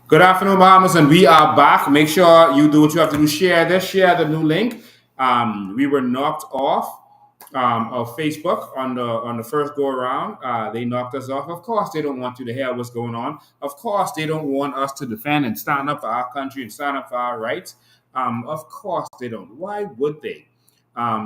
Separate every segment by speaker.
Speaker 1: Good afternoon, Bahamas, and we are back. Make sure you do what you have to do. Share this, share the new link. We were knocked off of Facebook on the first go around. They knocked us off. Of course, they don't want you to hear what's going on. Of course, they don't want us to defend and stand up for our country and stand up for our rights. Of course, they don't. Why would they?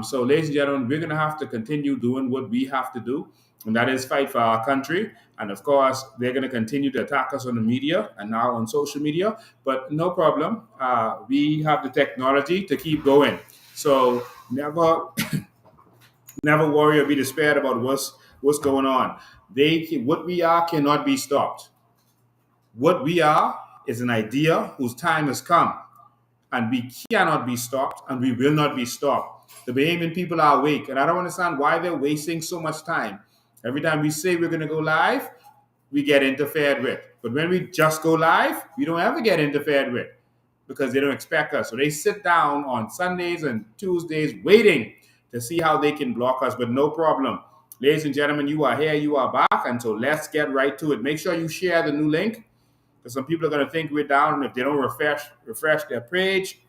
Speaker 1: So, ladies and gentlemen, we're going to have to continue doing what we have to do, and that is fight for our country. And of course, they're going to continue to attack us on the media and now on social media, but no problem. We have the technology to keep going. So never, never worry or be despaired about what's going on. What we are cannot be stopped. What we are is an idea whose time has come, and we cannot be stopped, and we will not be stopped. The Bahamian people are awake, and I don't understand why they're wasting so much time. Every time we say we're going to go live, we get interfered with. But when we just go live, we don't ever get interfered with because they don't expect us. So they sit down on Sundays and Tuesdays waiting to see how they can block us, but no problem. Ladies and gentlemen, you are here, you are back, and so let's get right to it. Make sure you share the new link because some people are going to think we're down, and if they don't refresh their page,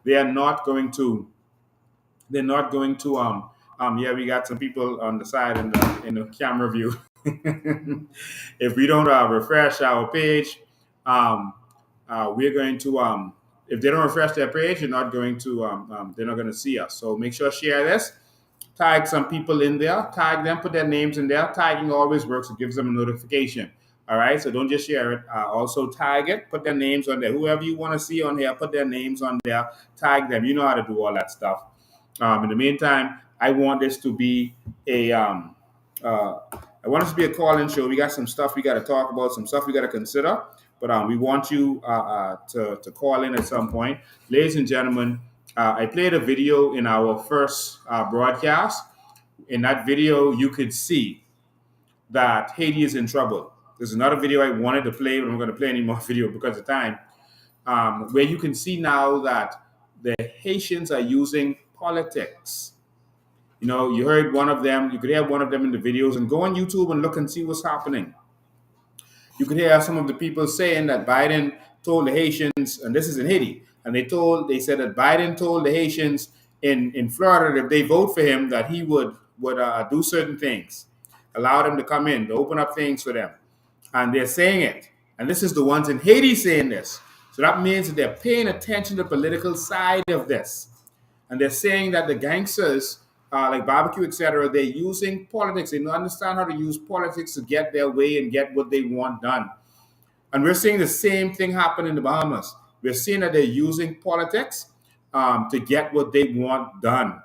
Speaker 1: they are not going to. They're not going to. Yeah, we got some people on the side in the camera view. If we don't refresh our page, we're going to. If they don't refresh their page, you're not going to. They're not going to see us. So make sure share this. Tag some people in there. Tag them. Put their names in there. Tagging always works. It gives them a notification. All right. So don't just share it. Also tag it. Put their names on there. Whoever you want to see on here, put their names on there. Tag them. You know how to do all that stuff. In the meantime, I want this to be a I want it to be a call-in show. We got some stuff we got to talk about, some stuff we got to consider, but we want you to call in at some point, ladies and gentlemen. I played a video in our first broadcast. In that video, you could see that Haiti is in trouble. There's another video I wanted to play, but I'm going to play any more video because of time. Where you can see now that the Haitians are using politics. You know, you heard one of them, you could hear one of them in the videos, and go on YouTube and look and see what's happening. You could hear some of the people saying that Biden told the Haitians, and this is in Haiti, and they said that Biden told the Haitians in Florida that if they vote for him, that he would do certain things, allow them to come in, to open up things for them. And they're saying it. And this is the ones in Haiti saying this. So that means that they're paying attention to the political side of this. And they're saying that the gangsters, like barbecue, etc., they're using politics. They don't understand how to use politics to get their way and get what they want done. And we're seeing the same thing happen in the Bahamas. We're seeing that they're using politics to get what they want done.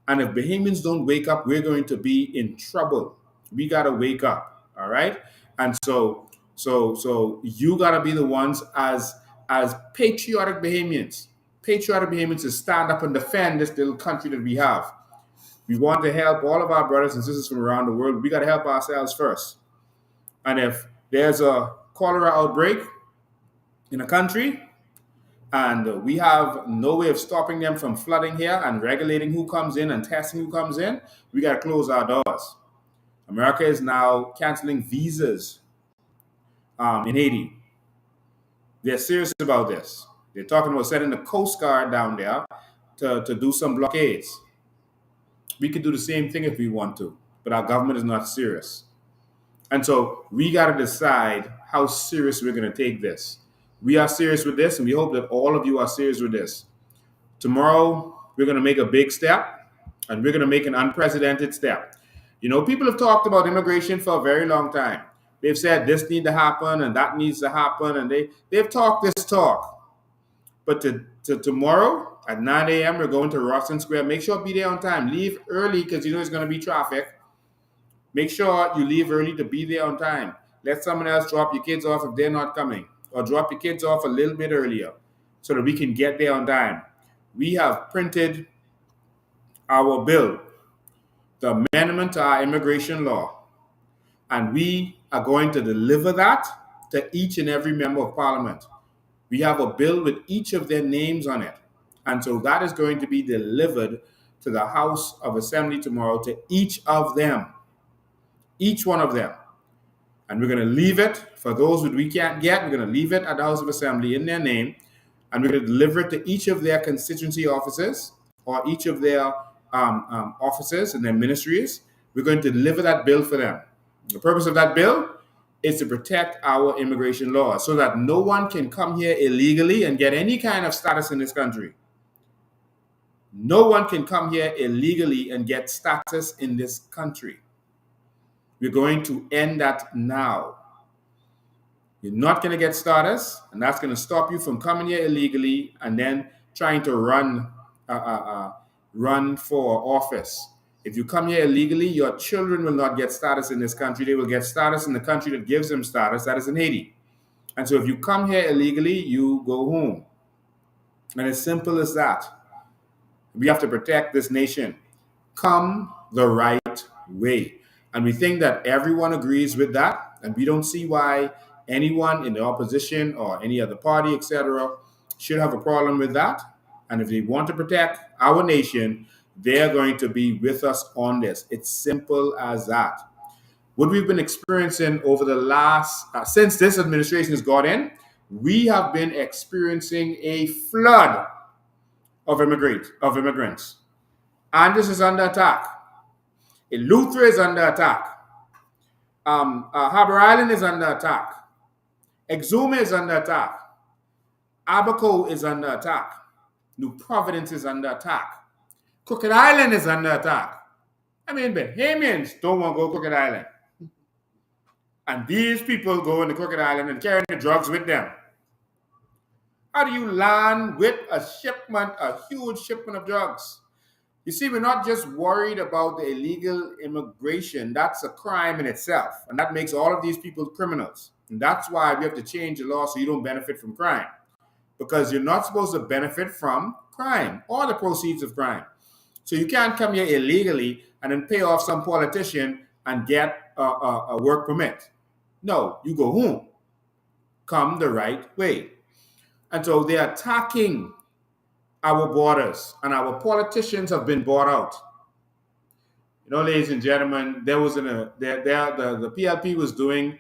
Speaker 1: And if Bahamians don't wake up, we're going to be in trouble. We gotta wake up, all right? And so you gotta be the ones as patriotic Bahamians to stand up and defend this little country that we have. We want to help all of our brothers and sisters from around the world. We got to help ourselves first. And if there's a cholera outbreak in a country and we have no way of stopping them from flooding here and regulating who comes in and testing who comes in, we got to close our doors. America is now canceling visas in Haiti. They're serious about this. They're talking about sending the Coast Guard down there to do some blockades. We could do the same thing if we want to, but our government is not serious. And so we got to decide how serious we're going to take this. We are serious with this, and we hope that all of you are serious with this. Tomorrow, we're going to make a big step, and we're going to make an unprecedented step. You know, people have talked about immigration for a very long time. They've said this needs to happen and that needs to happen, and they've talked this talk. But to tomorrow at 9 a.m., we're going to Rawson Square. Make sure be there on time. Leave early because you know there's going to be traffic. Make sure you leave early to be there on time. Let someone else drop your kids off if they're not coming, or drop your kids off a little bit earlier so that we can get there on time. We have printed our bill, the amendment to our immigration law, and we are going to deliver that to each and every member of parliament. We have a bill with each of their names on it. And so that is going to be delivered to the House of Assembly tomorrow, to each of them, each one of them. And we're going to leave it, for those that we can't get, we're going to leave it at the House of Assembly in their name, and we're going to deliver it to each of their constituency offices or each of their offices and their ministries. We're going to deliver that bill for them. The purpose of that bill is to protect our immigration laws so that no one can come here illegally and get any kind of status in this country. No one can come here illegally and get status in this country. We're going to end that now. You're not going to get status, and that's going to stop you from coming here illegally and then trying to run for office. If you come here illegally, your children will not get status in this country. They will get status in the country that gives them status, that is in Haiti. And so if you come here illegally, you go home. And as simple as that. We have to protect this nation. Come the right way. And we think that everyone agrees with that. And we don't see why anyone in the opposition or any other party, etc., should have a problem with that. And if they want to protect our nation, they're going to be with us on this. It's simple as that. What we've been experiencing over the last, since this administration has got in, we have been experiencing a flood of immigrants. Andres is under attack. Eleuthera is under attack. Harbor Island is under attack. Exuma is under attack. Abaco is under attack. New Providence is under attack. Crooked Island is under attack. I mean, Bahamians don't want to go to Crooked Island. And these people go into Crooked Island and carry the drugs with them. How do you land with a shipment, a huge shipment of drugs? You see, we're not just worried about the illegal immigration. That's a crime in itself. And that makes all of these people criminals. And that's why we have to change the law so you don't benefit from crime. Because you're not supposed to benefit from crime or the proceeds of crime. So you can't come here illegally and then pay off some politician and get a work permit. No, you go home. Come the right way. And so they're attacking our borders, and our politicians have been bought out. You know, ladies and gentlemen, the PLP was doing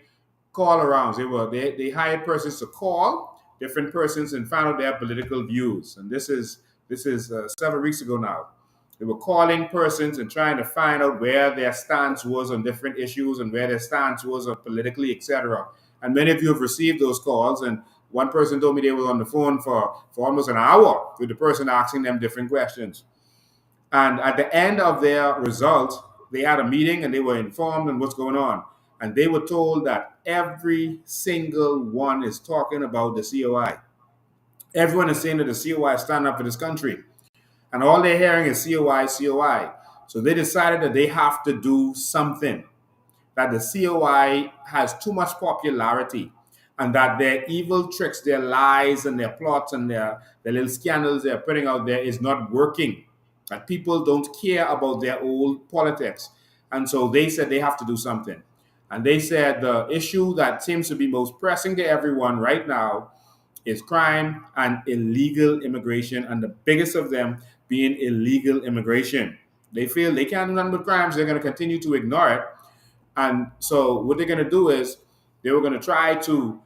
Speaker 1: call arounds. They hired persons to call different persons and find out their political views. And this is several weeks ago now. They were calling persons and trying to find out where their stance was on different issues and where their stance was on politically, etc. And many of you have received those calls, and one person told me they were on the phone for almost an hour with the person asking them different questions. And at the end of their results, they had a meeting and they were informed on what's going on. And they were told that every single one is talking about the COI. Everyone is saying that the COI is standing up for this country. And all they're hearing is COI, COI. So they decided that they have to do something, that the COI has too much popularity, and that their evil tricks, their lies and their plots and their little scandals they're putting out there is not working, that people don't care about their old politics. And so they said they have to do something. And they said the issue that seems to be most pressing to everyone right now is crime and illegal immigration, and the biggest of them being illegal immigration. They feel they can't do nothing with crimes. They're going to continue to ignore it. And so what they're going to do is they were going to try to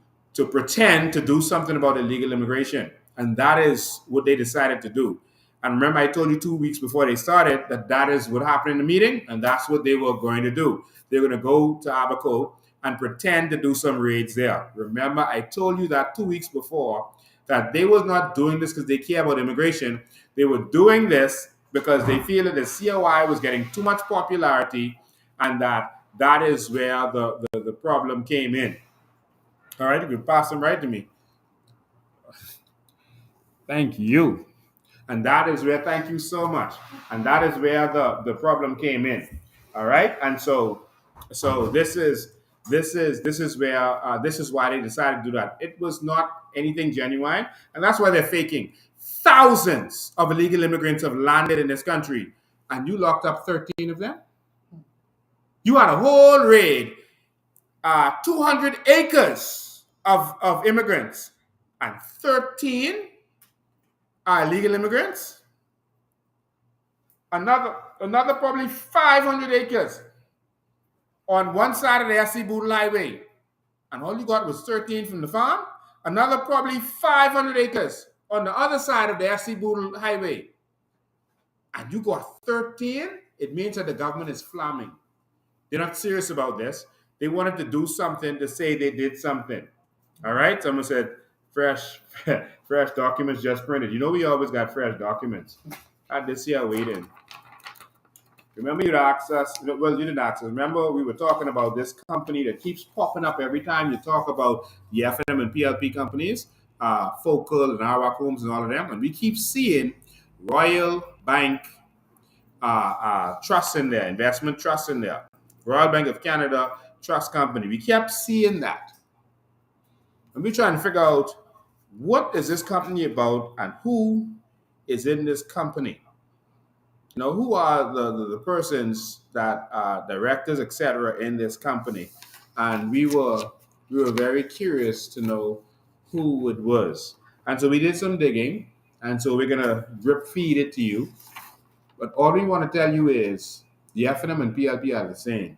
Speaker 1: pretend to do something about illegal immigration. And that is what they decided to do. And remember, I told you 2 weeks before they started that is what happened in the meeting, and that's what they were going to do. They're going to go to Abaco and pretend to do some raids there. Remember, I told you that 2 weeks before that they were not doing this because they care about immigration. They were doing this because they feel that the COI was getting too much popularity, and that is where the problem came in. All right, you can pass them right to me. Thank you. And that is where, thank you so much. And that is where the problem came in. All right. And so this is where this is why they decided to do that. It was not anything genuine, and that's why they're faking. Thousands of illegal immigrants have landed in this country, and you locked up 13 of them. You had a whole raid, 200 acres of immigrants, and 13 are illegal immigrants. Another probably 500 acres on one side of the SC Boodle Highway and all you got was 13 from the farm, another probably 500 acres on the other side of the SC Boodle Highway, and you got 13, it means that the government is flamming. They're not serious about this. They wanted to do something to say they did something. All right? Someone said, fresh, fresh documents just printed. You know, we always got fresh documents. Had this year waiting. Remember, you'd asked us, well, you didn't ask us. Remember, we were talking about this company that keeps popping up every time you talk about the FNM and PLP companies, Focal and Arak Homes and all of them. And we keep seeing Royal Bank Trust in there, investment trust in there. Royal Bank of Canada Trust Company. We kept seeing that. And we're trying to figure out what is this company about and who is in this company. You know, who are the persons that are directors, etc., in this company? And we were very curious to know who it was. And so we did some digging, and so we're gonna drip feed it to you. But all we want to tell you is the FNM and PLP are the same.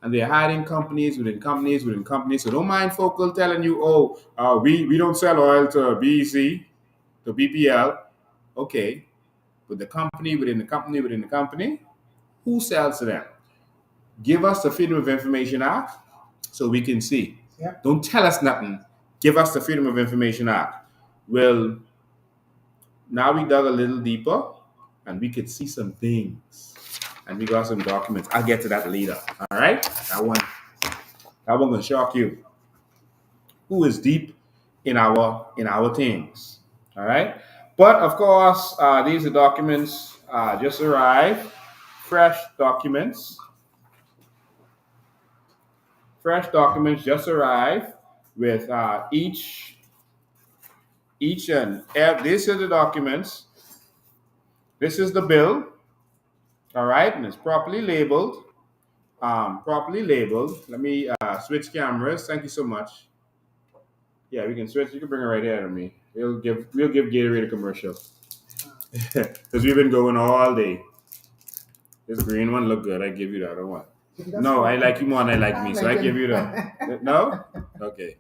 Speaker 1: And they're hiding companies within companies within companies. So don't mind Focal telling you, oh, we don't sell oil to BEC, to BPL. Okay. But the company within the company within the company, who sells to them? Give us the Freedom of Information Act so we can see. Yeah. Don't tell us nothing. Give us the Freedom of Information Act. Well, now we dug a little deeper and we could see some things. And we got some documents. I'll get to that later. All right? That one gonna shock you. Who is deep in our things? All right? But of course, these are documents just arrived. Fresh documents. Fresh documents just arrived with each and every. These are the documents. This is the bill. All right, and it's properly labeled. Properly labeled. Let me switch cameras. Thank you so much. Yeah, we can switch. You can bring it right here to me. We'll give Gatorade a commercial because we've been going all day. This green one look good. I give you that. I want. No, I like you more than I like me, so I give you that. No? Okay.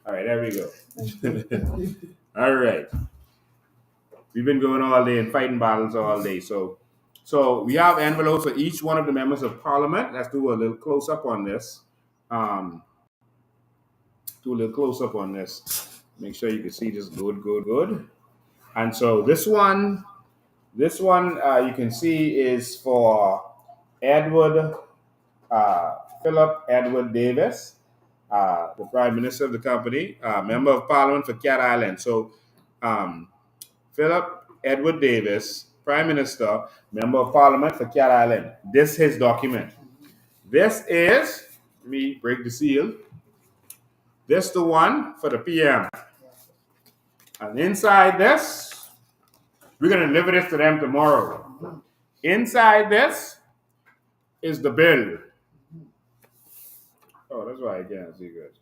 Speaker 1: All right, there we go. All right. We've been going all day and fighting battles all day. So we have envelopes for each one of the members of parliament. Let's do a little close up on this. Make sure you can see this good. And so this one you can see is for Philip Edward Davis, the Prime Minister of the company, Member of Parliament for Cat Island. So Philip Edward Davis, Prime Minister, Member of Parliament for Cat Island. This is his document. This is, let me break the seal. This is the one for the PM. And inside this, we're going to deliver this to them tomorrow. Inside this is the bill. Oh, that's why I can't see good.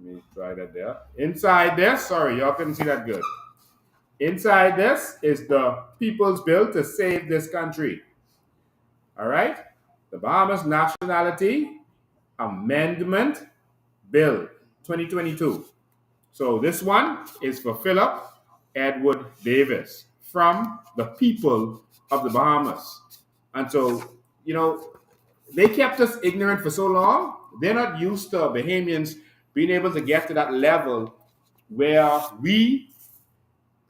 Speaker 1: Let me try that there. Inside this, sorry, y'all couldn't see that good. Inside this is the People's Bill to Save This Country. All right? The Bahamas Nationality Amendment Bill 2022. So this one is for Philip Edward Davis from the people of the Bahamas. And so, you know, they kept us ignorant for so long. They're not used to Bahamians being able to get to that level where we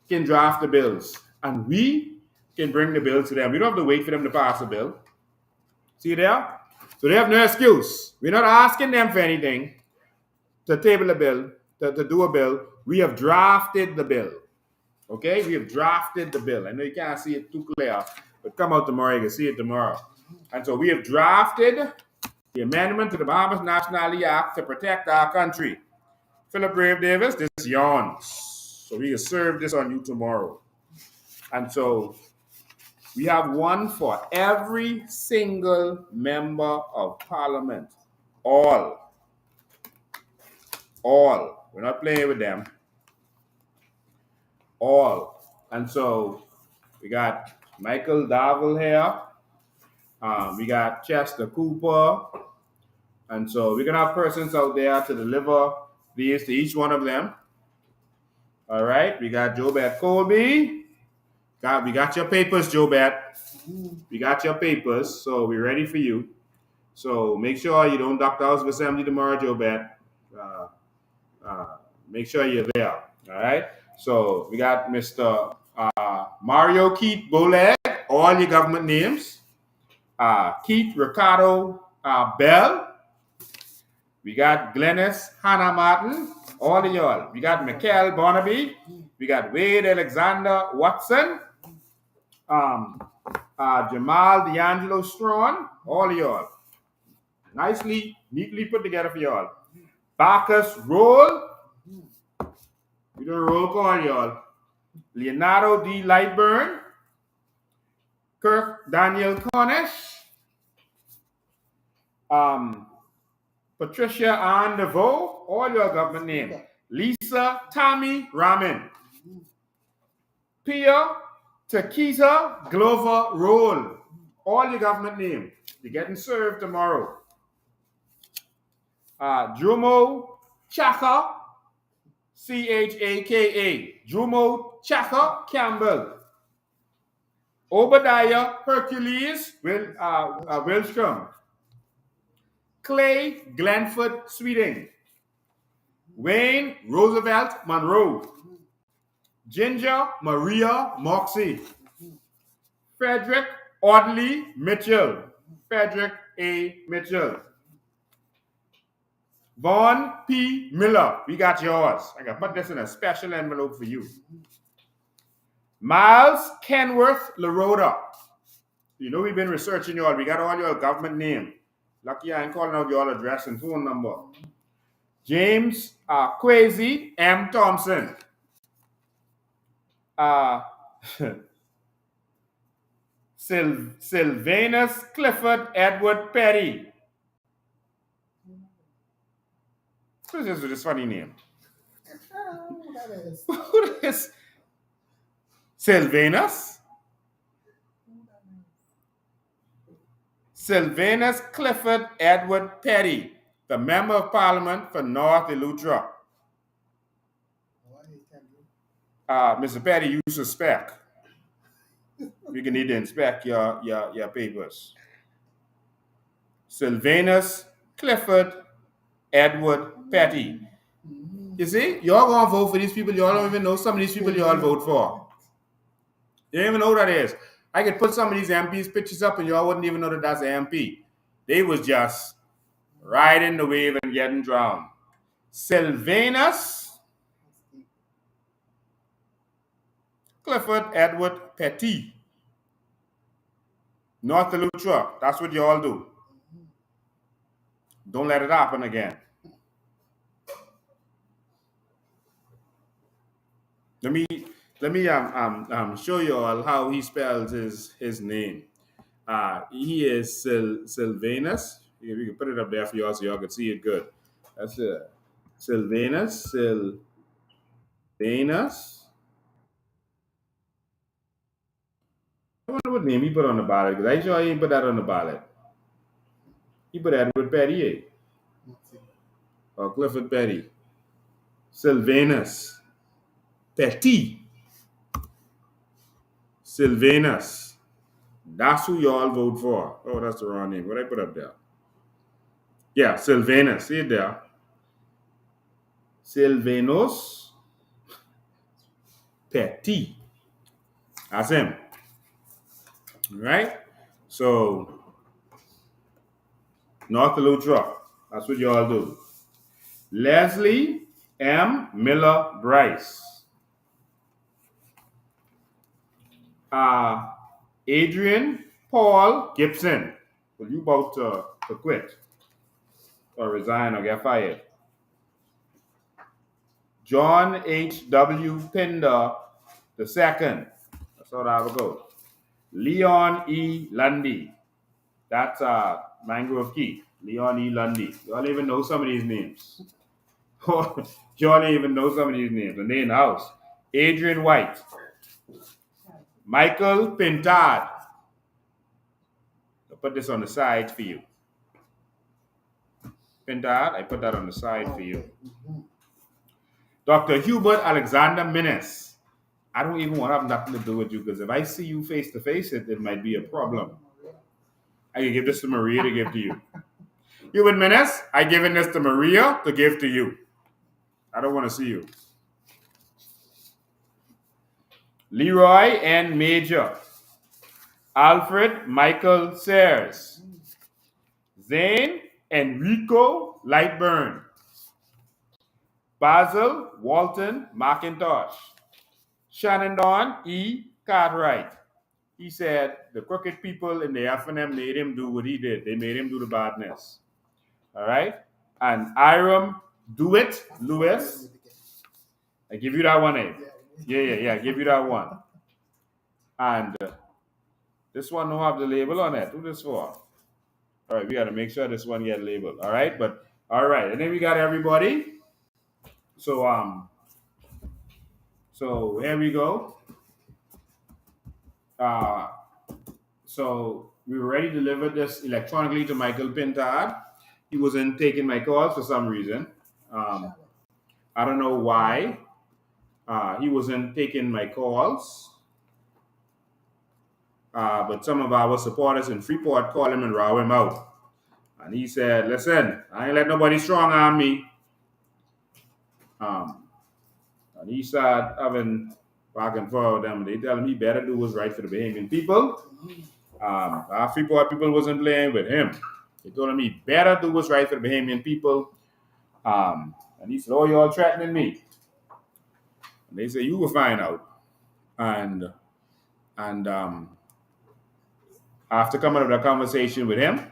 Speaker 1: can draft the bills and we can bring the bill to them. We don't have to wait for them to pass a bill. See there? So they have no excuse. We're not asking them for anything to table a bill, to do a bill. We have drafted the bill. Okay? We have drafted the bill. I know you can't see it too clear, but come out tomorrow, you can see it tomorrow. And so we have drafted the amendment to the Bahamas Nationality Act to protect our country. Philip Brave Davis, this is yawns. So we can serve this on you tomorrow. And so we have one for every single member of parliament. All. We're not playing with them. All. And so we got Michael Darville here. We got Chester Cooper. And so we're going to have persons out there to deliver these to each one of them. All right. We got Jobet Colby. We got your papers, Jobet. We got your papers. So we're ready for you. So make sure you don't duck the House of Assembly tomorrow, Jobet. Make sure you're there. All right. So we got Mr. Mario Keith Boleg, all your government names. Keith Ricardo Bell. We got Glennis Hannah Martin, all of y'all. We got Michael Barnaby. We got Wade Alexander Watson. Jamal D'Angelo Strawn, all of y'all. Nicely, neatly put together for y'all. Bacchus Roll. We do a roll call, y'all. Leonardo D. Lightburn. Kirk Daniel Cornish. Patricia Ann DeVoe, all your government names. Lisa Tommy Ramin. Pia Takita Glover Roll, all your government names. You're getting served tomorrow. Drumo Chaka, Chaka. Drumo Chaka Campbell. Obadiah Hercules Wilstrom. Clay Glenford Sweeting. Wayne Roosevelt Monroe. Ginger Maria Moxie. Frederick Audley Mitchell. Frederick A. Mitchell. Vaughn P. Miller. We got yours. I got to put this in a special envelope for you. Miles Kenworth Laroda. You know we've been researching y'all. We got all your government name. Lucky I ain't calling out your address and phone number. James Quasi M. Thompson. Sylvanus Clifford Edward Perry. Who's this with this funny name? Who is Sylvanus? Sylvanus Clifford Edward Perry, the Member of Parliament for North Eleuthera. Mr. Perry, you suspect. You can need to inspect your papers. Sylvanus Clifford Edward Petty. You see, y'all gonna vote for these people. Y'all don't even know some of these people y'all vote for. You don't even know who that is. I could put some of these MPs pictures up and y'all wouldn't even know that that's an MP. They was just riding the wave and getting drowned. Sylvanus Clifford Edward Petty. North Eleuthera. That's what y'all do. Don't let it happen again. Let me show you all how he spells his name. He is Sylvanus. We can put it up there for y'all so y'all can see it good. That's it. Sylvanus. I wonder what name he put on the ballot, because I sure he ain't put that on the ballot. He put Edward Petty, or Clifford Petty. Sylvanus Petty. Sylvanus. That's who y'all vote for. Oh, that's the wrong name. What did I put up there? Yeah, Sylvanus. See it there. Sylvanus Petty. That's him. All right? So, North Eleuthera. That's what y'all do. Leslie M. Miller Bryce. Adrian Paul Gibson. Well, you about to quit or resign or get fired. John H.W. Pinder II. That's how that would go. Leon E. Lundy. That's Mangrove Key. Leon E. Lundy. Y'all even know some of these names. Y'all even know some of these names. And they in the house. Adrian White. Michael Pintard. I'll put this on the side for you. Pintard, I put that on the side for you. Dr. Hubert Alexander Minnis. I don't even want to have nothing to do with you because if I see you face to face, it might be a problem. I can give this to Maria to give to you. Hubert Minnis, I giving this to Maria to give to you. I don't want to see you. Leroy N. Major. Alfred Michael Sayers. Zane Enrico Lightburn. Basil Walton McIntosh. Shannon Don E. Cartwright. He said the crooked people in the F&M made him do what he did. They made him do the badness. All right? And Iram Dewitt Lewis. I give you that one, Abe. Yeah. I give you that one. And this one don't have the label on it. Who this for? All right, we got to make sure this one get labeled. All right, but all right, and then we got everybody. So here we go. So we already delivered this electronically to Michael Pintard. He wasn't taking my calls for some reason. I don't know why. He wasn't taking my calls. But some of our supporters in Freeport called him and row him out. And he said, listen, I ain't let nobody strong arm me. And he started having back and forth with them. They tell him he better do what's right for the Bahamian people. Our Freeport people wasn't playing with him. They told him he better do what's right for the Bahamian people. And he said, oh, y'all threatening me. And they said, you will find out. And after coming up with a conversation with him,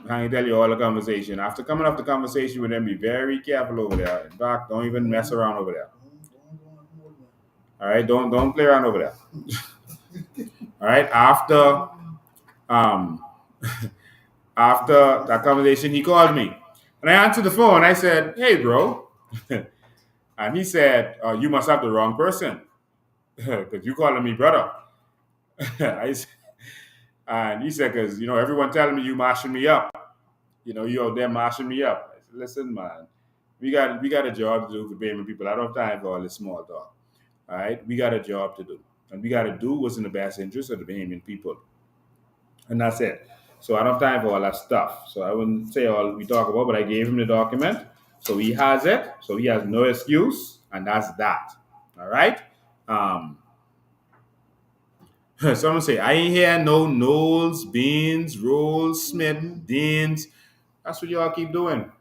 Speaker 1: I can tell you all the conversation. After coming up the conversation with him, be very careful over there. In fact, don't even mess around over there. All right, don't play around over there. All right, after after that conversation, he called me, and I answered the phone. I said, "Hey, bro," and he said, "You must have the wrong person because you calling me brother." And he said, "Because everyone telling me you mashing me up. You out there mashing me up." I said, "Listen, man, we got a job to do for Bahamian people. I don't have time for all this small talk. All right, we got a job to do, and we got to do what's in the best interest of the Bahamian people, and that's it. So I don't have time for all that stuff. So I wouldn't say all we talk about, but I gave him the document, so he has it. So he has no excuse, and that's that. All right." Someone say, I ain't hear no Knowles, Beans, Rolls, Smith, Deans. That's what y'all keep doing.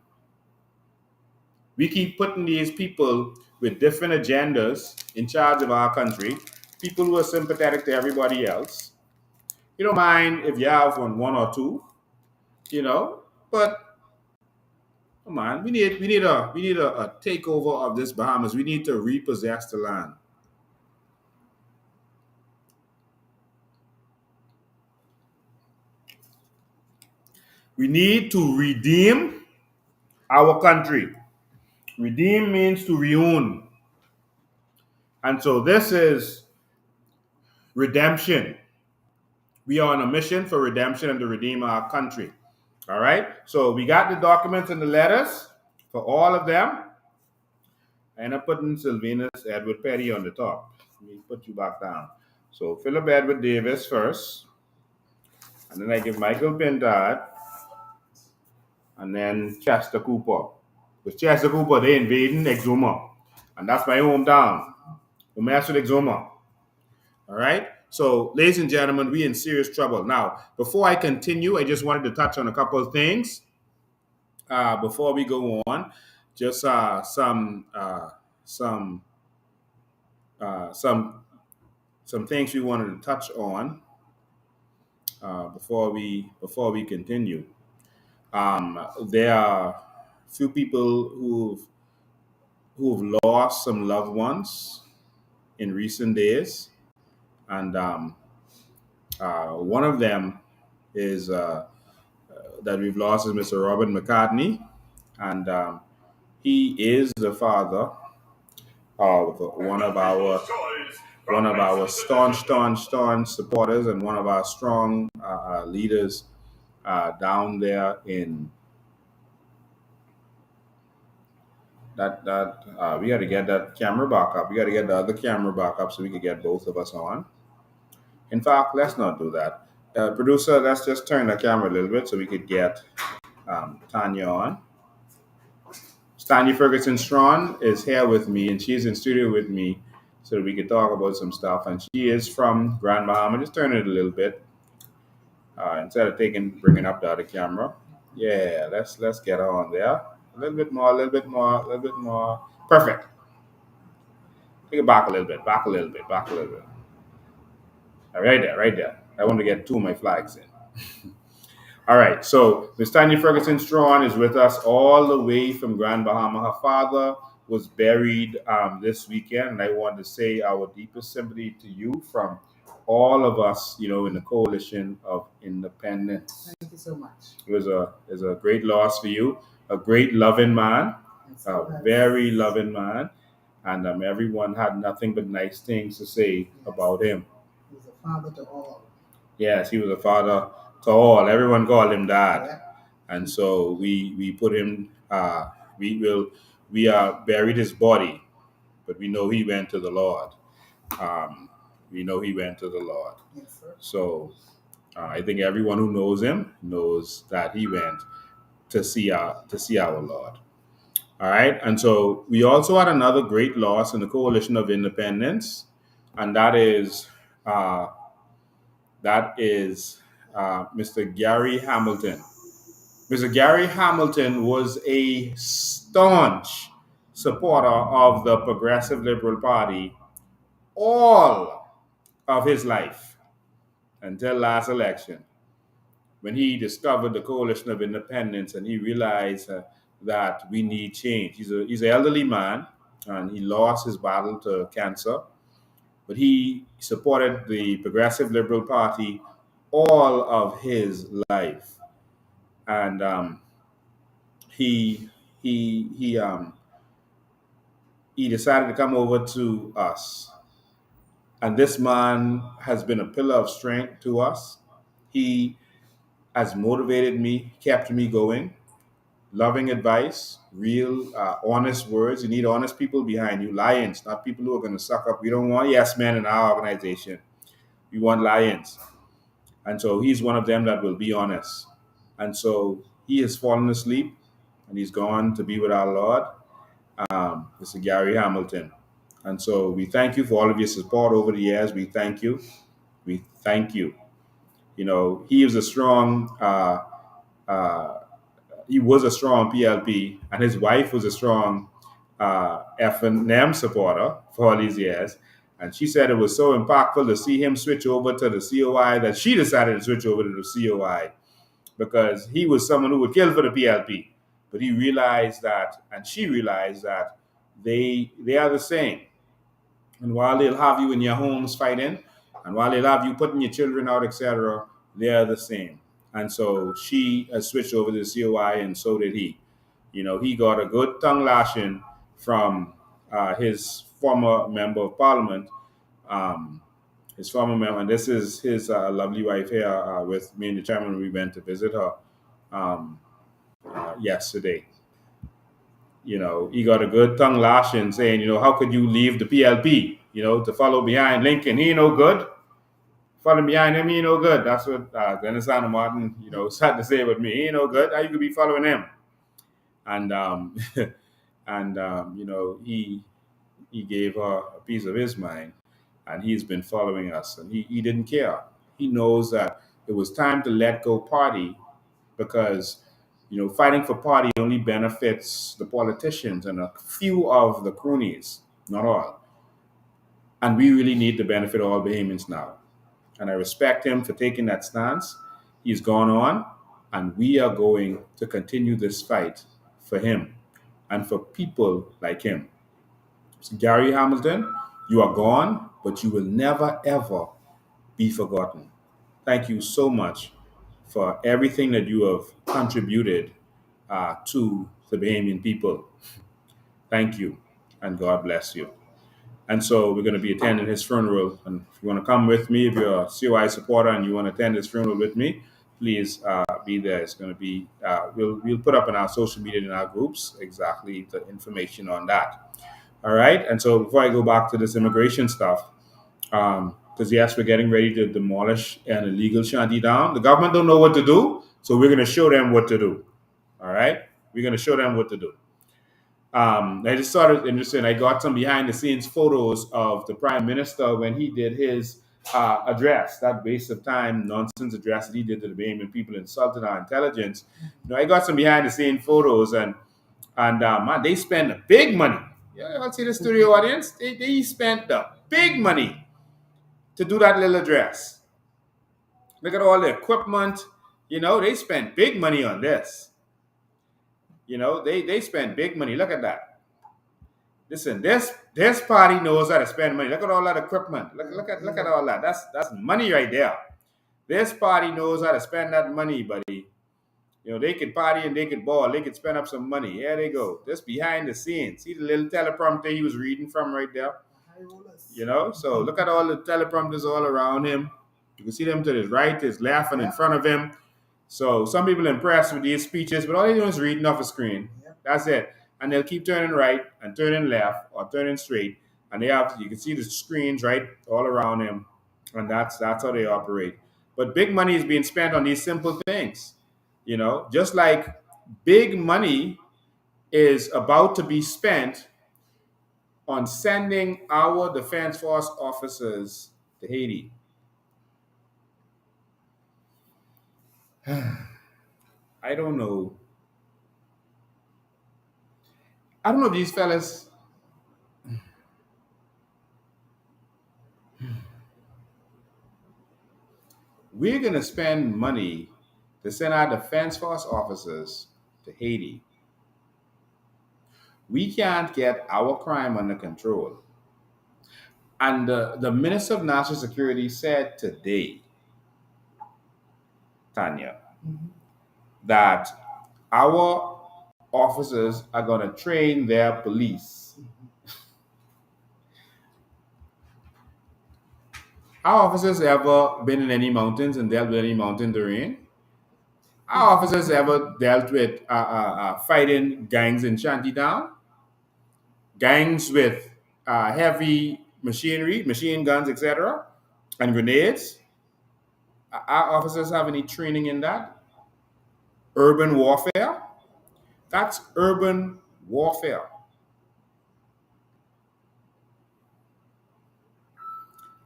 Speaker 1: We keep putting these people with different agendas in charge of our country, people who are sympathetic to everybody else. You don't mind if you have one or two, but come on, we need a takeover of this Bahamas. We need to repossess the land. We need to redeem our country. Redeem means to reown. And so this is redemption. We are on a mission for redemption and to redeem our country. All right? So we got the documents and the letters for all of them. And I'm putting Sylvanus Edward Petty on the top. Let me put you back down. So Philip Edward Davis first. And then I give Michael Pintard. And then Chester Cooper. With Chester Cooper, they invading Exuma. And that's my hometown. We mess with Exuma. All right? So, ladies and gentlemen, we in serious trouble. Now, before I continue, I just wanted to touch on a couple of things before we go on. Just some things we wanted to touch on before we continue. There are a few people who've lost some loved ones in recent days, and one of them is that we've lost is Mr. Robert McCartney, and he is the father of one of our staunch supporters and one of our strong leaders down there in we got to get that camera back up. We got to get the other camera back up so we could get both of us on. In fact, let's not do that. Producer, let's just turn the camera a little bit so we could get Tanya on. Tanya Ferguson Strawn is here with me, and she's in studio with me so that we could talk about some stuff. And she is from Grand Bahama. Just turn it a little bit instead of bringing up the other camera. Yeah, let's get her on there. A little bit more, a little bit more, a little bit more. Perfect. Take it back a little bit, back a little bit, back a little bit. Right there, right there. I want to get two of my flags in. All right, so Miss Tanya Ferguson Strawn is with us all the way from Grand Bahama. Her father was buried this weekend, and I want to say our deepest sympathy to you from all of us, in the Coalition of Independence.
Speaker 2: Thank you so much.
Speaker 1: It was a great loss for you, a great loving man, a very loving man, and everyone had nothing but nice things to say about him.
Speaker 2: He was a father to all.
Speaker 1: Yes, he was a father to all. Everyone called him dad. Yeah. And so we put him. We buried his body, but we know he went to the Lord. We know he went to the Lord.
Speaker 2: Yes, sir.
Speaker 1: So I think everyone who knows him knows that he went to see our Lord. All right, and so we also had another great loss in the Coalition of Independence, and that is Mr. Gary Hamilton. Mr. Gary Hamilton was a staunch supporter of the Progressive Liberal Party all of his life until last election, when he discovered the Coalition of Independence and he realized that we need change. He's an elderly man, and he lost his battle to cancer, but he supported the Progressive Liberal Party all of his life, and he decided to come over to us. And this man has been a pillar of strength to us. He has motivated me, kept me going. Loving advice, real, honest words. You need honest people behind you, lions, not people who are going to suck up. We don't want yes men in our organization. We want lions. And so he's one of them that will be honest. And so he has fallen asleep and he's gone to be with our Lord, Mr. Gary Hamilton. And so we thank you for all of your support over the years. We thank you. We thank you. He was a strong, he was a strong PLP, and his wife was a strong F&M supporter for all these years. And she said it was so impactful to see him switch over to the COI that she decided to switch over to the COI, because he was someone who would kill for the PLP. But he realized that, and she realized that they are the same. And while they'll have you in your homes fighting, and while they'll have you putting your children out, etc., they are the same. And so she has switched over to the COI, and so did he. He got a good tongue lashing from his former member of parliament, and this is his lovely wife here with me and the chairman. We went to visit her yesterday. He got a good tongue lashing saying, how could you leave the PLP, to follow behind Lincoln? He ain't no good. Following behind him, he ain't no good. That's what Dennis Anna Martin, started to say with me. He ain't no good. How you could be following him? And he gave her a piece of his mind, and he's been following us, and he didn't care. He knows that it was time to let go party, because fighting for party only benefits the politicians and a few of the cronies, not all. And we really need to benefit all Bahamians now. And I respect him for taking that stance. He's gone on, and we are going to continue this fight for him and for people like him. So Gary Hamilton, you are gone, but you will never, ever be forgotten. Thank you so much for everything that you have contributed to the Bahamian people. Thank you, and God bless you. And so we're going to be attending his funeral. And if you want to come with me, if you're a COI supporter and you want to attend his funeral with me, please be there. It's going to be we'll put up in our social media in our groups exactly the information on that. All right. And so before I go back to this immigration stuff, because yes, we're getting ready to demolish an illegal shanty down. The government don't know what to do, so we're going to show them what to do. All right, we're going to show them what to do. I just started interesting. I got some behind the scenes photos of the prime minister when he did his address, that waste of time nonsense address that he did to the Bahamian people, insulted our intelligence. I got some behind the scene photos, and man, they spent big money. Yeah, I'll see the studio audience. They spent the big money to do that little address. Look at all the equipment. They spent big money on this. They spend big money. Look at that. Listen, this party knows how to spend money. Look at all that equipment. Look at all that. That's money right there. This party knows how to spend that money, buddy. They could party and they could ball. They could spend up some money. Here they go. Just behind the scenes. See the little teleprompter he was reading from right there? So look at all the teleprompters all around him. You can see them to his right, his left, and in front of him. So some people are impressed with these speeches, but all they're doing is reading off a screen. That's it. And they'll keep turning right and turning left or turning straight. And you can see the screens right all around him. And that's how they operate. But big money is being spent on these simple things. Just like big money is about to be spent on sending our Defense Force officers to Haiti. I don't know. I don't know if these fellas. We're going to spend money to send our Defense Force officers to Haiti. We can't get our crime under control. And the Minister of National Security said today, Tanya, that our officers are going to train their police. Our officers ever been in any mountains and dealt with any mountain terrain? Our officers ever dealt with fighting gangs in Shantytown? Gangs with heavy machinery, machine guns, etc., and grenades? Our officers have any training in that? Urban warfare? That's urban warfare.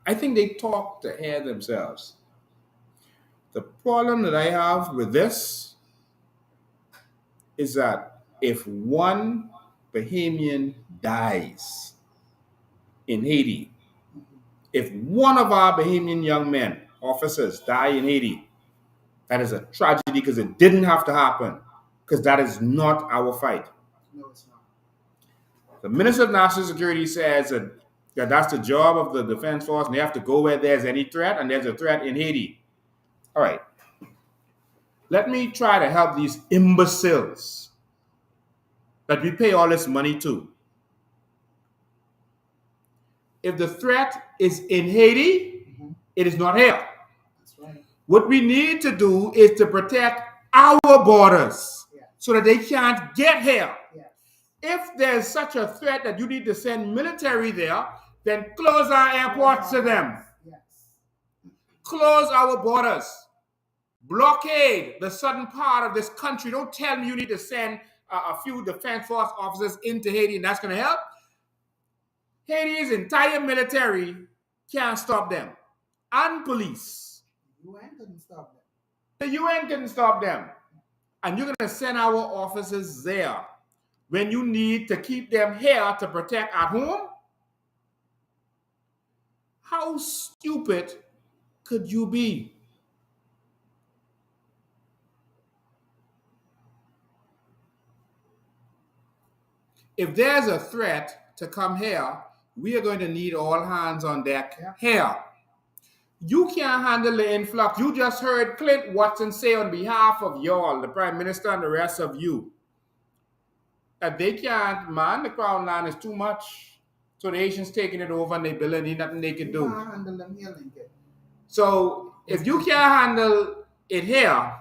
Speaker 1: I think they talk to hear themselves. The problem that I have with this is that if one Bahamian dies in Haiti, if one of our Bahamian young men, officers, die in Haiti, that is a tragedy because it didn't have to happen, because that is not our fight.
Speaker 2: No, it's not.
Speaker 1: The Minister of National Security says that that's the job of the Defense Force, and they have to go where there's any threat, and there's a threat in Haiti. All right. Let me try to help these imbeciles that we pay all this money to. If the threat is in Haiti, it is not here.
Speaker 2: That's right.
Speaker 1: What we need to do is to protect our borders so that they can't get here.
Speaker 2: Yes.
Speaker 1: If there's such a threat that you need to send military there, then close our airports to them.
Speaker 2: Yes.
Speaker 1: Close our borders. Blockade the southern part of this country. Don't tell me you need to send a few Defense Force officers into Haiti and that's going to help. Haiti's entire military can't stop them. And police.
Speaker 2: The UN couldn't stop them.
Speaker 1: The UN couldn't stop them. And you're going to send our officers there when you need to keep them here to protect at home? How stupid could you be? If there's a threat to come here, we are going to need all hands on deck here. You can't handle the influx. You just heard Clint Watson say on behalf of y'all, the Prime Minister and the rest of you, that they can't, man, the Crown land is too much. So the Haitians taking it over and they building nothing they can do.
Speaker 2: You can't handle them here, Lincoln.
Speaker 1: So if you can't handle it here,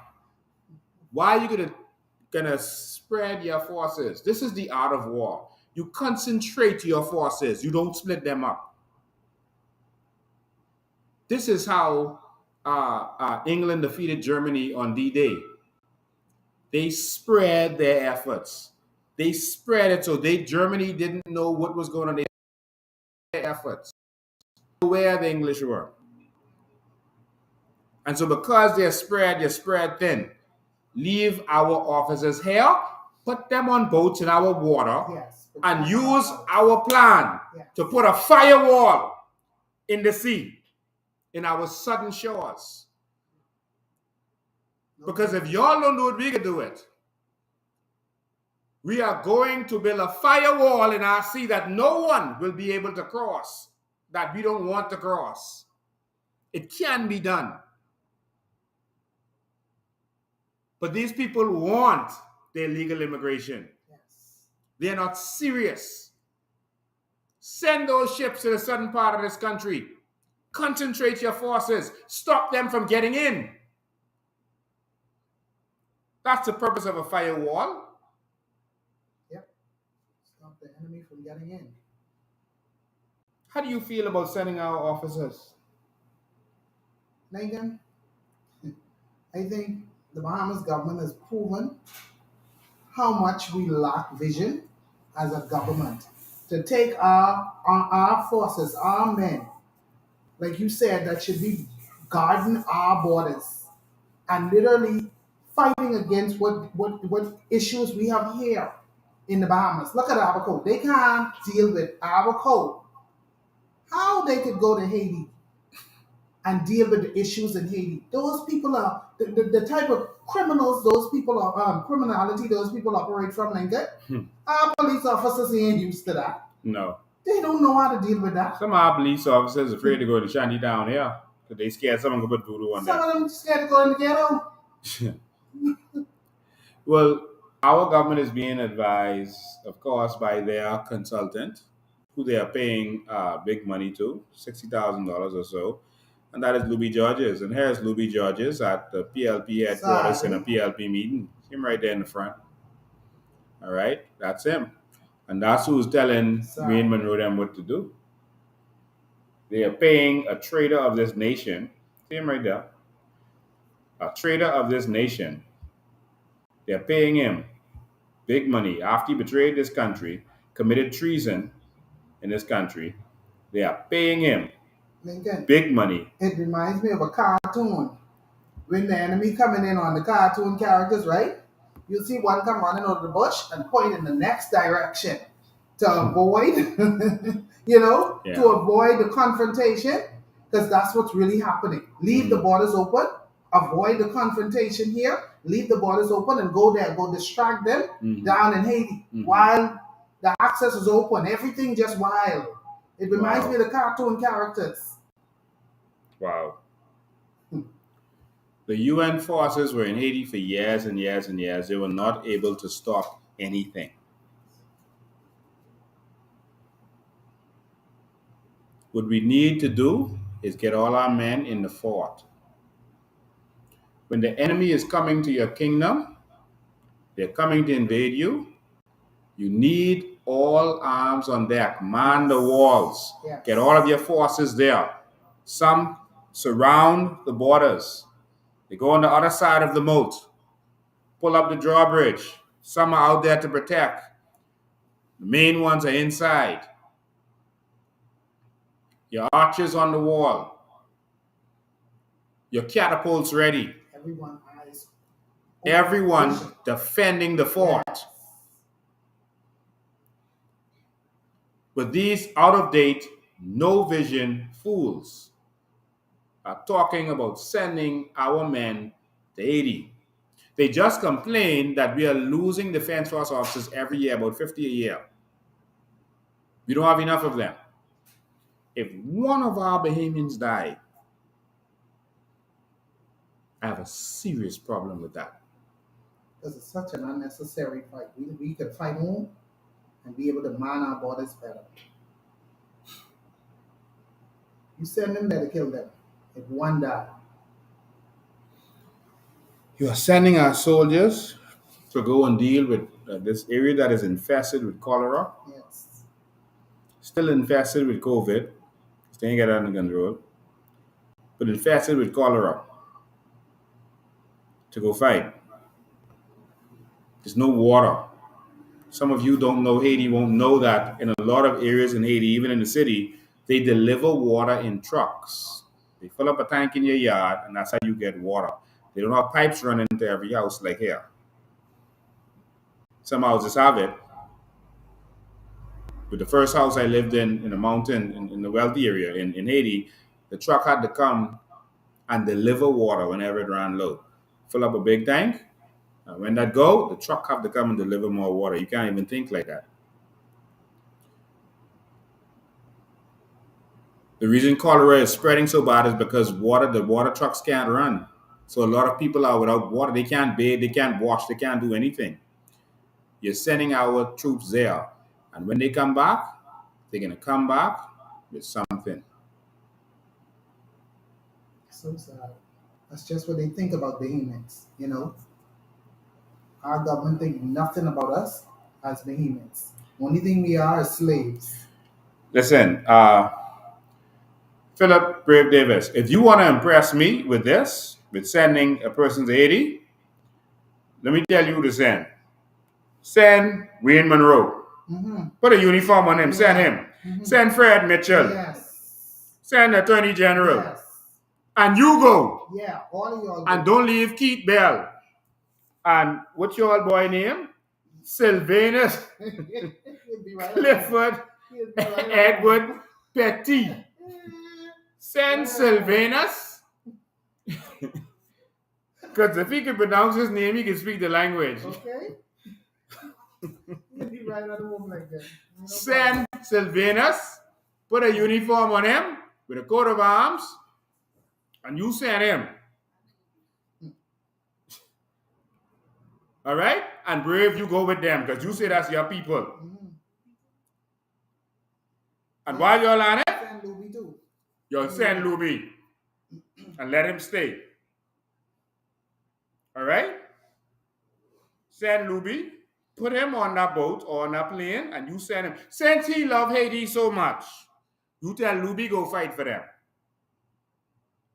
Speaker 1: Why are you gonna spread your forces? This is the art of war. You concentrate your forces. You don't split them up. This is how England defeated Germany on D-Day. They spread their efforts. They spread it so Germany didn't know what was going on. They spread their efforts where the English were, and so because they're spread thin. Leave our officers here, put them on boats in our water,
Speaker 2: Yes.
Speaker 1: and use our plan to put a firewall in the sea, in our southern shores. Because if y'all don't do it, we can do it. We are going to build a firewall in our sea that no one will be able to cross, that we don't want to cross. It can be done. But these people want their legal immigration.
Speaker 2: Yes.
Speaker 1: They're not serious. Send those ships to the southern part of this country. Concentrate your forces. Stop them from getting in. That's the purpose of a firewall.
Speaker 2: Yep. Stop the enemy from getting in.
Speaker 1: How do you feel about sending our officers?
Speaker 2: Megan, I think the Bahamas government has proven how much we lack vision as a government to take our forces, our men, like you said, that should be guarding our borders and literally fighting against what issues we have here in the Bahamas. Look at Abaco. They can't deal with Abaco. How they could go to Haiti and deal with the issues in Haiti. Those people are the type of criminals those people are, criminality those people operate from, Lincoln. Our police officers ain't used to that.
Speaker 1: No.
Speaker 2: They don't know how to deal with that.
Speaker 1: Some of our police officers are afraid to go to Shanty down here because they scared someone could put voodoo on
Speaker 2: Some
Speaker 1: them.
Speaker 2: of them scared to go in the ghetto.
Speaker 1: Well, our government is being advised, of course, by their consultant, who they are paying big money to, $60,000 or so, and that is Luby Georges. And here's Luby Georges at the PLP headquarters in a PLP meeting. See him right there in the front. All right, that's him. And that's who's telling Wayne Monroe them what to do. They are paying a traitor of this nation. See him right there. A traitor of this nation. They're paying him big money after he betrayed this country, committed treason in this country. They are paying him
Speaker 2: Lincoln,
Speaker 1: big money.
Speaker 2: it reminds me of a cartoon. When the enemy coming in on the cartoon characters, right? You'll see one come running out of the bush and point in the next direction to avoid, to avoid the confrontation, because that's what's really happening. Leave the borders open, avoid the confrontation here, leave the borders open and go there, go distract them down in Haiti while the access is open, everything just wild. It reminds me of the cartoon characters.
Speaker 1: Wow. The UN forces were in Haiti for years and years and years. They were not able to stop anything. What we need to do is get all our men in the fort. When the enemy is coming to your kingdom, they're coming to invade you. You need all arms on deck. Man the walls.
Speaker 2: Yes.
Speaker 1: Get all of your forces there. Some surround the borders. They go on the other side of the moat. Pull up the drawbridge. Some are out there to protect. The main ones are inside. Your archers on the wall. Your catapults ready. Everyone defending the fort. Yes. But these out-of-date, no-vision fools are talking about sending our men to Haiti. They just complained that we are losing defense force officers every year, about 50 a year. We don't have enough of them. If one of our Bahamians die, I have a serious problem with that.
Speaker 2: Because it's such an unnecessary fight. We could fight home and be able to man our borders better. You send them there to kill them. If one died.
Speaker 1: You are sending our soldiers to go and deal with this area that is infested with cholera,
Speaker 2: Yes.
Speaker 1: still infested with COVID, staying get under control, but infested with cholera to go fight. There's no water. Some of you don't know Haiti, won't know that in a lot of areas in Haiti, even in the city, they deliver water in trucks. They fill up a tank in your yard, and that's how you get water. They don't have pipes running into every house like here. Some houses have it. But the first house I lived in a mountain in the wealthy area in Haiti, the truck had to come and deliver water whenever it ran low. Fill up a big tank, and when that go, the truck have to come and deliver more water. You can't even think like that. The reason cholera is spreading so bad is because the water trucks can't run. So a lot of people are without water. They can't bathe, they can't wash, they can't do anything. You're sending our troops there. And when they come back, they're going to come back with something.
Speaker 2: So sad. That's just what they think about behemoths, you know. Our government think nothing about us as behemoths. Only thing we are is slaves.
Speaker 1: Listen, Philip Brave Davis, if you want to impress me with this, with sending a person to Haiti, let me tell you who to send. Send Wayne Monroe.
Speaker 2: Mm-hmm.
Speaker 1: Put a uniform on him. Send him.
Speaker 2: Mm-hmm.
Speaker 1: Send Fred Mitchell.
Speaker 2: Yes.
Speaker 1: Send Attorney General.
Speaker 2: Yes.
Speaker 1: And you go.
Speaker 2: Yeah, all of y'all.
Speaker 1: And don't leave Keith Bell. And what's your old boy name? Sylvanus Clifford Edward Petty. Send Sylvanus. Because if he can pronounce his name, he can speak the language.
Speaker 2: Okay. Be right at home like that. No
Speaker 1: Send Sylvanus, put a uniform on him with a coat of arms, and you send him. All right? And Brave, you go with them because you say that's your people.
Speaker 2: Mm-hmm.
Speaker 1: And while you're on it,
Speaker 2: Send Luby too.
Speaker 1: you'll send Luby and let him stay. All right? Send Luby, put him on that boat or on that plane, and you send him. Since he love Haiti so much, you tell Luby go fight for them.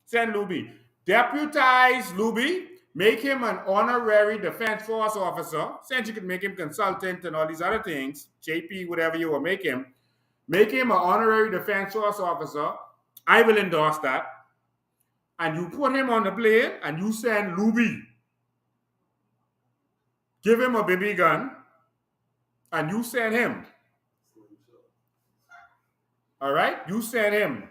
Speaker 1: Send Luby. Deputize Luby. Make him an honorary defense force officer. Since you could make him consultant and all these other things, JP, whatever you will make him an honorary defense force officer. I will endorse that. And you put him on the plane and you send Luby. Give him a BB gun and you send him. All right? You send him.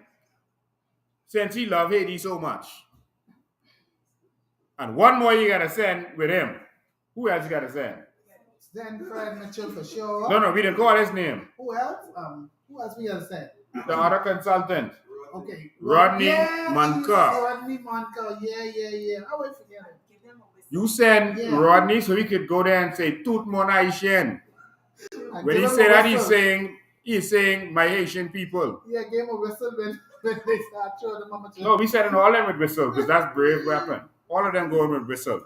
Speaker 1: Since he love Haiti so much. And one more you gotta send with him. Who else you gotta send?
Speaker 2: Send Fred Mitchell for sure.
Speaker 1: No, we didn't call his name.
Speaker 2: Who else? Who else we gotta send?
Speaker 1: The other consultant.
Speaker 2: Okay.
Speaker 1: Rodney Manka.
Speaker 2: Rodney Manka. Yeah. I will forget it.
Speaker 1: You send Rodney so he could go there and say "Tout mon Haïtien." When he say that, he's saying my Haitian people.
Speaker 2: Yeah, game of whistle when they start showing them how much.
Speaker 1: No, we sending all of them with whistle because that's brave weapon. All of them going with whistle.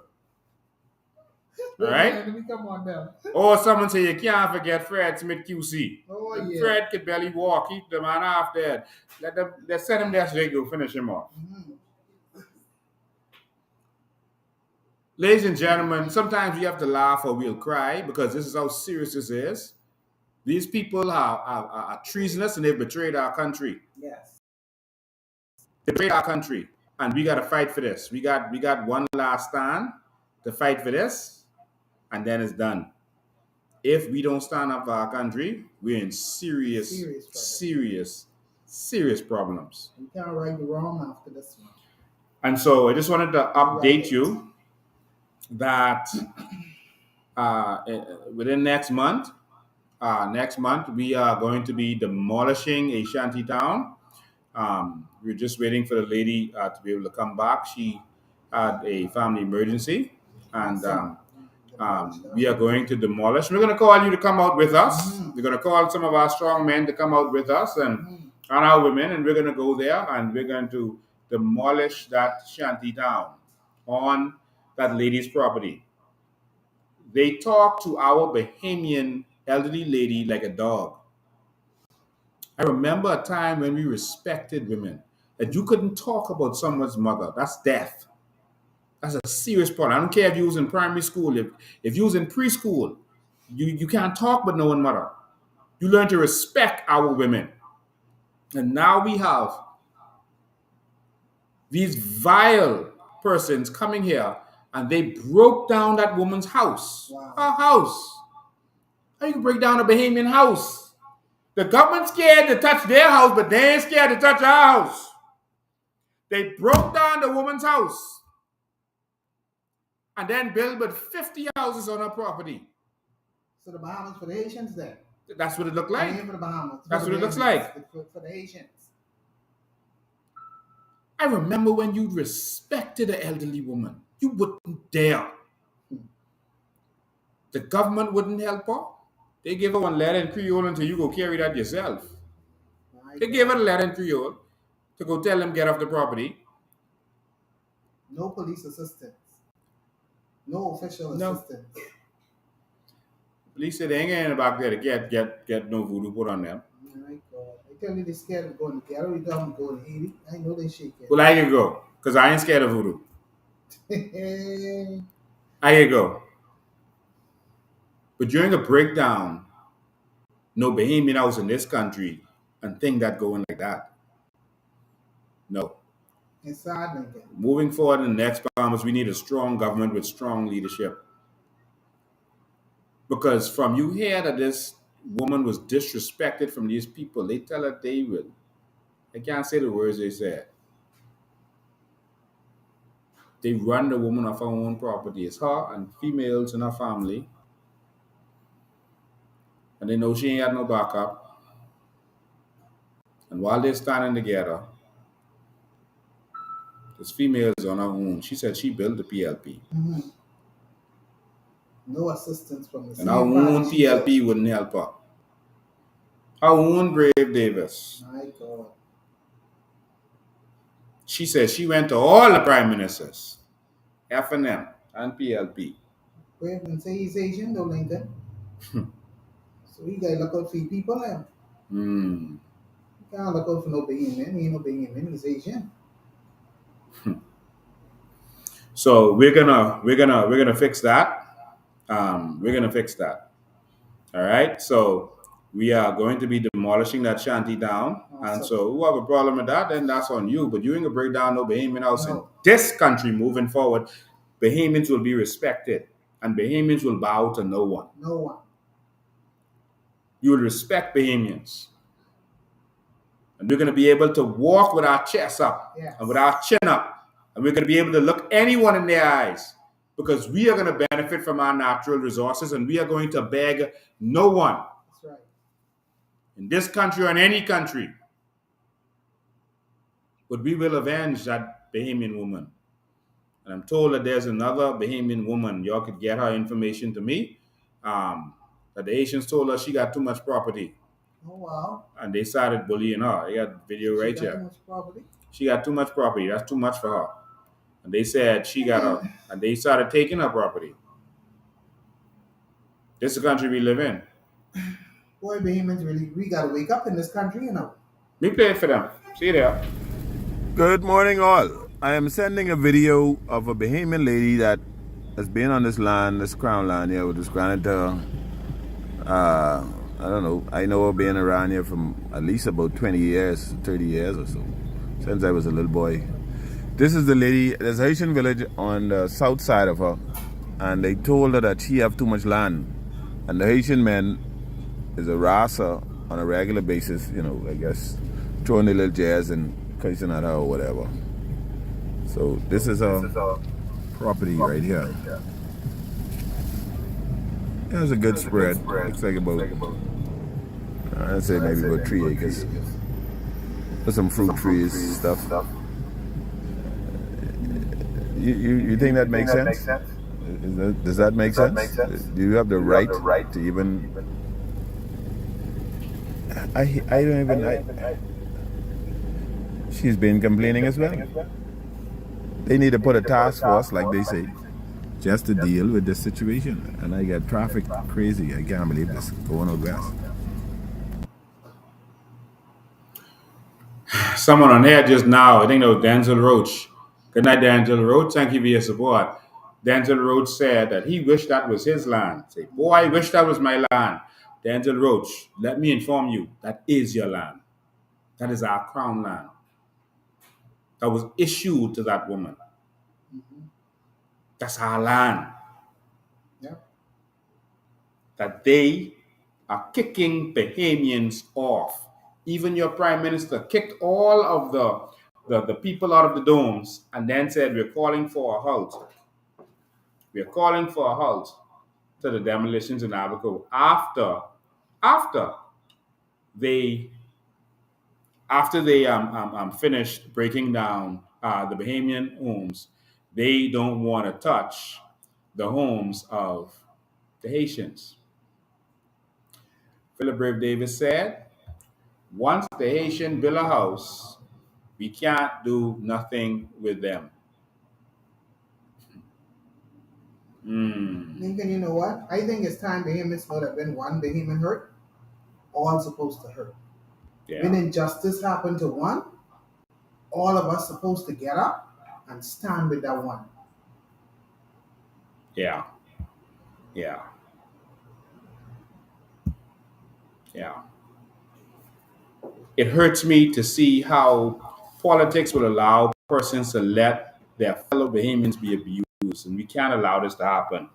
Speaker 1: All right?
Speaker 2: Let me come on down.
Speaker 1: Or someone say you can't forget Fred Smith QC.
Speaker 2: Oh, yeah.
Speaker 1: Fred could barely walk. Keep the man off there. Let's send him there so they go finish him off.
Speaker 2: Mm-hmm.
Speaker 1: Ladies and gentlemen, sometimes we have to laugh or we'll cry because this is how serious this is. These people are treasonous and they've betrayed our country.
Speaker 2: Yes.
Speaker 1: They betrayed our country. And we got to fight for this. We got one last stand to fight for this, and then it's done. If we don't stand up for our country, we're in serious problems.
Speaker 2: You can't right the wrong after this one.
Speaker 1: And so I just wanted to update you that within next month, we are going to be demolishing a shanty town. We're just waiting for the lady to be able to come back. She had a family emergency, and we are going to demolish. We're going to call you to come out with us.
Speaker 2: Mm-hmm.
Speaker 1: We're going to call some of our strong men to come out with us and our women, and we're going to go there and we're going to demolish that shanty town on that lady's property. They talk to our Bahamian elderly lady like a dog. I remember a time when we respected women, that you couldn't talk about someone's mother. That's death. That's a serious problem. I don't care if you was in primary school, if you was in preschool, you can't talk about no one mother. You learn to respect our women. And now we have these vile persons coming here and they broke down that woman's house.
Speaker 2: Wow.
Speaker 1: Her house. How you can break down a Bahamian house? The government's scared to touch their house, but they ain't scared to touch our house. They broke down the woman's house and then built about 50 houses on her property.
Speaker 2: So the Bahamas for the Haitians then?
Speaker 1: That's what it looked like.
Speaker 2: For the Bahamas.
Speaker 1: That's what it looks like.
Speaker 2: For the Haitians.
Speaker 1: I remember when you respected an elderly woman. You wouldn't dare. The government wouldn't help her. They gave her one letter in Creole until you go carry that yourself. They gave her a letter in Creole to go tell them get off the property.
Speaker 2: No police assistance. No official assistance.
Speaker 1: Police said they ain't getting back there to get no voodoo put on them.
Speaker 2: My God. I tell you they're scared of going to ghetto. We tell them to go to Haiti. I know they shake it.
Speaker 1: Well, I can go, because I ain't scared of voodoo. I can go. But during a breakdown, no Bahamian house in this country and think that going like that. No.
Speaker 2: It's sad, nigga.
Speaker 1: Moving forward in the next Bahamas, we need a strong government with strong leadership. Because from you hear that this woman was disrespected from these people, they tell her they will. I can't say the words they said. They run the woman off her own property. It's her and females in her family. And they know she ain't got no backup. And while they're standing together, this female is on her own. She said she built the PLP.
Speaker 2: Mm-hmm. No assistance from the
Speaker 1: and our own PLP wouldn't help her. Our own Brave Davis.
Speaker 2: My God.
Speaker 1: She said she went to all the prime ministers, F&M and PLP.
Speaker 2: Brave and say he's Asian, though, Lincoln. So you gotta look out for your people now. You can't look out for no Bahamian. He ain't no Bahamian. He's Asian.
Speaker 1: So we're gonna fix that. We're gonna fix that. All right. So we are going to be demolishing that shanty down. Awesome. And so who have a problem with that, then that's on you. But you ain't gonna break down no Bahamian house in this country moving forward. Bahamians will be respected, and Bahamians will bow to no one.
Speaker 2: No one.
Speaker 1: You will respect Bahamians. And we're going to be able to walk with our chest up and with our chin up. And we're going to be able to look anyone in their eyes, because we are going to benefit from our natural resources, and we are going to beg no one.
Speaker 2: That's right.
Speaker 1: In this country or in any country. But we will avenge that Bahamian woman. And I'm told that there's another Bahamian woman. Y'all could get her information to me. That the Haitians told her she got too much property.
Speaker 2: Oh, wow.
Speaker 1: And they started bullying her. I got video right here.
Speaker 2: Too much property?
Speaker 1: She got too much property. That's too much for her. And they said she got her. And they started taking her property. This is the country we live in.
Speaker 2: Boy, Bahamians, really, we got to wake up in this country, you know.
Speaker 1: We play it for them. See you there. Good morning, all. I am sending a video of a Bahamian lady that has been on this land, this crown land here, with this granite. I don't know. I know her being around here from at least about 20 years, 30 years or so, since I was a little boy. This is the lady. There's a Haitian village on the south side of her, and they told her that she have too much land. And the Haitian men is a rasa on a regular basis, you know, I guess, throwing the little jazz and cursing at her or whatever. So this is a property right here. There's a good spread. Looks like about, I'd say maybe about 3 acres. There's some fruit trees, stuff. You think that makes sense? Does that make sense? Do you have the right to even? I don't even. She's been complaining as well. They need to put a task force, like they say,
Speaker 3: just to deal with this situation. And I get traffic crazy. I can't believe this going out west.
Speaker 1: Someone on here just now, I think that was Denzel Roach. Good night, Denzel Roach. Thank you for your support. Denzel Roach said that he wished that was his land. Say, boy, I wish that was my land. Denzel Roach, let me inform you, that is your land. That is our crown land. That was issued to that woman.
Speaker 2: Mm-hmm.
Speaker 1: That's our land.
Speaker 2: Yeah.
Speaker 1: That they are kicking Bahamians off. Even your prime minister kicked all of the people out of the domes and then said, we're calling for a halt. We're calling for a halt to the demolitions in Abaco after they finished breaking down the Bahamian homes. They don't want to touch the homes of the Haitians. Philip Brave Davis said, once the Haitian build a house, we can't do nothing with them.
Speaker 2: Lincoln, you know what? I think it's time Bahamians know that when one Bahamian hurt, all supposed to hurt. When
Speaker 1: Yeah,
Speaker 2: injustice happened to one, all of us supposed to get up and stand with that one.
Speaker 1: yeah, yeah, yeah. It hurts me to see how politics will allow persons to let their fellow Bahamians be abused, and we can't allow this to happen.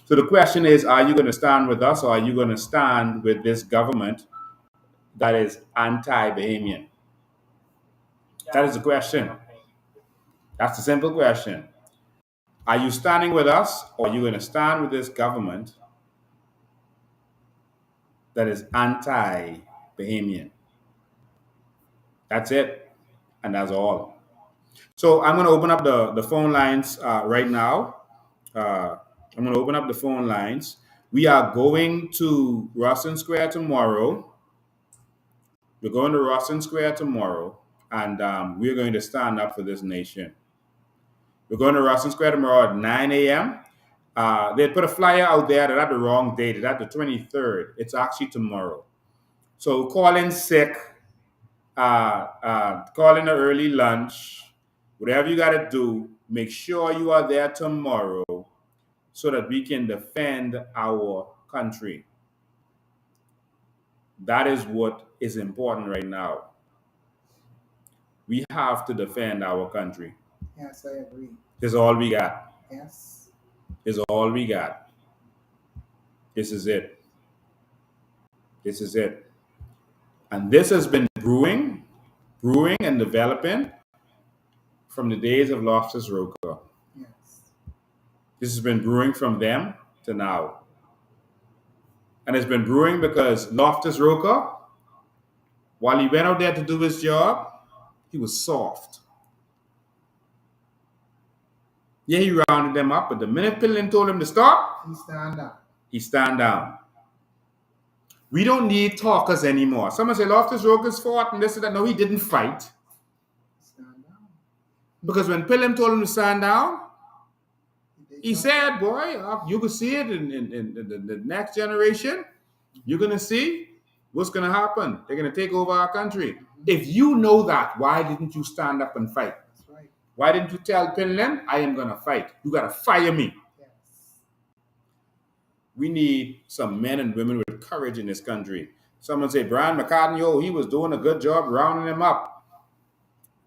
Speaker 1: So the question is, are you going to stand with us or are you going to stand with this government that is anti-Bahamian? That is the question. That's the simple question. Are you standing with us or are you going to stand with this government that is anti-Bahamian? That's it. And that's all. So I'm going to open up the phone lines right now. Uh, I'm going to open up the phone lines. We are going to Russell Square tomorrow. We're going to Russell Square tomorrow, and we're going to stand up for this nation. We're going to Russell Square tomorrow at 9 a.m. They put a flyer out there that had the wrong date. It's at the 23rd. It's actually tomorrow. So call in sick, call in an early lunch, whatever you got to do, make sure you are there tomorrow so that we can defend our country. That is what is important right now. We have to defend our country.
Speaker 2: Yes, I agree.
Speaker 1: This is all we got.
Speaker 2: Yes.
Speaker 1: This is all we got. This is it. This is it. And this has been brewing and developing from the days of Loftus Roca.
Speaker 2: Yes.
Speaker 1: This has been brewing from them to now. And it's been brewing because Loftus Roca, while he went out there to do his job, he was soft. Yeah, he rounded them up, but the minute Pillin told him to stop,
Speaker 2: He stand up.
Speaker 1: he stand down. We don't need talkers anymore. Someone say Loftus Roca's fought and this and that. No, he didn't fight.
Speaker 2: Stand down.
Speaker 1: Because when Pillin told him to stand down,
Speaker 2: did
Speaker 1: he
Speaker 2: not
Speaker 1: said,
Speaker 2: fight.
Speaker 1: boy, you can see it in the next generation. You're going to see what's going to happen. They're going to take over our country. If you know that, why didn't you stand up and fight?
Speaker 2: That's right.
Speaker 1: Why didn't you tell Pinland, I am going to fight? You got to fire me.
Speaker 2: Yes.
Speaker 1: We need some men and women with courage in this country. Someone say, Brian McCartney, he was doing a good job rounding them up.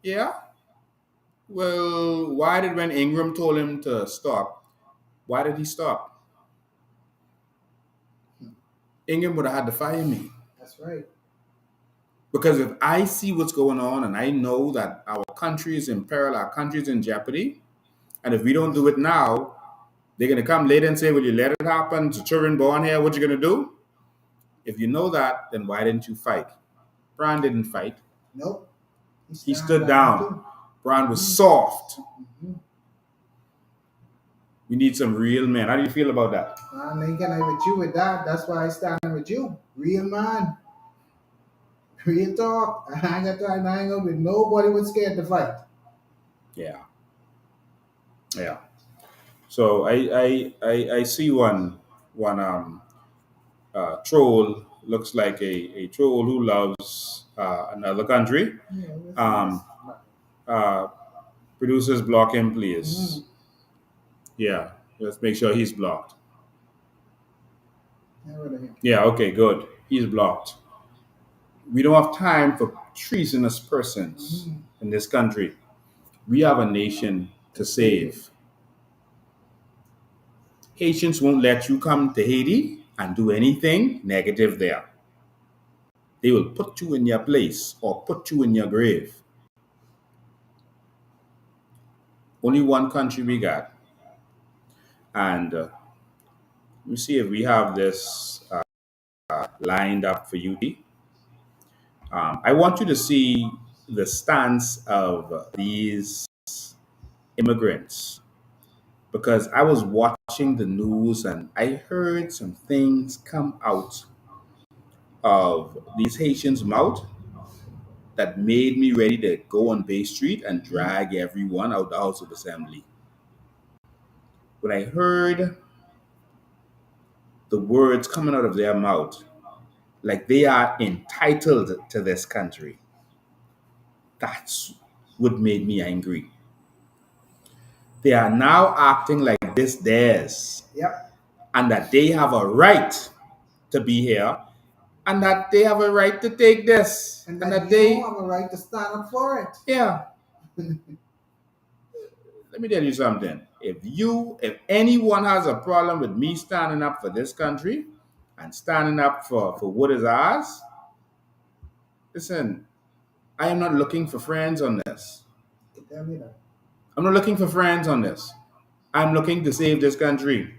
Speaker 1: Yeah? Well, why did when Ingram told him to stop, why did he stop? Ingram would have had to fire me.
Speaker 2: That's right.
Speaker 1: Because if I see what's going on and I know that our country is in peril, our country is in jeopardy, and if we don't do it now, they're going to come later and say, will you let it happen? To children born here, what you going to do? If you know that, then why didn't you fight? Brian didn't fight.
Speaker 2: Nope.
Speaker 1: He stood down. Brian was soft.
Speaker 2: Mm-hmm.
Speaker 1: We need some real men. How do you feel about that?
Speaker 2: Lincoln, I'm with you with that. That's why I stand with you. Real man. Real talk. I ain't got time to hang up with nobody was scared to fight.
Speaker 1: Yeah. Yeah. So I see one troll looks like a troll who loves another country.
Speaker 2: Yeah, we see this.
Speaker 1: Um, uh, Producers block him, please. Yeah, let's make sure he's blocked.
Speaker 2: Get rid of him.
Speaker 1: Yeah, okay, good. He's blocked. We don't have time for treasonous persons in this country. We have a nation to save. Haitians won't let you come to Haiti and do anything negative there. They will put you in your place or put you in your grave. Only one country we got. And let me see if we have this lined up for you. I want you to see the stance of these immigrants because I was watching the news and I heard some things come out of these Haitians' mouth that made me ready to go on Bay Street and drag everyone out the House of Assembly. When I heard the words coming out of their mouth, like they are entitled to this country, that's what made me angry. They are now acting like this theirs
Speaker 2: Yep.
Speaker 1: and that they have a right to be here and that they have a right to take this
Speaker 2: And
Speaker 1: and
Speaker 2: that
Speaker 1: that
Speaker 2: you
Speaker 1: they
Speaker 2: have a right to stand up for it.
Speaker 1: yeah. Let me tell you something. If anyone has a problem with me standing up for this country and standing up for what is ours, listen, I am not looking for friends on this.
Speaker 2: Tell me that.
Speaker 1: I'm not looking for friends on this. I'm looking to save this country.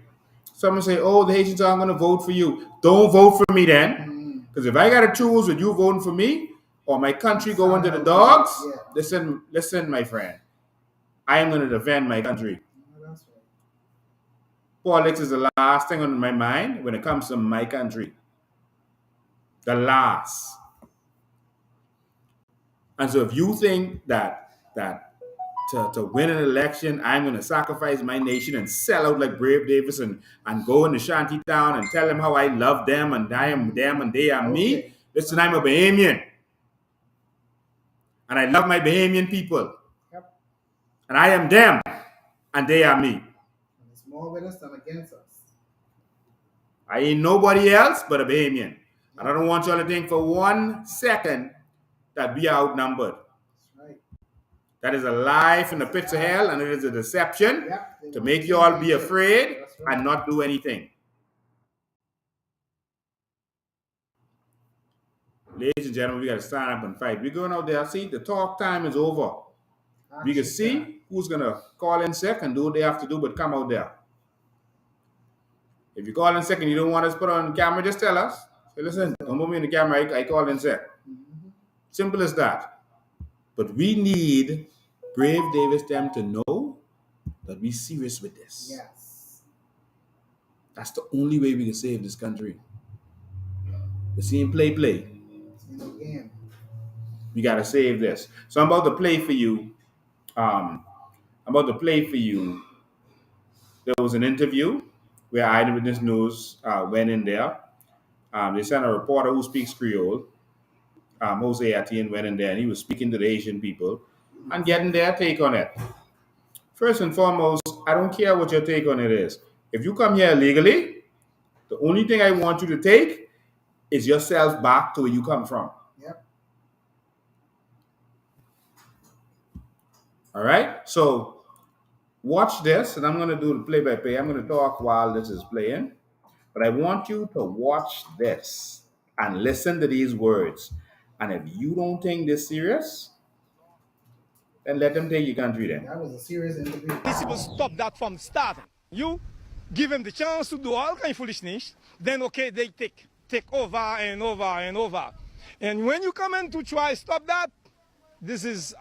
Speaker 1: Someone say, "Oh, the Haitians aren't going to vote for you." Don't vote for me then, because if I got to choose with you voting for me or my country going to the dogs,
Speaker 2: Yeah.
Speaker 1: listen, my friend. I am going to defend my country.
Speaker 2: No, that's right.
Speaker 1: Politics is the last thing on my mind when it comes to my country. The last. And so if you think that to win an election, I'm going to sacrifice my nation and sell out like Brave Davis and go into Shanty Town and tell them how I love them and I am them and they are me.
Speaker 2: Okay.
Speaker 1: Listen, I'm a Bahamian. And I love my Bahamian people.
Speaker 2: Yep.
Speaker 1: And I am them and they are me.
Speaker 2: And it's more with us than against us.
Speaker 1: I ain't nobody else but a Bahamian. And I don't want y'all to think for 1 second that we are outnumbered.
Speaker 2: That's right.
Speaker 1: That is a lie from the pits of hell, and it is a deception
Speaker 2: Yep.
Speaker 1: to make you all be afraid
Speaker 2: That's right.
Speaker 1: and not do anything. Ladies and gentlemen, we got to stand up and fight. We're going out there. See, the talk time is over. We can see who's going to call in sick and do what they have to do, but come out there. If you call in sick and you don't want us put on camera, just tell us. Say, listen, don't put me in the camera. I called in sick. Simple as that. But we need Brave Davis them to know that we're serious with this.
Speaker 2: Yes.
Speaker 1: That's the only way we can save this country. The same play.
Speaker 2: It's in the game.
Speaker 1: We gotta save this. So I'm about to play for you. There was an interview where Eyewitness News went in there. They sent a reporter who speaks Creole. Jose Etienne went in there and he was speaking to the Asian people and getting their take on it. First and foremost, I don't care what your take on it is. If you come here illegally, the only thing I want you to take is yourself back to where you come from.
Speaker 2: Yep.
Speaker 1: All right? So watch this, and I'm going to do the play-by-play. I'm going to talk while this is playing. But I want you to watch this and listen to these words. And if you don't take this serious, then let them take your country then.
Speaker 2: That was a serious interview.
Speaker 4: These people stop that from starting. You give them the chance to do all kind of foolishness, then okay, they take over and over and over. And when you come in to try stop that, this is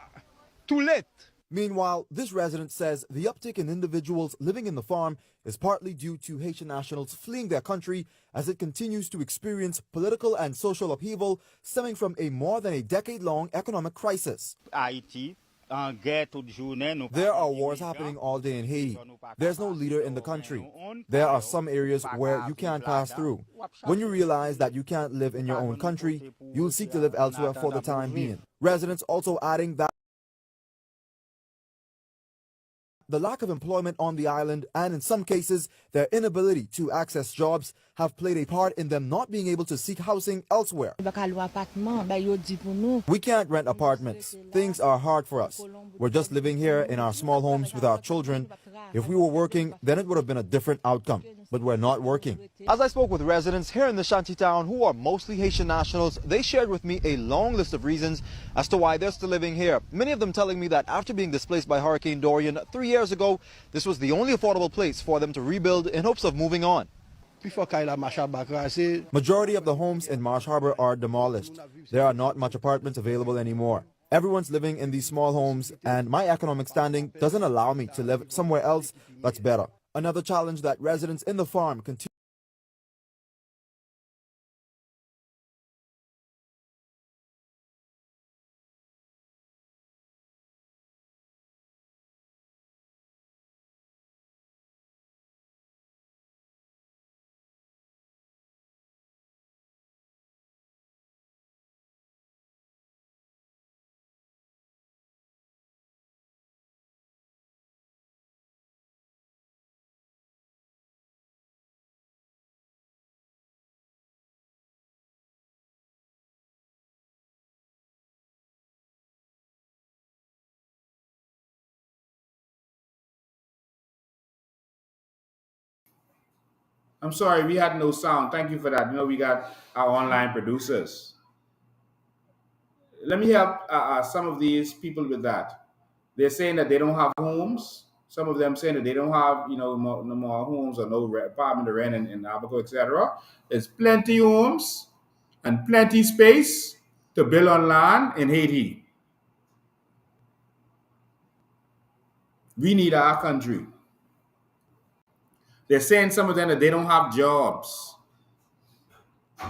Speaker 4: too late.
Speaker 5: Meanwhile, this resident says the uptick in individuals living in the farm is partly due to Haitian nationals fleeing their country as it continues to experience political and social upheaval stemming from a more than a decade-long economic crisis.
Speaker 4: Haiti
Speaker 5: There are wars happening all day in Haiti. There's no leader in the country. There are some areas where you can't pass through. When you realize that you can't live in your own country, you'll seek to live elsewhere for the time being. Residents also adding that the lack of employment on the island and in some cases their inability to access jobs have played a part in them not being able to seek housing elsewhere. We can't rent apartments. Things are hard for us. We're just living here in our small homes with our children. If we were working, then it would have been a different outcome. But we're not working. As I spoke with residents here in the shantytown who are mostly Haitian nationals, they shared with me a long list of reasons as to why they're still living here. Many of them telling me that after being displaced by Hurricane Dorian 3 years ago, this was the only affordable place for them to rebuild in hopes of moving on. Majority of the homes in Marsh Harbor are demolished. There are not much apartments available anymore. Everyone's living in these small homes, and my economic standing doesn't allow me to live somewhere else that's better. Another challenge that residents in the farm continue
Speaker 1: I'm sorry, we had no sound. Thank you for that. You know, we got our online producers. Let me help some of these people with that. They're saying that they don't have homes. Some of them saying that they don't have, no more homes or no apartment to rent in Abaco, etc. There's plenty homes and plenty space to build on land in Haiti. We need our country. They're saying some of them that they don't have jobs.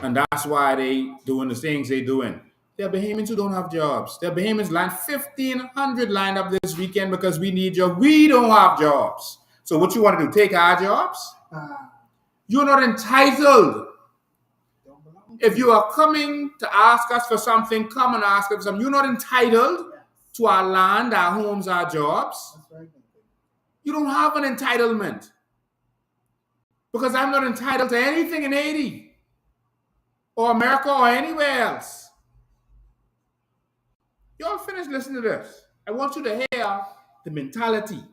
Speaker 1: And that's why they doing the things they doing. There are Bahamians who don't have jobs. There are Bahamians lined 1,500 lined up this weekend because we need jobs. We don't have jobs. So what you want to do? Take our jobs? You're not entitled. If you are coming to ask us for something, come and ask us for something. You're not entitled to our land, our homes, our jobs. You don't have an entitlement. Because I'm not entitled to anything in Haiti or America or anywhere else. Y'all finish listening to this. I want you to hear the mentality.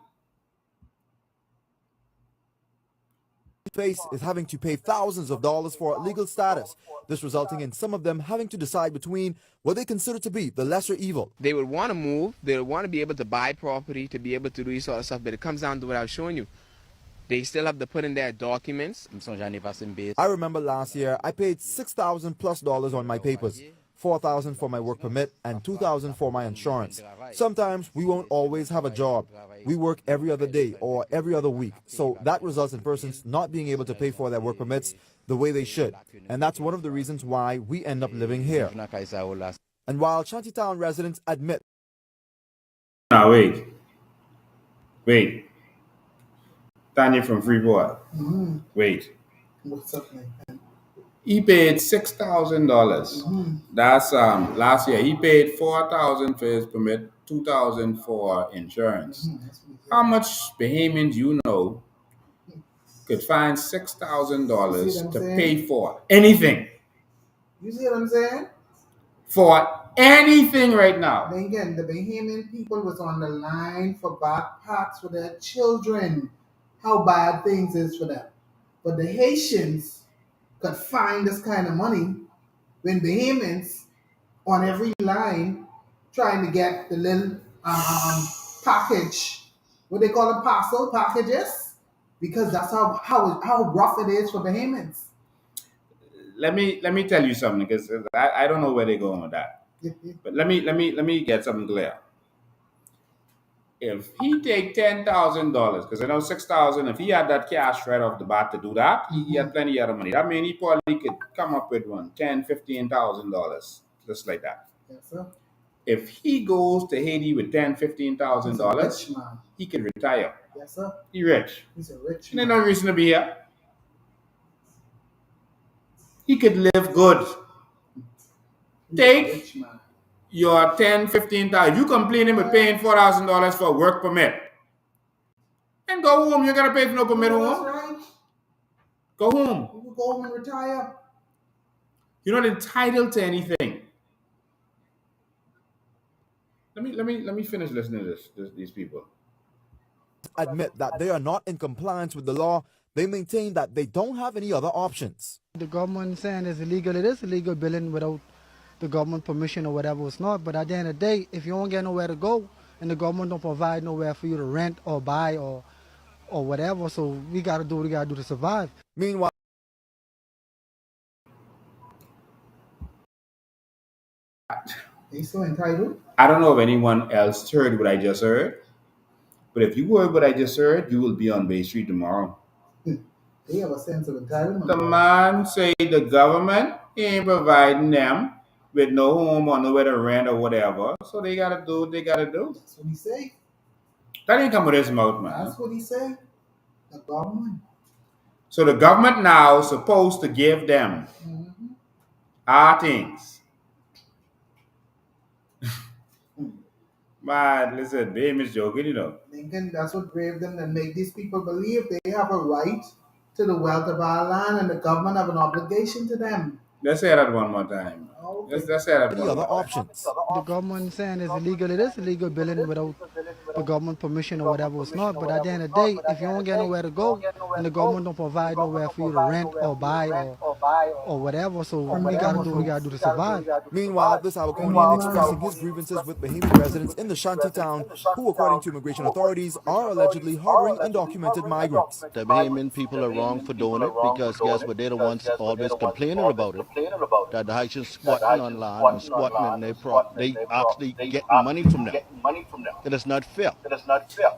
Speaker 5: face is having to pay thousands of dollars for legal status, this resulting in some of them having to decide between what they consider to be the lesser evil.
Speaker 6: They would want to move, they would want to be able to buy property, to be able to do this sort of stuff, but it comes down to what I was showing you. They still have to put in their documents.
Speaker 5: I remember last year I paid $6,000+ on my papers, $4,000 for my work permit and $2,000 for my insurance. Sometimes we won't always have a job. We work every other day or every other week, so that results in persons not being able to pay for their work permits the way they should, and that's one of the reasons why we end up living here. And while Shantytown residents admit
Speaker 1: Now wait. Tanya from Freeport. Wait.
Speaker 2: What's up, man?
Speaker 1: He paid $6,000. That's last year. He paid $4,000 for his permit, $2,000 for insurance. How much Bahamians you know could find $6,000 to pay for anything?
Speaker 2: You see what I'm saying?
Speaker 1: For anything right now.
Speaker 2: Then again, the Bahamian people was on the line for backpacks for their children. How bad things is for them. But the Haitians could find this kind of money when Bahamians on every line trying to get the little package, what they call them, parcel packages, because that's how rough it is for Bahamians.
Speaker 1: Let me tell you something, because I don't know where they're going with that. But let me get something clear. If he take $10,000, because I know $6,000, if he had that cash right off the bat to do that, he had plenty of money. That means he probably could come up with $10,000, $15,000, just like that.
Speaker 2: Yes, sir.
Speaker 1: if he goes to Haiti with $10,000-$15,000,
Speaker 2: Rich man.
Speaker 1: he can retire.
Speaker 2: Yes, sir.
Speaker 1: He rich.
Speaker 2: He's a rich
Speaker 1: And there's
Speaker 2: man.
Speaker 1: no reason to be here. He could live good.
Speaker 2: He's a
Speaker 1: Take
Speaker 2: rich man.
Speaker 1: your $10,000-$15,000. You complaining with paying $4,000 for a work permit. And go home. You gotta pay for no permit
Speaker 2: No,
Speaker 1: home.
Speaker 2: that's right.
Speaker 1: Go home.
Speaker 2: You can go home and retire.
Speaker 1: You're not entitled to anything. Let me finish listening to these people.
Speaker 5: Admit that they are not in compliance with the law. They maintain that they don't have any other options.
Speaker 7: The government saying it's illegal. It is illegal billing without the government permission or whatever. It's not. But at the end of the day, if you don't get nowhere to go and the government don't provide nowhere for you to rent or buy or whatever, so we got to do what we got to do to survive.
Speaker 5: Meanwhile,
Speaker 2: He's so entitled.
Speaker 1: I don't know if anyone else heard what I just heard, but if you heard what I just heard, you will be on Bay Street tomorrow.
Speaker 2: They have a sense of entitlement.
Speaker 1: The man say the government ain't providing them with no home or nowhere to rent or whatever, so they gotta do what they gotta do.
Speaker 2: That's what he say.
Speaker 1: That ain't come with his mouth, man.
Speaker 2: That's what he say. The government.
Speaker 1: So the government now supposed to give them our things. Man, listen, Dame is joking, you know.
Speaker 2: Lincoln, that's what brave them and make these people believe they have a right to the wealth of our land and the government have an obligation to them.
Speaker 1: Let's say that one more time.
Speaker 2: Okay.
Speaker 1: Let's say that
Speaker 5: any
Speaker 1: one
Speaker 5: other
Speaker 1: more time.
Speaker 5: options.
Speaker 7: The government saying it's illegal. It is illegal billing without the government permission or whatever. It's not. But at the end of the day, if you don't get nowhere to go and the government don't provide nowhere for you to rent or buy or whatever, so we got to do what we got to do to survive.
Speaker 5: Meanwhile, this Abaconian expressing his grievances with Bahamian residents in the shanty town who, according to immigration authorities, are allegedly harboring undocumented migrants.
Speaker 8: The Bahamian people are wrong for doing it because guess what? They're the ones always complaining about it. That the Haitians squatting on land and squatting and they actually getting money from them. It is not fair.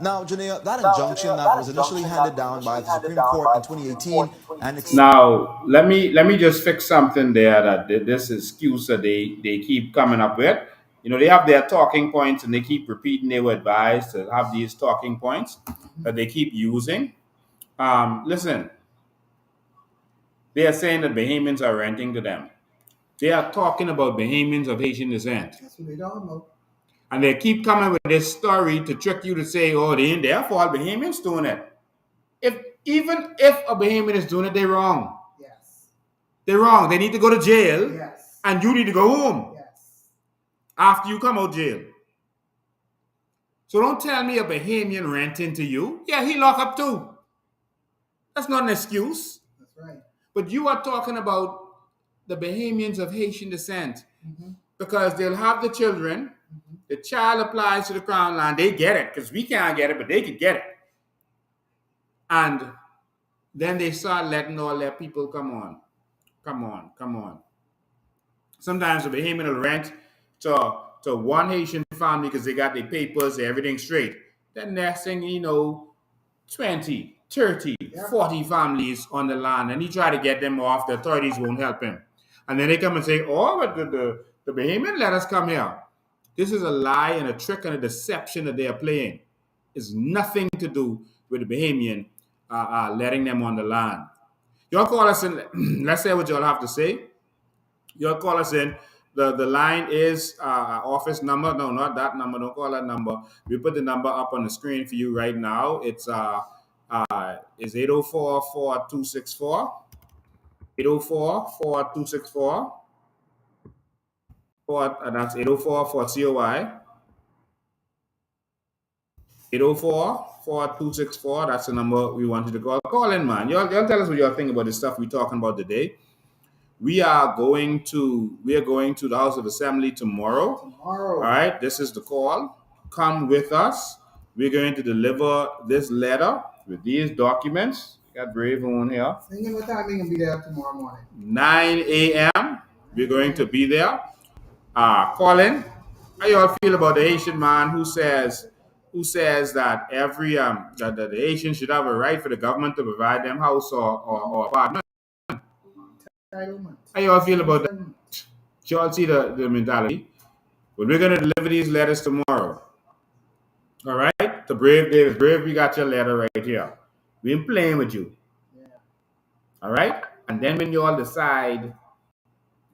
Speaker 5: Now, Janea, that injunction that was initially handed down by the Supreme Court in 2018 and
Speaker 1: Now, let me just fix something there that this excuse that they keep coming up with. You know, they have their talking points and they keep repeating they were advised to have these talking points that they keep using. Listen, they are saying that Bahamians are renting to them. They are talking about Bahamians of Haitian descent.
Speaker 2: That's what they don't know.
Speaker 1: And they keep coming with this story to trick you to say, oh, they ain't their fault, Bahamians doing it. Even if a Bahamian is doing it, they're wrong.
Speaker 2: Yes.
Speaker 1: They're wrong. They need to go to jail.
Speaker 2: Yes.
Speaker 1: And you need to go home
Speaker 2: Yes.
Speaker 1: after you come out jail. So don't tell me a Bahamian renting to you. Yeah, he lock up too. That's not an excuse.
Speaker 2: That's right.
Speaker 1: But you are talking about the Bahamians of Haitian descent because they'll have the children. The child applies to the Crown Land. They get it because we can't get it, but they could get it. And then they start letting all their people come on. Sometimes the Bahamian will rent to one Haitian family because they got their papers, everything straight. Then next thing you know, 20, 30, 40 families on the land, and he try to get them off. The authorities won't help him. And then they come and say, oh, but the Bahamian let us come here. This is a lie and a trick and a deception that they are playing. It's nothing to do with the Bahamian letting them on the land. Y'all call us in. Let's say what y'all have to say. Y'all call us in. The line is office number. No, not that number. Don't call that number. We put the number up on the screen for you right now. It's 804-4264. 804-4264. That's 804 for COI. 804-4264. That's the number we want you to call. Call in, man. Y'all tell us what y'all think about the stuff we're talking about today. We are going to the House of Assembly tomorrow. All right. This is the call. Come with us. We're going to deliver this letter with these documents. Got Brave on here.
Speaker 2: Singing what time you can be there tomorrow morning?
Speaker 1: 9 a.m. We're going to be there. Colin, how y'all feel about the Haitian man who says that every that the Haitians should have a right for the government to provide them house or apartment?
Speaker 2: Entitlement.
Speaker 1: How y'all feel about that? Y'all see the mentality? But we're going to deliver these letters tomorrow. All right? The Brave Davis. Brave, we got your letter right here. We ain't playing with you.
Speaker 2: Yeah.
Speaker 1: All right? And then when you all decide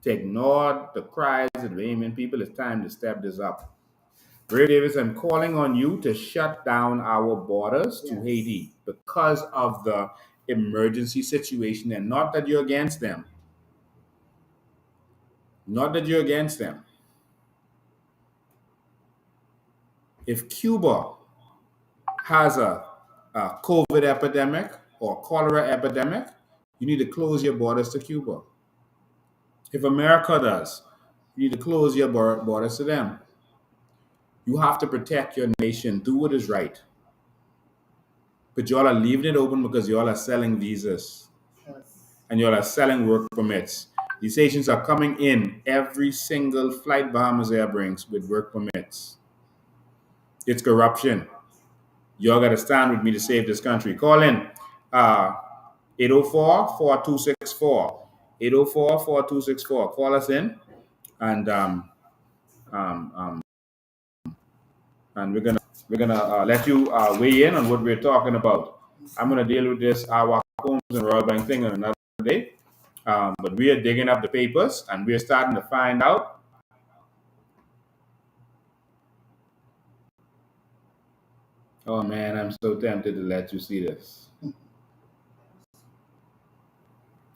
Speaker 1: to ignore the cries of the Yemen people, it's time to step this up. Brave Davis, I'm calling on you to shut down our borders to Haiti because of the emergency situation, and not that you're against them. Not that you're against them. If Cuba has a COVID epidemic or cholera epidemic, you need to close your borders to Cuba. If America does, you need to close your borders to them. You have to protect your nation. Do what is right. But y'all are leaving it open because y'all are selling visas and y'all are selling work permits. These Asians are coming in every single flight Bahamas Air brings with work permits. It's corruption. Y'all got to stand with me to save this country. Call in 804-4264. 804-4264. Call us in, and um, um, and we're gonna let you weigh in on what we're talking about. I'm gonna deal with this Combs and Royal Bank thing on another day. But we are digging up the papers and we're starting to find out. Oh man, I'm so tempted to let you see this.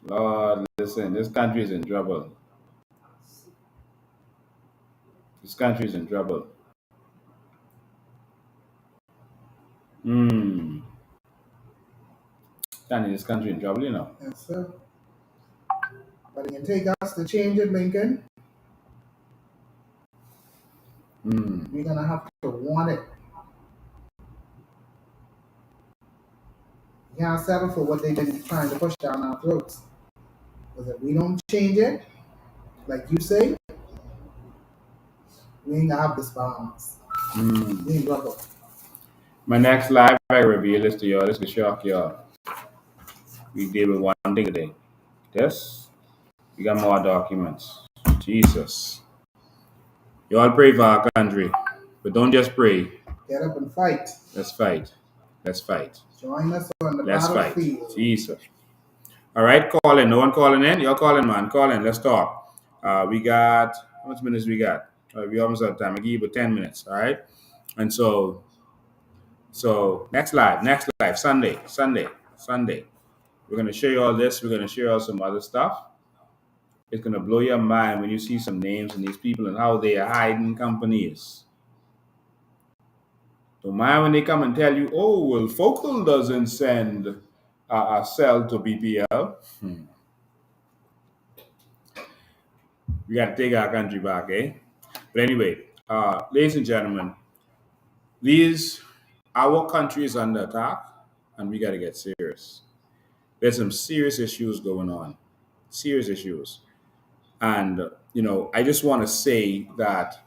Speaker 1: Lord, listen, this country is in trouble. This country is in trouble. Danny, this country in trouble, you know.
Speaker 2: Yes, sir. But it can take us to change it, Lincoln. We're gonna have to want it. You can't settle for what they've been trying to push down our throats. Because if we don't change it, like you say, we ain't gonna have this balance. We ain't rubber.
Speaker 1: My next live, I reveal this to y'all. This could shock y'all. We deal with one thing a day. This, we got more documents. Jesus. Y'all pray for our country. But don't just pray.
Speaker 2: Get up and fight.
Speaker 1: Let's fight. Let's fight.
Speaker 2: Join us on the
Speaker 1: Let's fight.
Speaker 2: battlefield.
Speaker 1: Jesus. All right, call in. No one calling in? Y'all calling, man. Call in. Let's talk. We got, how much minutes we got? We almost out of time. I give you about 10 minutes. All right. And so next live, Sunday. We're going to show you all this. We're going to show you all some other stuff. It's going to blow your mind when you see some names and these people and how they are hiding companies. Don't mind when they come and tell you, oh, well, Focal doesn't send a cell to BPL. We got to take our country back, eh? But anyway, ladies and gentlemen, our country is under attack, and we got to get serious. There's some serious issues going on, serious issues. And, I just want to say that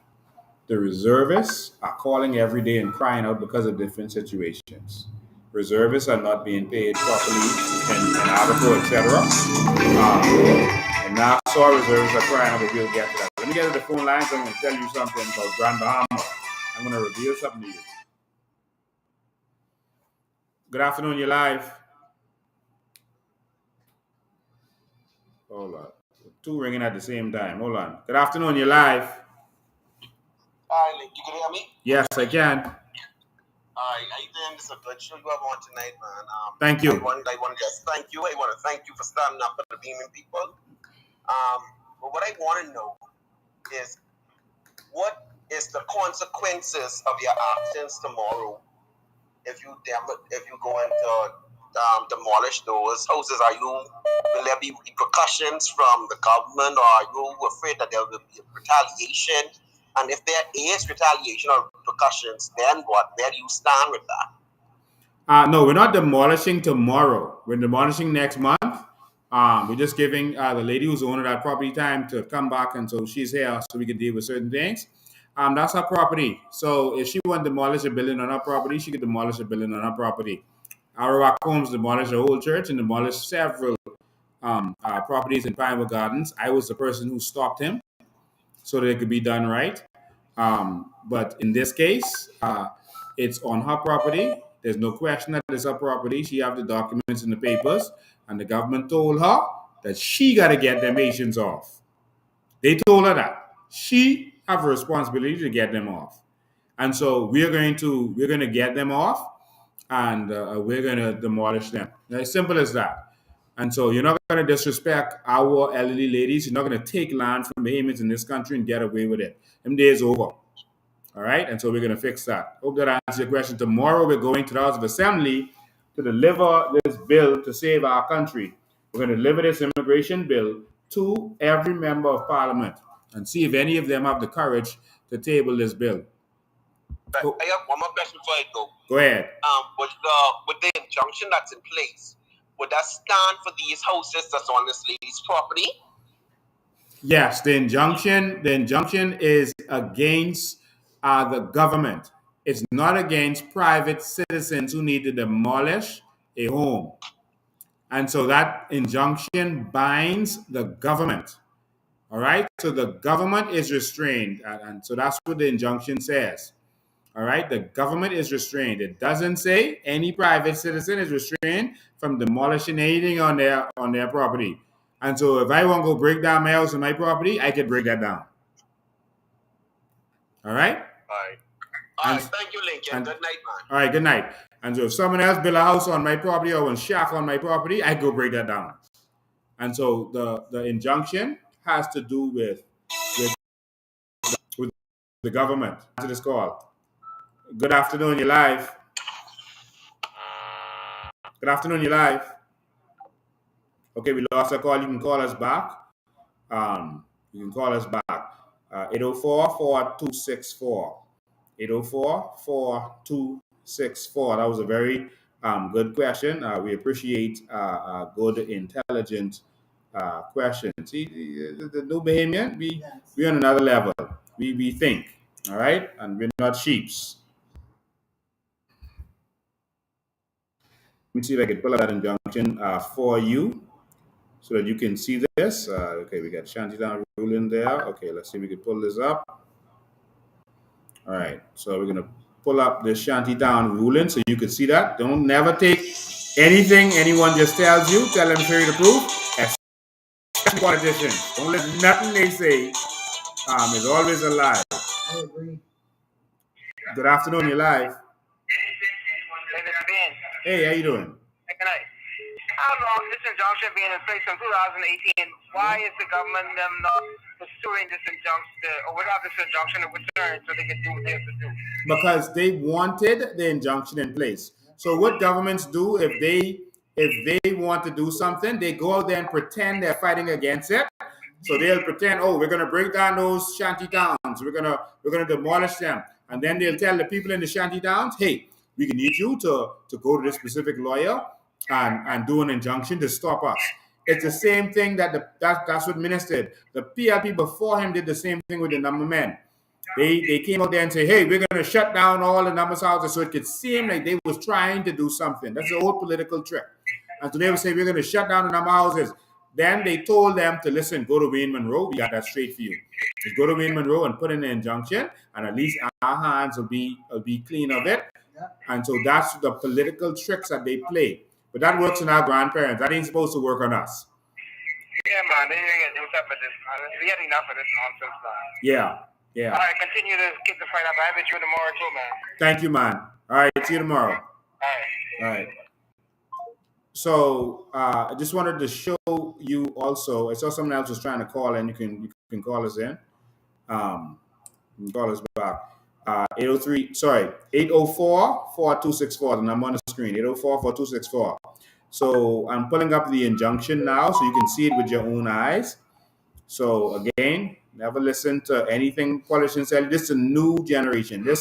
Speaker 1: the reservists are calling every day and crying out because of different situations. Reservists are not being paid properly in Abaco, etc. And Nassau reservists are crying out, but we'll get to that. Let me get to the phone lines. I'm going to tell you something about Grand Bahama. I'm going to reveal something to you. Good afternoon, you're live. Hold on. Two ringing at the same time. Hold on. Good afternoon, you're live.
Speaker 9: Hi, Link. You can hear me?
Speaker 1: Yes, I can.
Speaker 9: Hi, how you doing? This is a good show you have on tonight, man.
Speaker 1: Thank you.
Speaker 9: I want to just thank you. I want to thank you for standing up for the Beaming people. But what I want to know is, what is the consequences of your actions tomorrow if you go into demolish those houses? Will there be repercussions from the government, or are you afraid that there will be retaliation? And if there is retaliation or repercussions, then what? Where do you stand with that?
Speaker 1: No, we're not demolishing tomorrow. We're demolishing next month. We're just giving the lady who's owner that property time to come back, and so she's here so we can deal with certain things. That's her property. So if she wants to demolish a building on her property, she can demolish a building on her property. Our Combs demolished a whole church and demolished several properties in Pinewood Gardens. I was the person who stopped him so that it could be done right. But in this case, it's on her property. There's no question that it's her property. She have the documents and the papers, and the government told her that she got to get them Asians off. They told her that she have a responsibility to get them off, and so we're going to get them off, and we're going to demolish them. As simple as that. And so you're not going to disrespect our elderly ladies. You're not going to take land from Bahamians in this country and get away with it. Them days over. All right, and so we're going to fix that. Hope that answers your question. Tomorrow we're going to the House of Assembly to deliver this bill to save our country. We're going to deliver this immigration bill to every member of Parliament and see if any of them have the courage to table this bill.
Speaker 9: I have one more question before I go.
Speaker 1: Go ahead.
Speaker 9: With the injunction that's in place, would that stand for these houses that's on this lady's property?
Speaker 1: Yes, the injunction is against the government. It's not against private citizens who need to demolish a home. And so that injunction binds the government. All right? So the government is restrained. And so that's what the injunction says. All right? The government is restrained. It doesn't say any private citizen is restrained from demolishing anything on their property. And so if I want to go break down my house and my property, I can break that down. All right?
Speaker 9: All right, thank you, Lincoln. Good night, man.
Speaker 1: All right, good night. And so if someone else build a house on my property or one shack on my property, I go break that down. And so the injunction has to do with the government. To this call. Good afternoon, you're live. Good afternoon, you're live. Okay, we lost a call. You can call us back. You can call us back. 804-4264. 804-4264. That was a very good question. We appreciate good, intelligent questions. See, the new Bahamian, we're on another level. We think, all right? And we're not sheeps. Let me see if I can pull out that injunction for you so that you can see this. Okay, we got Shantytown ruling there. Okay, let's see if we can pull this up. All right, so we're going to pull up the Shantytown ruling so you can see that. Don't never take anything anyone just tells you. Tell them for you to prove. Especially politicians. Don't listen to nothing they say. It's always a lie.
Speaker 2: I agree.
Speaker 1: Good afternoon, you're live. Hey, how you doing?
Speaker 10: Good night. How long this injunction being in place since 2018? Why is the government not pursuing this injunction or without this injunction overturned so they can do what they have to do?
Speaker 1: Because they wanted the injunction in place. So what governments do if they want to do something, they go out there and pretend they're fighting against it. So they'll pretend, oh, we're gonna break down those shanty towns, we're gonna demolish them, and then they'll tell the people in the shanty towns, hey, we need you to go to this specific lawyer and do an injunction to stop us. It's the same thing that's what Minister did. The PLP before him did the same thing with the number men. They came out there and say, hey, we're going to shut down all the numbers houses, so it could seem like they was trying to do something. That's the old political trick. And so they would say, we're going to shut down the number houses. Then they told them to listen, go to Wayne Monroe. We got that straight for you. Just go to Wayne Monroe and put in an injunction, and at least our hands will be clean of it. And so that's the political tricks that they play. But that works on our grandparents. That ain't supposed to work on us.
Speaker 10: Yeah, man. They ain't gonna do stuff with this. We had enough of this nonsense, man.
Speaker 1: Yeah.
Speaker 10: All right, continue to keep the fight up. I'll bet you tomorrow too, man.
Speaker 1: Thank you, man. All right, see you tomorrow. All right. So I just wanted to show you also. I saw someone else was trying to call in. You can call us in. You can call us back. 804-4264. The number on the screen. 804-4264. So I'm pulling up the injunction now, so you can see it with your own eyes. So again, never listen to anything politicians tell you. This is a new generation. The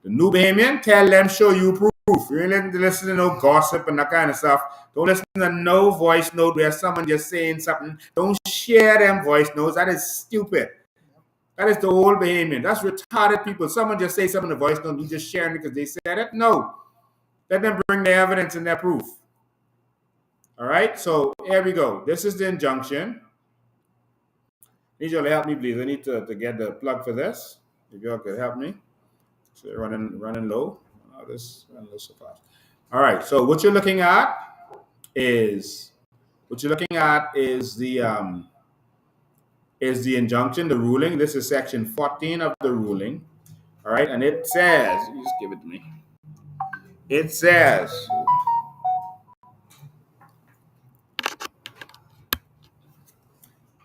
Speaker 1: new Bahamian, tell them, show you proof. You ain't listen to no gossip and that kind of stuff. Don't listen to no voice note where someone just saying something. Don't share them voice notes. That is stupid. That is the old Bahamian. That's retarded people. Someone just say something in the voice note, you just share it because they said it. No. Let them bring their evidence and their proof. All right, so here we go. This is the injunction. Need you to help me, please. I need to get the plug for this. If y'all could help me. So they're running low. Oh, this running low so fast. All right. So what you're looking at is the injunction, the ruling. This is section 14 of the ruling. All right, and it says, you just give it to me. It says,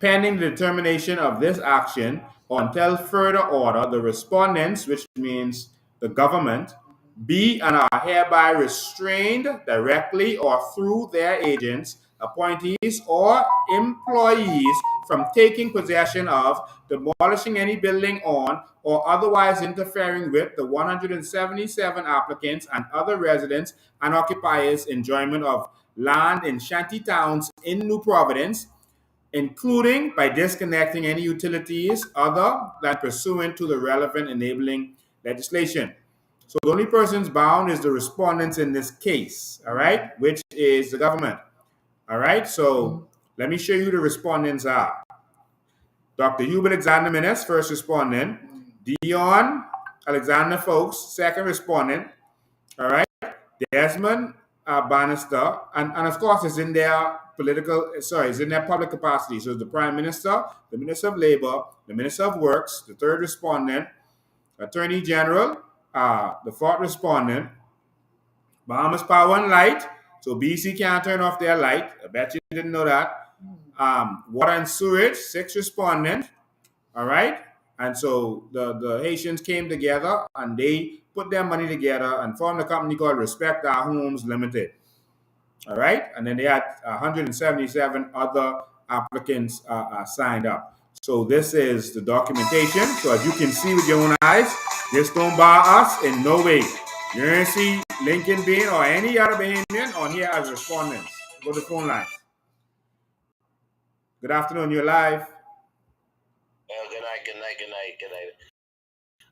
Speaker 1: pending the determination of this action or until further order, the respondents, which means the government, be and are hereby restrained directly or through their agents, appointees, or employees from taking possession of, demolishing any building on, or otherwise interfering with the 177 applicants and other residents and occupiers' enjoyment of land in shanty towns in New Providence, including by disconnecting any utilities other than pursuant to the relevant enabling legislation. So the only persons bound is the respondents in this case, all right, which is the government. All right, so let me show you the respondents are. Dr. Hubert Alexander Menes, first respondent. Dion Alexander Folks, second respondent. All right. Desmond Bannister, and of course, it's in their it's in their public capacity. So the Prime Minister, the Minister of Labor, the Minister of Works, the third respondent, Attorney General, the fourth respondent, Bahamas Power and Light. So BC can't turn off their light. I bet you didn't know that. Water and Sewerage, sixth respondent. All right. And so the Haitians came together and they put their money together and formed a company called Respect Our Homes Limited. All right. And then they had 177 other applicants signed up. So this is the documentation. So as you can see with your own eyes, this don't bar us in no way. You're going to see Lincoln Bean or any other Bahamian on here as respondents. Go to the phone line. Good afternoon. You're live.
Speaker 10: Good night.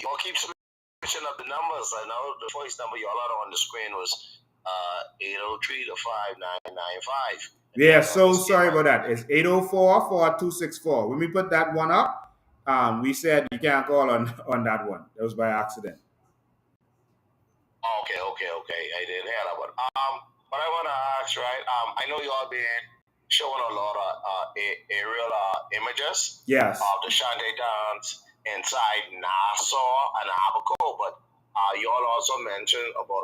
Speaker 10: Y'all keep switching up the numbers. I know the voice number y'all had on the screen was 803 to 5995.
Speaker 1: Yeah, so sorry about that. It's 804-4264. When we put that one up, we said you can't call on that one. That was by accident.
Speaker 10: Okay. I didn't hear that one. What I want to ask, right? I know y'all been showing a lot of aerial images
Speaker 1: Yes.
Speaker 10: of the shanty towns inside Nassau and Abaco, but y'all also mentioned about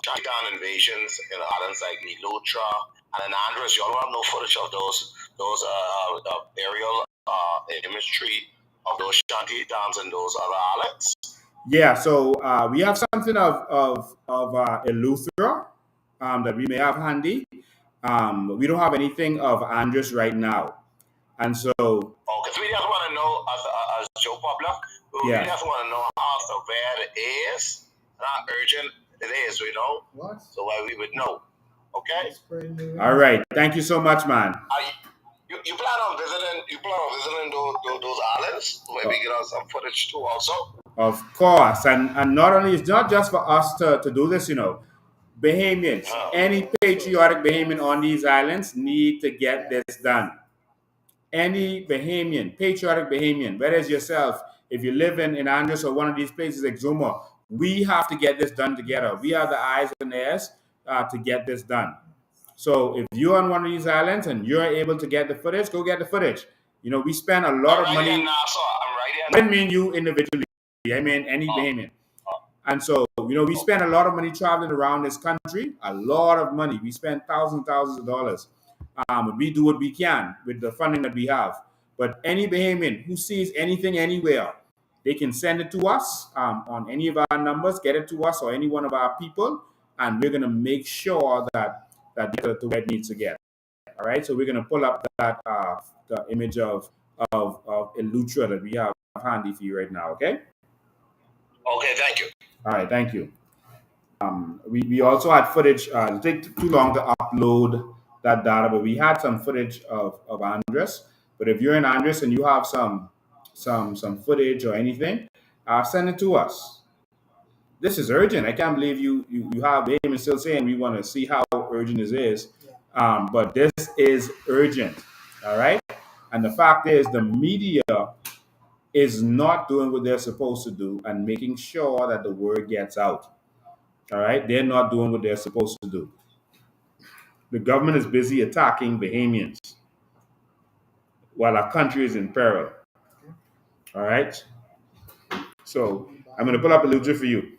Speaker 10: shanty town invasions in islands like Milutra and Andres. Y'all don't have no footage of those aerial imagery of those shanty towns and those other islands.
Speaker 1: Yeah, so we have something of Eleuthera that we may have handy. We don't have anything of Andres right now. And so...
Speaker 10: because we just want to know, as Joe Public, we just want to know how severe it is, how urgent it is, you know?
Speaker 2: What?
Speaker 10: So we would know. Okay?
Speaker 1: All right. Thank you so much, man.
Speaker 10: You plan on visiting those islands? Maybe get us some footage too also?
Speaker 1: Of course. And not only, it's not just for us to do this, you know. Bahamians, any patriotic Bahamian on these islands need to get this done. Any Bahamian, patriotic Bahamian, whether it's yourself, if you live in Andros or one of these places like Zuma, we have to get this done together. We are the eyes and ears to get this done. So if you're on one of these islands and you're able to get the footage, go get the footage. You know, we spend a lot of money.
Speaker 10: I'm right here.
Speaker 1: I didn't mean you individually. I mean any Bahamian. And so, you know, we spend a lot of money traveling around this country, a lot of money. We spend thousands of dollars. We do what we can with the funding that we have. But any Bahamian who sees anything anywhere, they can send it to us on any of our numbers, get it to us or any one of our people, and we're going to make sure that gets to where it needs to get. All right, so we're going to pull up that the image of Eleuthera that we have handy for you right now. Okay.
Speaker 10: Okay, thank you.
Speaker 1: All right, thank you. We also had footage. It took too long to upload that data, but we had some footage of Andres. But if you're in Andres and you have some footage or anything, send it to us. This is urgent. I can't believe you have Damon still saying we want to see how urgent this is. But this is urgent. All right. And the fact is, the media is not doing what they're supposed to do and making sure that the word gets out. All right, they're not doing what they're supposed to do. The government is busy attacking Bahamians while our country is in peril. All right, so I'm going to pull up a little bit for you.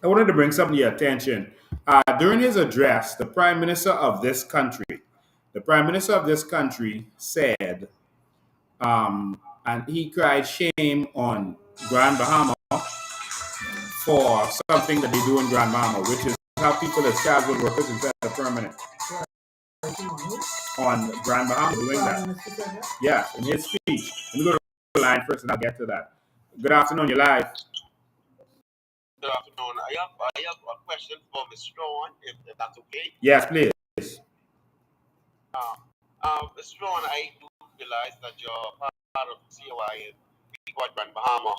Speaker 1: I wanted to bring something to your attention. During his address, the prime minister of this country said, and he cried shame on Grand Bahama for something that they do in Grand Bahama, which is how people as casual workers instead of permanent on Grand Bahama doing that. Yes, in his speech. Let me go to the line first and I'll get to that. Good afternoon, you're live.
Speaker 9: Good afternoon. I have a question for Ms. Strawn, if that's okay.
Speaker 1: Yes, please.
Speaker 9: Ms. Strawn, I do realize that you're part of COI in Grand Bahama.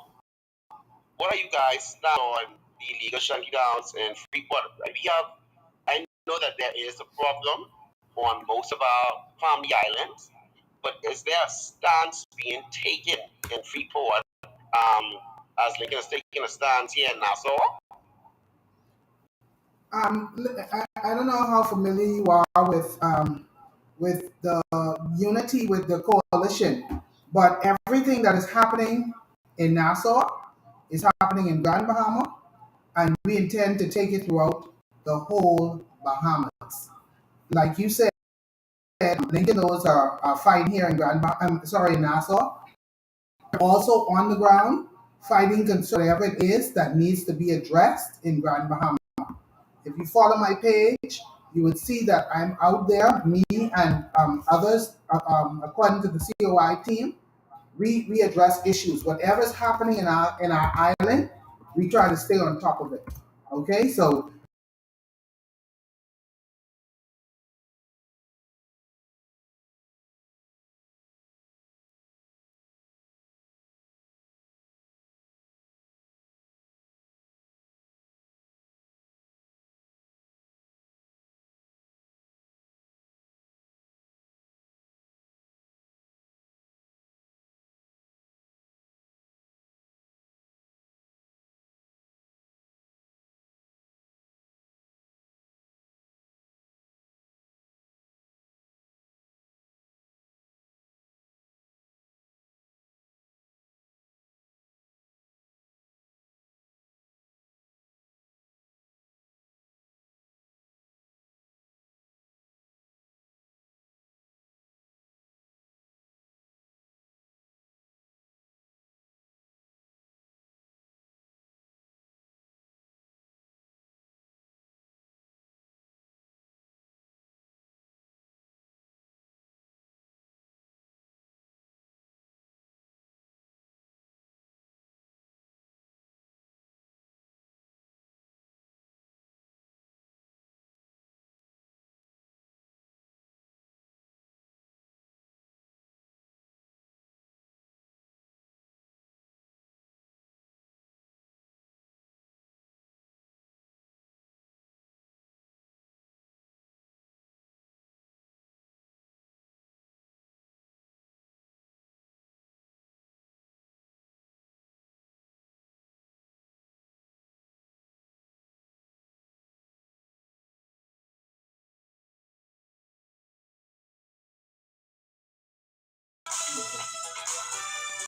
Speaker 9: What are you guys stand on the illegal shanty downs and Freeport? I know that there is a problem on most of our family islands, but is there a stance being taken in Freeport as Lincoln is taking a stance here in Nassau?
Speaker 2: I don't know how familiar you are with the unity with the coalition, but everything that is happening in Nassau is happening in Grand Bahama, and we intend to take it throughout the whole Bahamas. Like you said, Lincoln those are fighting here in in Nassau. Also on the ground, fighting concerning whatever it is that needs to be addressed in Grand Bahama. If you follow my page, you would see that I'm out there, me and others, according to the COI team, we address issues. Whatever's happening in our island, we try to stay on top of it. Okay, so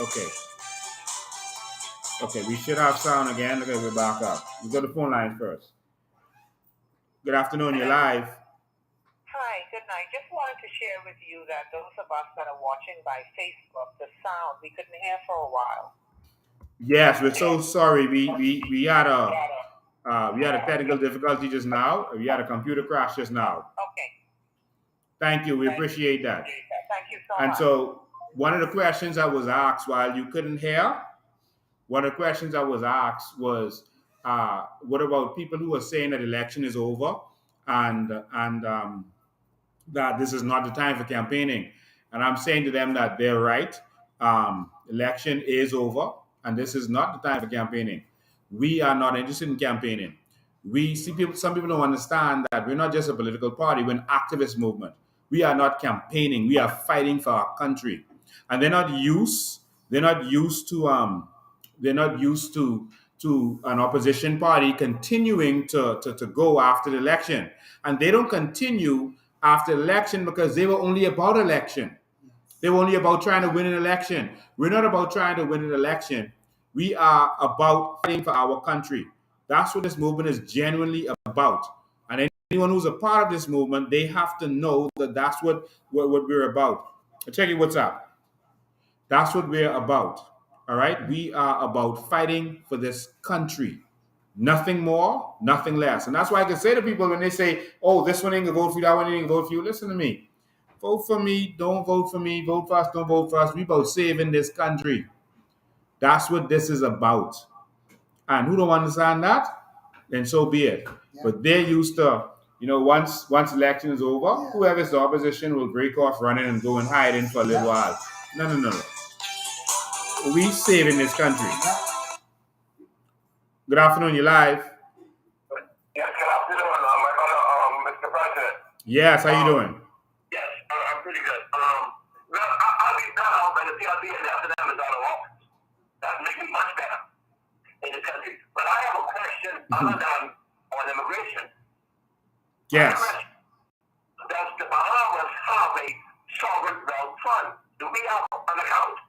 Speaker 1: Okay. Okay, we should have sound again. Okay, we're back up. We go to the phone line first. Good afternoon, you're live.
Speaker 11: Hi, good night. Just wanted to share with you that those of us that are watching by Facebook, the sound we couldn't hear for a while.
Speaker 1: Yes, we're so sorry. We had a technical difficulty just now. We had a computer crash just now.
Speaker 11: Okay.
Speaker 1: Thank you. We appreciate that.
Speaker 11: Thank you so
Speaker 1: And
Speaker 11: much.
Speaker 1: so one of the questions I was asked while you couldn't hear, one of the questions I was asked was, what about people who are saying that election is over and that this is not the time for campaigning? And I'm saying to them that they're right. Election is over, and this is not the time for campaigning. We are not interested in campaigning. We see people. Some people don't understand that we're not just a political party; we're an activist movement. We are not campaigning. We are fighting for our country, and they're not used They're not used to an opposition party continuing to go after the election. And they don't continue after the election because they were only about election. They were only about trying to win an election. We're not about trying to win an election. We are about fighting for our country. That's what this movement is genuinely about. And anyone who's a part of this movement, they have to know that that's what we're about. Check it, what's up. That's what we're about. All right? We are about fighting for this country. Nothing more, nothing less. And that's why I can say to people when they say, oh, this one ain't gonna vote for you, that one ain't gonna vote for you. Listen to me. Vote for me, don't vote for me, vote for us, don't vote for us. We about saving this country. That's what this is about. And who don't understand that, then so be it. Yeah. But they're used to, once election is over, whoever's the opposition will break off running and go and hide in for a little while. No. We saving this country. Good afternoon, you're live.
Speaker 12: Yes, good afternoon, Mr. President.
Speaker 1: Yes, how you doing?
Speaker 12: Yes, I'm pretty good. I'll be proud when the PRP and after them is out of office. That makes me much better in the country. But I have a question other than on immigration.
Speaker 1: Yes.
Speaker 12: Does the Bahamas have a sovereign wealth fund? Do we have an account?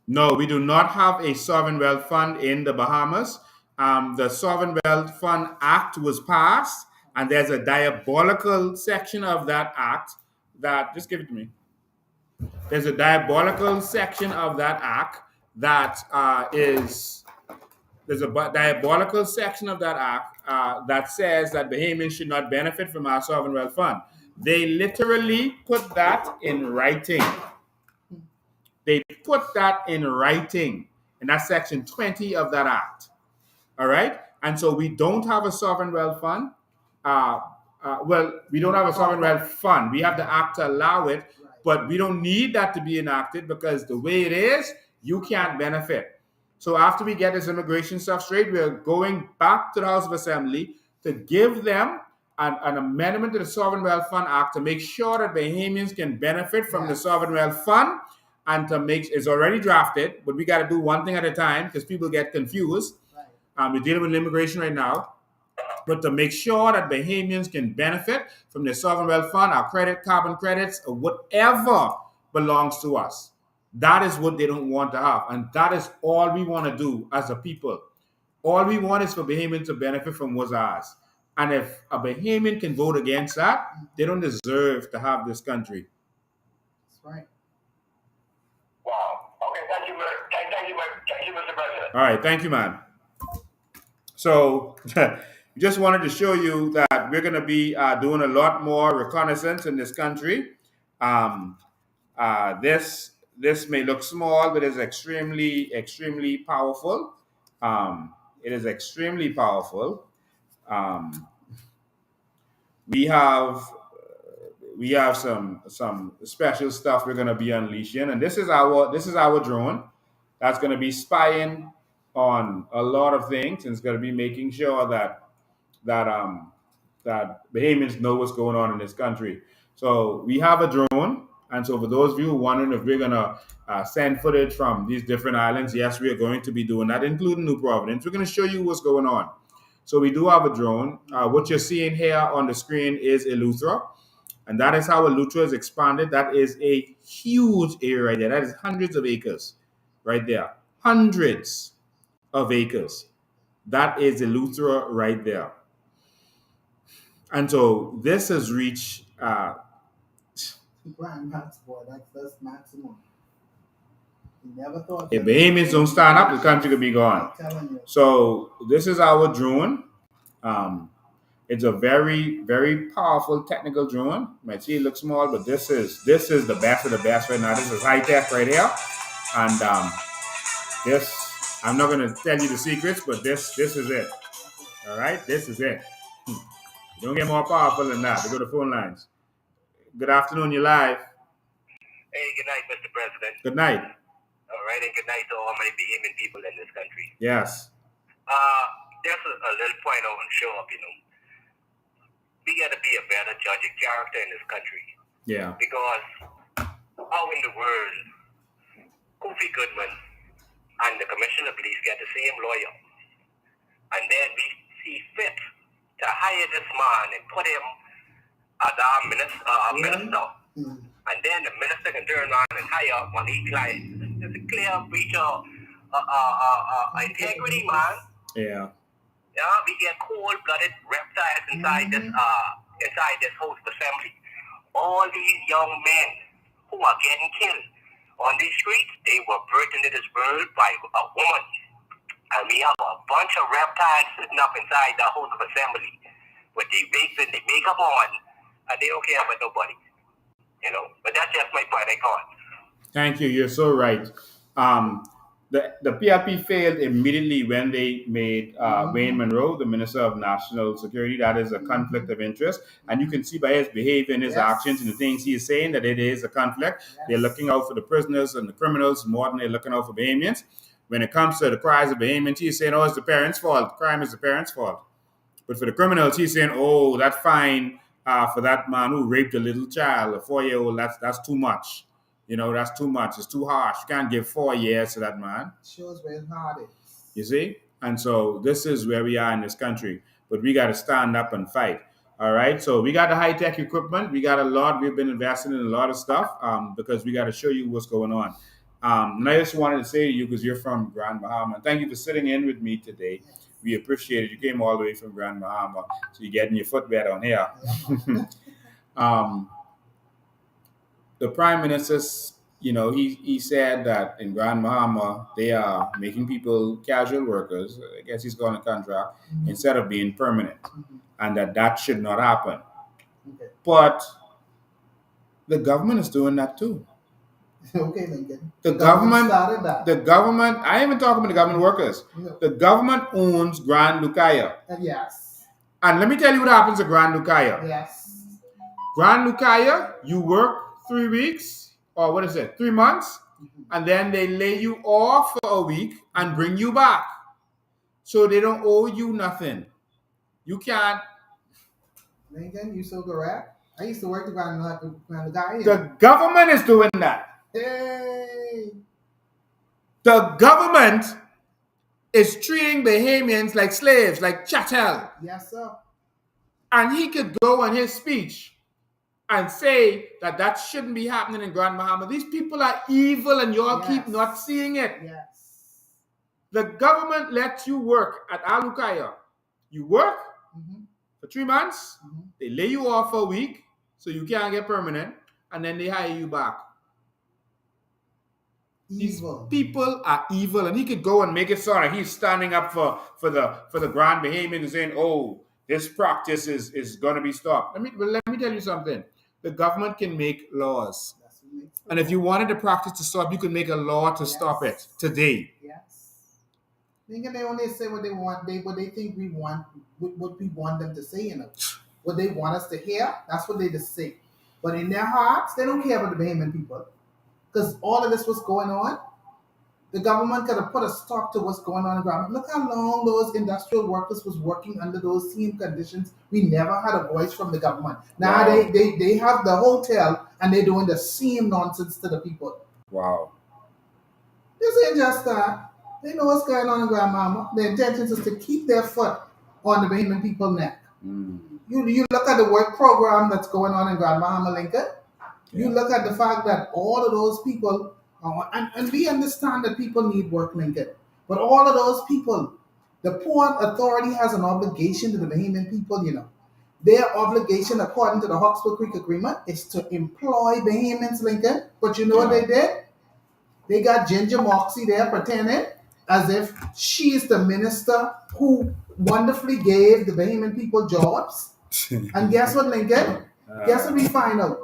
Speaker 1: No, we do not have a sovereign wealth fund in the Bahamas. The Sovereign Wealth Fund Act was passed, and there's a diabolical section of that act that, just give it to me. There's a diabolical section of that act that there's a diabolical section of that act that says that Bahamians should not benefit from our sovereign wealth fund. They literally put that in writing. They put that in writing, and that's section 20 of that act. All right? And so we don't have a sovereign wealth fund. We don't have a sovereign wealth fund. We have the act to allow it, but we don't need that to be enacted because the way it is, you can't benefit. So after we get this immigration stuff straight, we're going back to the House of Assembly to give them an amendment to the Sovereign Wealth Fund Act to make sure that Bahamians can benefit from the Sovereign Wealth Fund, and to make it's already drafted, but we got to do one thing at a time because people get confused. We're dealing with immigration right now, but to make sure that Bahamians can benefit from the sovereign wealth fund, our carbon credits, or whatever belongs to us. That is what they don't want to have, and that is all we want to do as a people. All we want is for Bahamians to benefit from what's ours. And if a Bahamian can vote against that, they don't deserve to have this country.
Speaker 2: That's right.
Speaker 12: Wow. Okay, thank you, Mr. President.
Speaker 1: All right, thank you, man. So just wanted to show you that we're going to be doing a lot more reconnaissance in this country. This may look small, but it's extremely, extremely powerful. It is extremely powerful. We have some special stuff we're going to be unleashing, and this is our drone that's going to be spying on a lot of things, and it's going to be making sure that Bahamians know what's going on in this country. So we have a drone, and so for those of you who are wondering if we're going to send footage from these different islands, yes, we are going to be doing that, including New Providence. We're going to show you what's going on. So we do have a drone. What you're seeing here on the screen is Eleuthera, and that is how Eleuthera is expanded. That is a huge area right there. That is hundreds of acres right there. Hundreds of acres. That is Eleuthera right there. And so this has reached
Speaker 2: Grand Max, boy, that's maximum. You never thought
Speaker 1: if Bahamians don't stand up, the country could be gone.
Speaker 2: I'm telling you.
Speaker 1: So this is our drone. It's a very, very powerful technical drone. You might see it looks small, but this is the best of the best right now. This is high tech right here. And this, I'm not gonna tell you the secrets, but this is it. All right, this is it. You don't get more powerful than that. We go to phone lines. Good afternoon, you're live.
Speaker 12: Hey, good night, Mr. President.
Speaker 1: Good night.
Speaker 12: All right, and good night to all my Bahamian people in this country.
Speaker 1: Yes.
Speaker 12: There's a little point I want to show up, We got to be a better judge of character in this country.
Speaker 1: Yeah.
Speaker 12: Because how in the world Kofi Goodman and the Commissioner of Police get the same lawyer. And then we see fit to hire this man and put him as our minister. And then the minister can turn around and hire one of his clients. It's a clear breach of integrity, man.
Speaker 1: Yeah.
Speaker 12: Yeah, we get cold-blooded reptiles inside this host assembly. All these young men who are getting killed on these streets, they were birthed into this world by a woman. And we have a bunch of reptiles sitting up inside the house of assembly with their wigs and their makeup on, and they don't care about nobody. You know, but that's just my point, I thought.
Speaker 1: Thank you. You're so right. The PRP failed immediately when they made Wayne Monroe the Minister of National Security. That is a conflict of interest. And you can see by his behavior and his actions and the things he is saying that it is a conflict. They're looking out for the prisoners and the criminals more than they're looking out for Bahamians. When it comes to the cries of Bahamians, he's saying, oh, it's the parents' fault. Crime is the parents' fault. But for the criminals, he's saying, oh, that fine for that man who raped a little child, a 4-year-old, that's too much. You know, that's too much. It's too harsh. You can't give 4 years to that man.
Speaker 2: Shows where hard it is.
Speaker 1: You see? And so this is where we are in this country. But we got to stand up and fight. All right? So we got the high-tech equipment. We got a lot. We've been investing in a lot of stuff because we got to show you what's going on. And I just wanted to say to you, because you're from Grand Bahama, thank you for sitting in with me today. We appreciate it. You came all the way from Grand Bahama, so you're getting your foot wet on here. The Prime Minister, you know, he said that in Grand Bahama, they are making people casual workers. I guess he's going to contract instead of being permanent, and that should not happen.
Speaker 2: Okay.
Speaker 1: But the government is doing that too.
Speaker 2: Okay, Lincoln.
Speaker 1: The government
Speaker 2: started that.
Speaker 1: The government, I ain't even talking about the government workers.
Speaker 2: No.
Speaker 1: The government owns Grand Lucaya.
Speaker 2: Yes.
Speaker 1: And let me tell you what happens at Grand Lucaya.
Speaker 2: Yes.
Speaker 1: Grand Lucaya, you work 3 weeks, or what is it, 3 months, and then they lay you off for a week and bring you back. So they don't owe you nothing. You can't.
Speaker 2: Lincoln, you so correct. I used to work the Grand Lucaya.
Speaker 1: The government is doing that.
Speaker 2: Hey.
Speaker 1: The government is treating Bahamians like slaves, like chattel.
Speaker 2: Yes, sir.
Speaker 1: And he could go in his speech and say that shouldn't be happening in Grand Bahama. These people are evil and y'all keep not seeing it.
Speaker 2: Yes.
Speaker 1: The government lets you work at Alukaya. You work for 3 months, they lay you off for a week so you can't get permanent, and then they hire you back.
Speaker 2: Evil.
Speaker 1: These people are evil, and he could go and make it sound like he's standing up for the Grand Bahamian and saying, oh, this practice is going to be stopped. Let me tell you something. The government can make laws. And if you wanted the practice to stop, you could make a law to stop it today.
Speaker 2: Yes. They only say what they want, what they think we want, what we want them to say, you know. What they want us to hear, that's what they just say. But in their hearts, they don't care about the Bahamian people. Because all of this was going on, the government could have put a stop to what's going on in Grand Bahama. Look how long those industrial workers was working under those same conditions. We never had a voice from the government. Now they have the hotel and they're doing the same nonsense to the people.
Speaker 1: Wow.
Speaker 2: This ain't just that. They know what's going on in Grand Bahama. The intention is to keep their foot on the Bahamian people's neck. You look at the work program that's going on in Grand Bahama, Lincoln. You look at the fact that all of those people, and we understand that people need work, Lincoln, but all of those people, the Port Authority has an obligation to the Bahamian people, you know. Their obligation, according to the Hawkesbury Creek Agreement, is to employ Bahamians, Lincoln. But you know what they did? They got Ginger Moxie there pretending as if she is the minister who wonderfully gave the Bahamian people jobs. And guess what, Lincoln? Guess what we find out?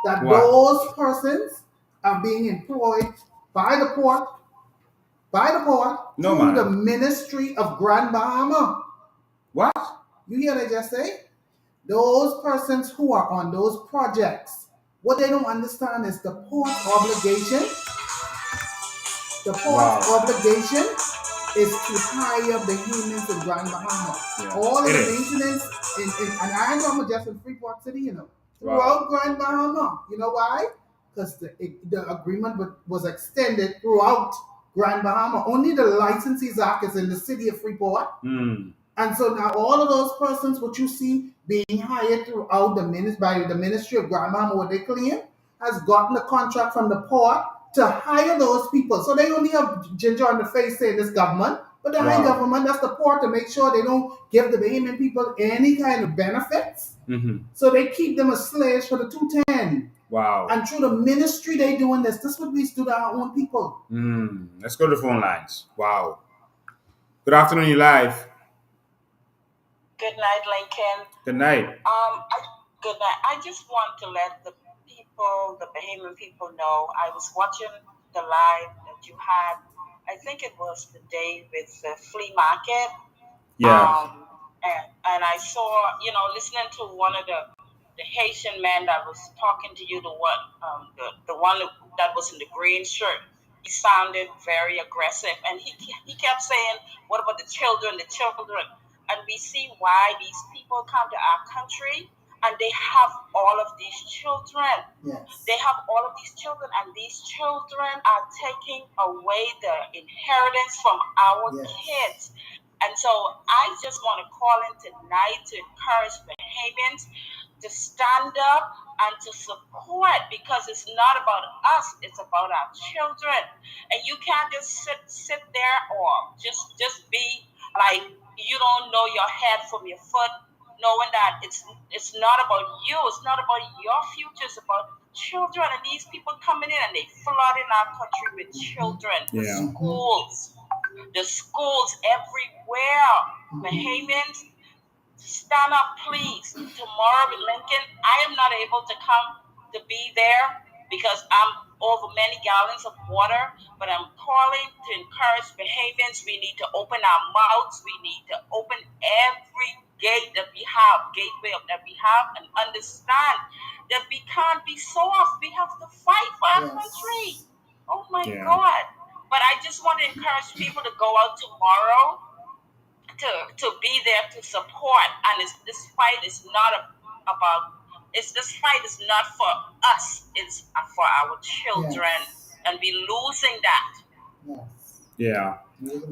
Speaker 2: That those persons are being employed by the port through the Ministry of Grand Bahama.
Speaker 1: What?
Speaker 2: You hear they just say? Those persons who are on those projects, what they don't understand is the port's obligation. The port's obligation is to hire Bahamians in Grand Bahama. All of the maintenance, and I know I'm just in Freeport City, you know. Throughout Grand Bahama. You know why? because the agreement was extended throughout Grand Bahama. Only the Licensees Act is in the city of Freeport. And so now all of those persons, what you see being hired throughout by the Ministry of Grand Bahama, what they claim, has gotten a contract from the port to hire those people. So they only have ginger on the face saying this government, but the high government, that's the port, to make sure they don't give the Bahamian people any kind of benefits. So they keep them as slaves for the 210.
Speaker 1: Wow.
Speaker 2: And through the ministry they doing this. This is what we do to our own people.
Speaker 1: Let's go to the phone lines. Wow. Good afternoon, you live.
Speaker 13: Good night, Lincoln.
Speaker 1: Good night.
Speaker 13: Good night. I just want to let the people, the Bahamian people, know. I was watching the live that you had. I think it was the day with the flea market.
Speaker 1: Yeah.
Speaker 13: And I saw, listening to one of the Haitian men that was talking to you, the one that was in the green shirt. He sounded very aggressive, and he kept saying, "What about the children? The children?" And we see why these people come to our country, and they have all of these children.
Speaker 2: Yes.
Speaker 13: They have all of these children, and these children are taking away the inheritance from our kids. And so I just want to call in tonight to encourage Bahamians to stand up and to support, because it's not about us, it's about our children. And you can't just sit there or just be like you don't know your head from your foot, knowing that it's not about you, it's not about your future, it's about children. And these people coming in and they flooding our country with children. The schools everywhere. Bahamians, stand up, please. Tomorrow in Lincoln, I am not able to come to be there because I'm over many gallons of water, but I'm calling to encourage Bahamians. We need to open our mouths. We need to open every gate that we have, gateway that we have, and understand that we can't be soft. We have to fight for our country. Oh my God. But I just want to encourage people to go out tomorrow to be there to support. And this fight is not this fight is not for us, it's for our children. And we're losing that.
Speaker 1: Yeah.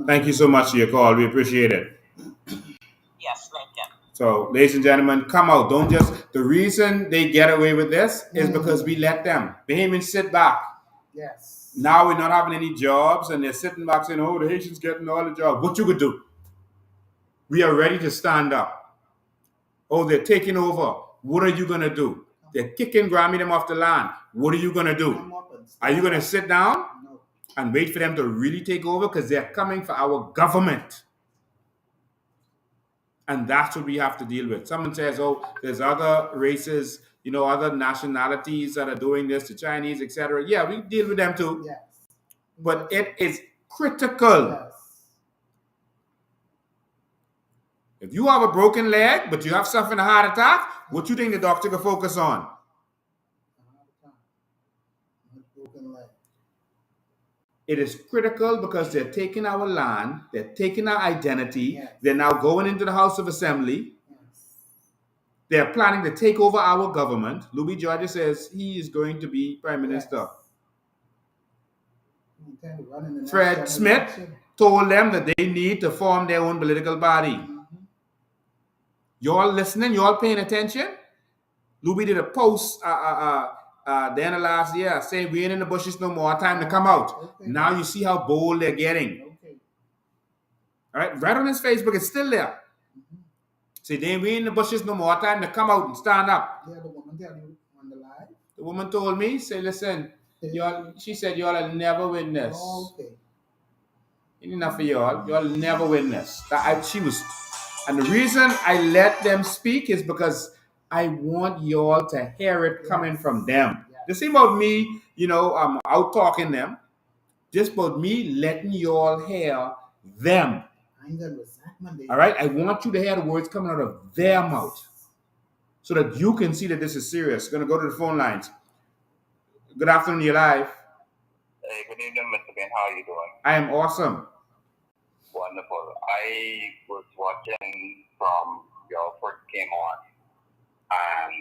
Speaker 1: Thank you so much for your call. We appreciate it.
Speaker 13: Yes, Lincoln.
Speaker 1: So, ladies and gentlemen, come out. Don't just, the reason they get away with this is because we let them. Bahamians sit back.
Speaker 2: Yes.
Speaker 1: Now we're not having any jobs, and they're sitting back saying, "Oh, the Haitians getting all the jobs." What you could do? We are ready to stand up. Oh, they're taking over. What are you gonna do? They're kicking Grammy them off the land. What are you gonna do? Are you gonna sit down and wait for them to really take over? Because they're coming for our government. And that's what we have to deal with. Someone says, "Oh, there's other races, other nationalities that are doing this, the Chinese, etc." Yeah, we deal with them too.
Speaker 2: Yes.
Speaker 1: But it is critical.
Speaker 2: Yes.
Speaker 1: If you have a broken leg, but you have suffering a heart attack, what you think the doctor can focus on?
Speaker 2: Broken leg.
Speaker 1: It is critical because they're taking our land, they're taking our identity, they're now going into the House of Assembly. They're planning to take over our government. Louis Georgia says he is going to be Prime Minister. Fred Smith told them that they need to form their own political body. Y'all listening? Y'all paying attention? Louis did a post the end of last year saying we ain't in the bushes no more, time to come out. Now you see how bold they're getting. All right, right on his Facebook, it's still there. Say we ain't in the bushes no more, time to come out and stand up.
Speaker 2: Yeah, the woman tell you on the live.
Speaker 1: The woman told me, say, listen, she said y'all will never win this.
Speaker 2: Okay.
Speaker 1: Enough for y'all. Y'all never win this. And the reason I let them speak is because I want y'all to hear it coming from them. This ain't about me, I'm out talking them. Just about me letting y'all hear them. All right? I want you to hear the words coming out of their mouth so that you can see that this is serious. Going to go to the phone lines. Good afternoon, you're live.
Speaker 12: Hey, good evening, Mr. Ben. How are you doing?
Speaker 1: I am awesome.
Speaker 12: Wonderful. I was watching from your first came on, and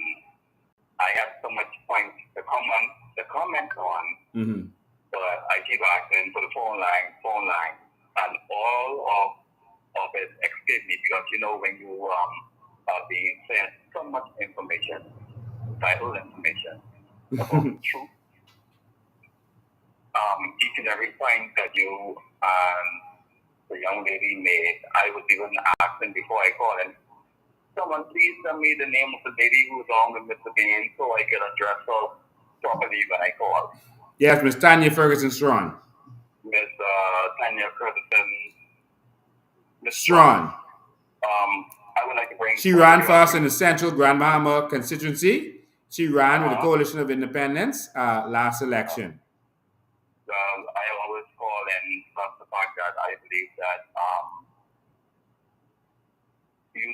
Speaker 12: I have so much points to comment the comment on,
Speaker 1: Mm-hmm.
Speaker 12: but I keep asking for the phone line, and all of it escaped me because when you are being sent so much information, vital information about the truth, each and every point that you and the young lady made, I was even asking before I called in, someone please tell me the name of the lady who's on with Mr. Bean so I can address her properly when I call.
Speaker 1: Yes, Miss Tanya Ferguson Strawn.
Speaker 12: Miss Tanya Ferguson. Miss
Speaker 1: Strawn.
Speaker 12: I would like to bring.
Speaker 1: She ran for us in the Central Grand Bahama constituency. She ran with the Coalition of Independence last election.
Speaker 12: I always call and plus the fact that I believe that you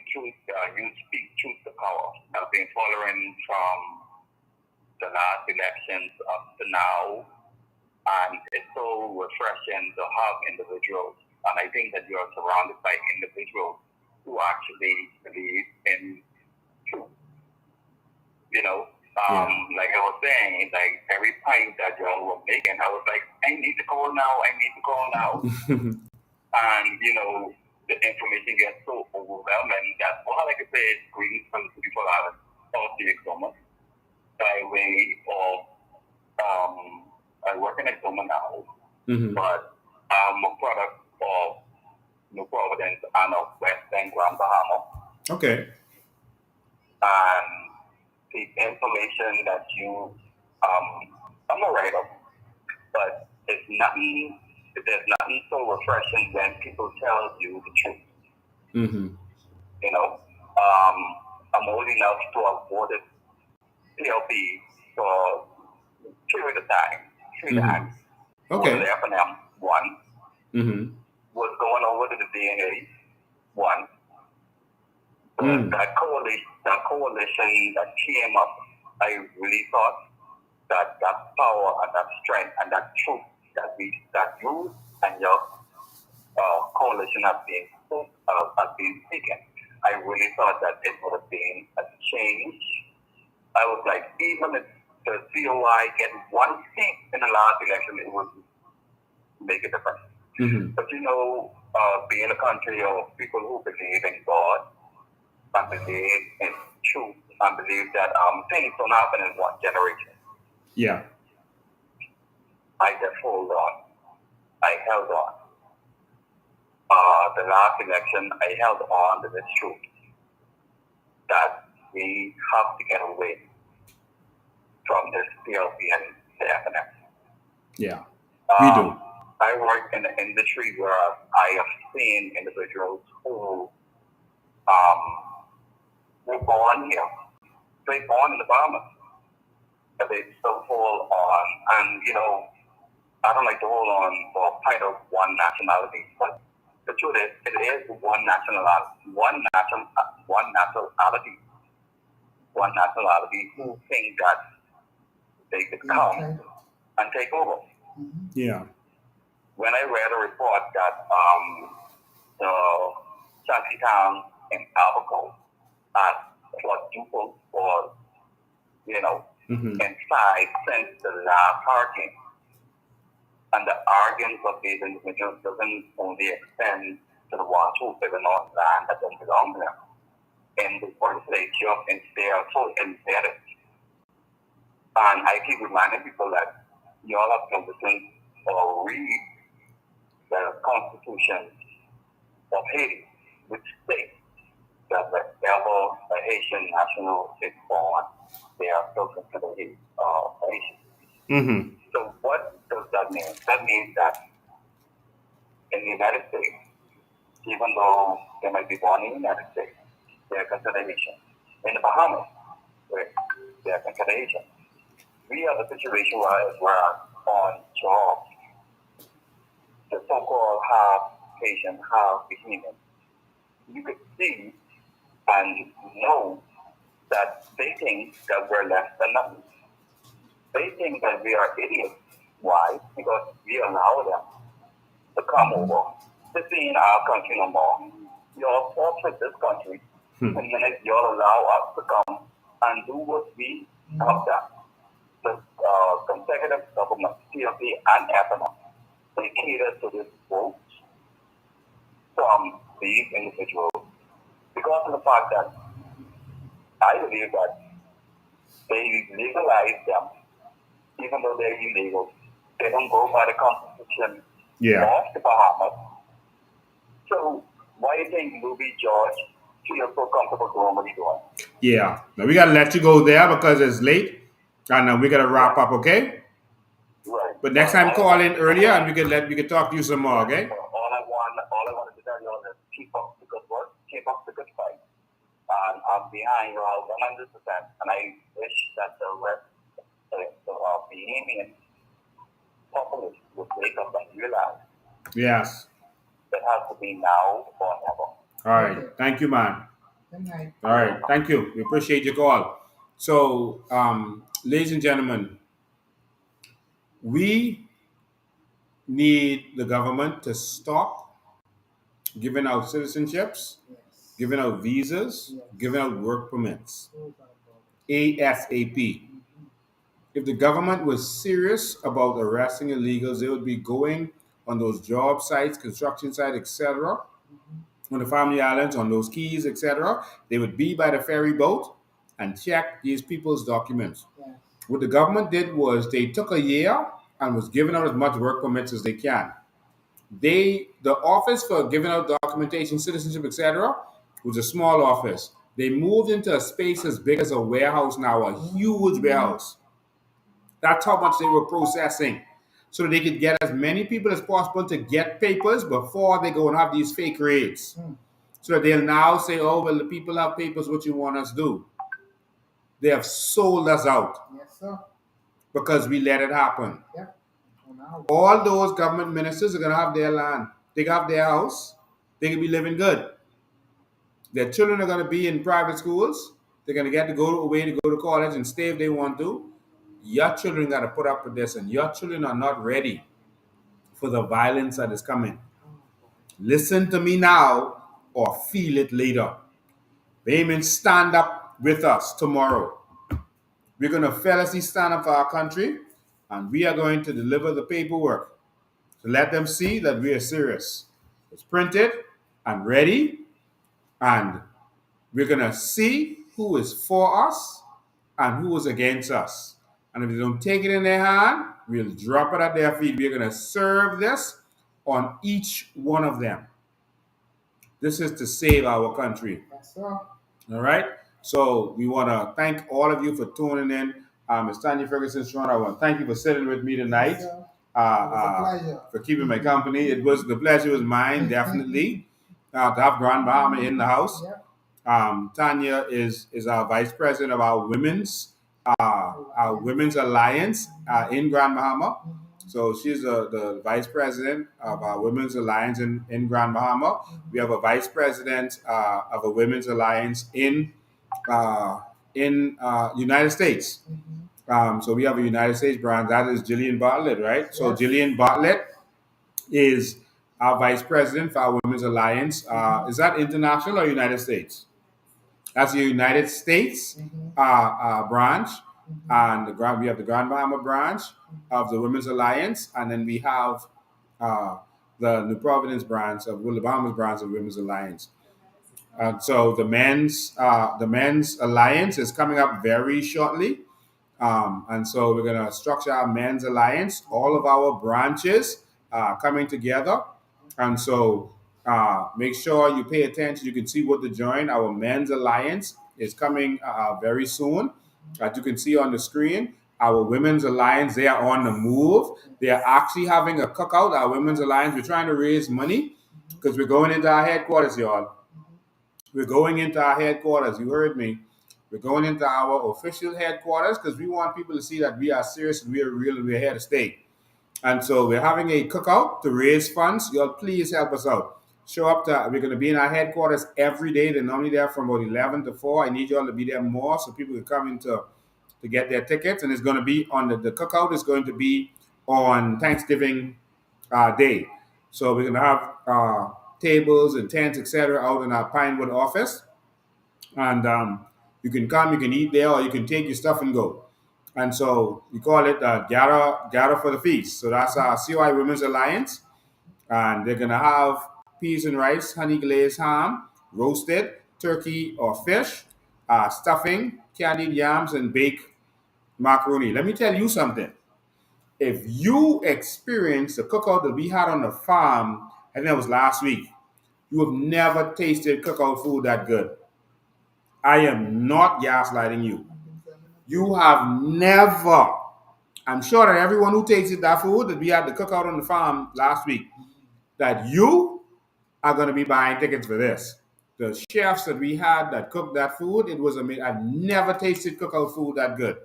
Speaker 12: speak truth to power. I've been following from the last elections up to now, and it's so refreshing to have individuals. And I think that you are surrounded by individuals who actually believe in truth. Like I was saying, like every point that y'all were making, I was like, I need to call now. And the information gets so overwhelming that all I can say is greetings from the people out of the Exoma by way of I work in Exoma now, but I'm a product of New Providence and of Western Grand Bahama.
Speaker 1: Okay.
Speaker 12: And the information that you I'm a writer, but there's nothing so refreshing when people tell you the truth.
Speaker 1: Mm-hmm.
Speaker 12: I'm old enough to have voted PLP for a period of time, 3 times.
Speaker 1: Okay.
Speaker 12: Voted F&M, 1.
Speaker 1: Mm-hmm.
Speaker 12: Was going over to the DNA, 1. But that coalition that came up, I really thought that power and that strength and that truth that you and your coalition have been speaking, I really thought that it would have been a change. I was like, even if the COI get one seat in the last election, it would make a difference.
Speaker 1: Mm-hmm.
Speaker 12: But being a country of people who believe in God and believe in truth and believe that things don't happen in one generation.
Speaker 1: Yeah.
Speaker 12: I just hold on. I held on. The last election, I held on to this truth that we have to get away from this PLP and the FNF.
Speaker 1: Yeah, we do.
Speaker 12: I work in the industry where I have seen individuals who were born here. They born in the Bahamas. But they still hold on. And, I don't like to hold on for kind of one nationality. But the truth is, it is one nationality who think that they could come and take over.
Speaker 1: Yeah.
Speaker 12: When I read a report that the Shantytown in Abaco had quadrupled or, inside since the last hurricane, and the arguments of these individuals doesn't only extend to the ones who live on land that don't belong to them. In the legislature, and they are so embedded. And I keep reminding people that you all have to listen or read the Constitution of Haiti, which states that whenever a Haitian national is born, they are still considered Haitian.
Speaker 1: Mm-hmm.
Speaker 12: So what does that mean? That means that in the United States, even though they might be born in the United States, they are considered Haitian. In the Bahamas, they are considered Haitian. We have a situation where on jobs, the so-called half Haitian, half Bahamian, you could see and know that they think that we're less than nothing. They think that we are idiots. Why? Because we allow them to come over to be in our country no more. You'll forfeit this country, and then you'll allow us to come and do what we have done. So consecutive government, CFP and FNF, they cater to this vote from these individuals because of the fact that I believe that they legalize them, even though they're illegal. They don't go by the constitution of the Bahamas. So why do you think Louis George feels so comfortable doing what he's doing?
Speaker 1: Yeah. Now we gotta let you go there because it's late, and we gotta wrap up. Okay.
Speaker 12: Right.
Speaker 1: But next time, call in earlier, and we can talk to you some more. Okay.
Speaker 12: All I wanted to tell you all is keep up the good work, keep up the good fight. And I'm behind you all 100%. And I wish that the rest of the Bahamian populace would wake up and realize
Speaker 1: Yes.
Speaker 12: it has to be now or never.
Speaker 1: All right. Thank you, man.
Speaker 2: Good night.
Speaker 1: All right. Thank you. We appreciate your call. So, ladies and gentlemen, we need the government to stop giving out citizenships, giving out visas, giving out work permits. ASAP. If the government was serious about arresting illegals, they would be going on those job sites, construction sites, etc., on the family islands, on those keys, etc. They would be by the ferry boat and check these people's documents.
Speaker 2: Yes.
Speaker 1: What the government did was they took a year and was giving out as much work permits as they can. The office for giving out documentation, citizenship, etc., was a small office. They moved into a space as big as a warehouse now, a huge warehouse. That's how much they were processing, so that they could get as many people as possible to get papers before they go and have these fake raids. So that they'll now say, oh, well, the people have papers, what you want us to do? They have sold us out.
Speaker 2: Yes, sir.
Speaker 1: Because we let it happen.
Speaker 2: Yep.
Speaker 1: All those government ministers are going to have their land. They have their house. They can be living good. Their children are going to be in private schools. They're going to get to go away to go to college and stay if they want to. Your children got to put up with this, and your children are not ready for the violence that is coming. Listen to me now or feel it later. Amen. Stand up with us tomorrow. We're going to fearlessly stand up for our country, and we are going to deliver the paperwork to let them see that we are serious. It's printed and ready, and we're going to see who is for us and who is against us. And if they don't take it in their hand, we'll drop it at their feet. We're going to serve this on each one of them. This is to save our country.
Speaker 2: Yes, sir.
Speaker 1: All right? So we want to thank all of you for tuning in. Ms. Tanya Ferguson Strong, I want to thank you for sitting with me tonight.
Speaker 2: Yes, it was a pleasure.
Speaker 1: For keeping my company. The pleasure was mine, definitely. To have Grand Bahama in the house.
Speaker 2: Yep.
Speaker 1: Tanya is our vice president of our women's alliance in Grand Bahama. So she's the vice president of our women's alliance in Grand Bahama. We have a vice president of a women's alliance in United States. So we have a United States branch. That is Jillian Bartlett, right? So Jillian Bartlett is our vice president for our women's alliance. Is that international or United States? That's the United States branch. And we have the Grand Bahama branch of the Women's Alliance, and then we have the New Providence branch of the Bahamas branch of Women's Alliance. So the men's alliance is coming up very shortly, and so we're going to structure our men's alliance. All of our branches coming together, and so make sure you pay attention. You can see what to join. Our men's alliance is coming very soon. As you can see on the screen, our women's alliance, they are on the move. They are actually having a cookout. Our women's alliance, we're trying to raise money because we're going into our headquarters, y'all. We're going into our headquarters. You heard me. We're going into our official headquarters because we want people to see that we are serious and we are real and we're here to stay. And so we're having a cookout to raise funds. Y'all, please help us out. Show up we're going to be in our headquarters every day. They're normally there from about 11 to 4. I need y'all to be there more so people can come in to get their tickets. And it's going to be on the cookout is going to be on Thanksgiving Day. So we're going to have tables and tents, etc., out in our Pinewood office. And you can come, you can eat there, or you can take your stuff and go. And so we call it Gather for the Feast. So that's our COI Women's Alliance. And they're going to have peas and rice, honey glazed ham, roasted, turkey or fish, stuffing, candied yams, and baked macaroni. Let me tell you something. If you experience the cookout that we had on the farm, I think that was last week, you have never tasted cookout food that good. I am not gaslighting you. You have never. I'm sure that everyone who tasted that food that we had the cookout on the farm last week, that you are going to be buying tickets for this. The chefs that we had that cooked that food, it was amazing. I've never tasted cookout food that good.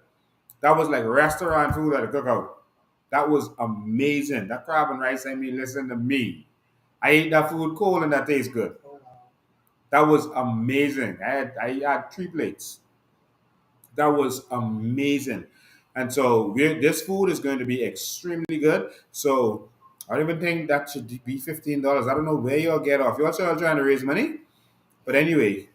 Speaker 1: That was like restaurant food at a cookout. That was amazing. That crab and rice, I mean, listen to me. I ate that food cold and that tastes good. That was amazing. I had 3 plates. That was amazing. And so this food is going to be extremely good. So I don't even think that should be $15. I don't know where you'll get off. You're also trying to raise money. But anyway,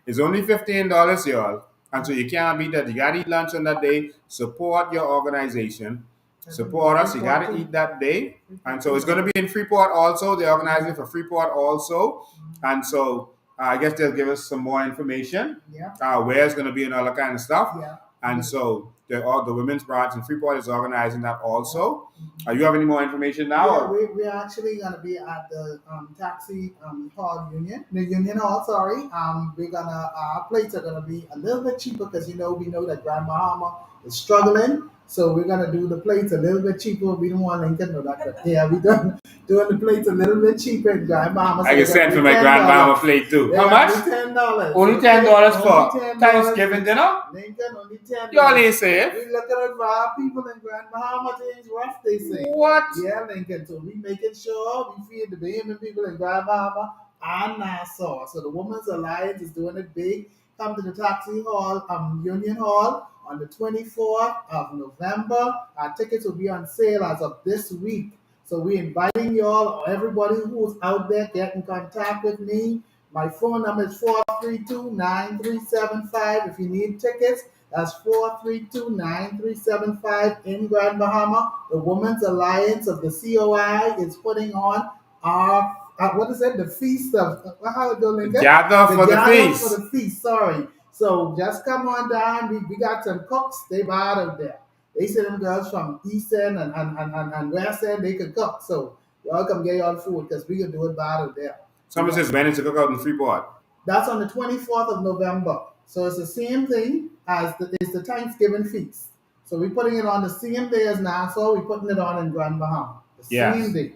Speaker 1: it's only $15, y'all. And so you can't beat that. You gotta eat lunch on that day. Support your organization. Support us. You gotta eat that day. And so it's gonna be in Freeport also. They're organizing for Freeport also. And so I guess they'll give us some more information. Where it's gonna be and all that kind of stuff. And so the women's branch in Freeport is organizing that also. You have any more information now?
Speaker 2: Yeah, we're actually going to be at the taxi hall union, the union hall, sorry. We're going to, our plates are going to be a little bit cheaper because, we know that Grand Bahama is struggling. So we're going to do the plates a little bit cheaper. We don't want Lincoln know that. But yeah, we're doing the plates a little bit cheaper in Grand Bahama. So
Speaker 1: I can send for my Grand Bahama plate too. How much?
Speaker 2: $10.
Speaker 1: Only $10 for Thanksgiving dinner?
Speaker 2: Lincoln, only $10.
Speaker 1: Y'all ain't safe.
Speaker 2: We looking at our people in Grand Bahama, things rough, they say.
Speaker 1: What?
Speaker 2: Yeah, Lincoln. So we making sure we feed the Bahamian people in Grand Bahama and Nassau. So the Women's Alliance is doing it big. Come to the taxi hall, Union Hall on the 24th of November. Our tickets will be on sale as of this week. So we're inviting y'all, everybody who's out there, get in contact with me. My phone number is 432-9375 if you need tickets. That's 432-9375 in Grand Bahama. The Women's Alliance of the COI is putting on our, what is it? The Feast of, how it go, Lincoln?
Speaker 1: Gather for the feast.
Speaker 2: For the feast, sorry. So just come on down. We got some cooks. They out of there. They say them girls from East End and West End, they can cook. So y'all come get y'all food because we can do it out of there.
Speaker 1: Someone says manage to cook out in Freeport.
Speaker 2: That's on the 24th of November. So it's the same thing as the Thanksgiving feast. So we're putting it on the same day as Nassau. We're putting it on in Grand Bahama. The same day.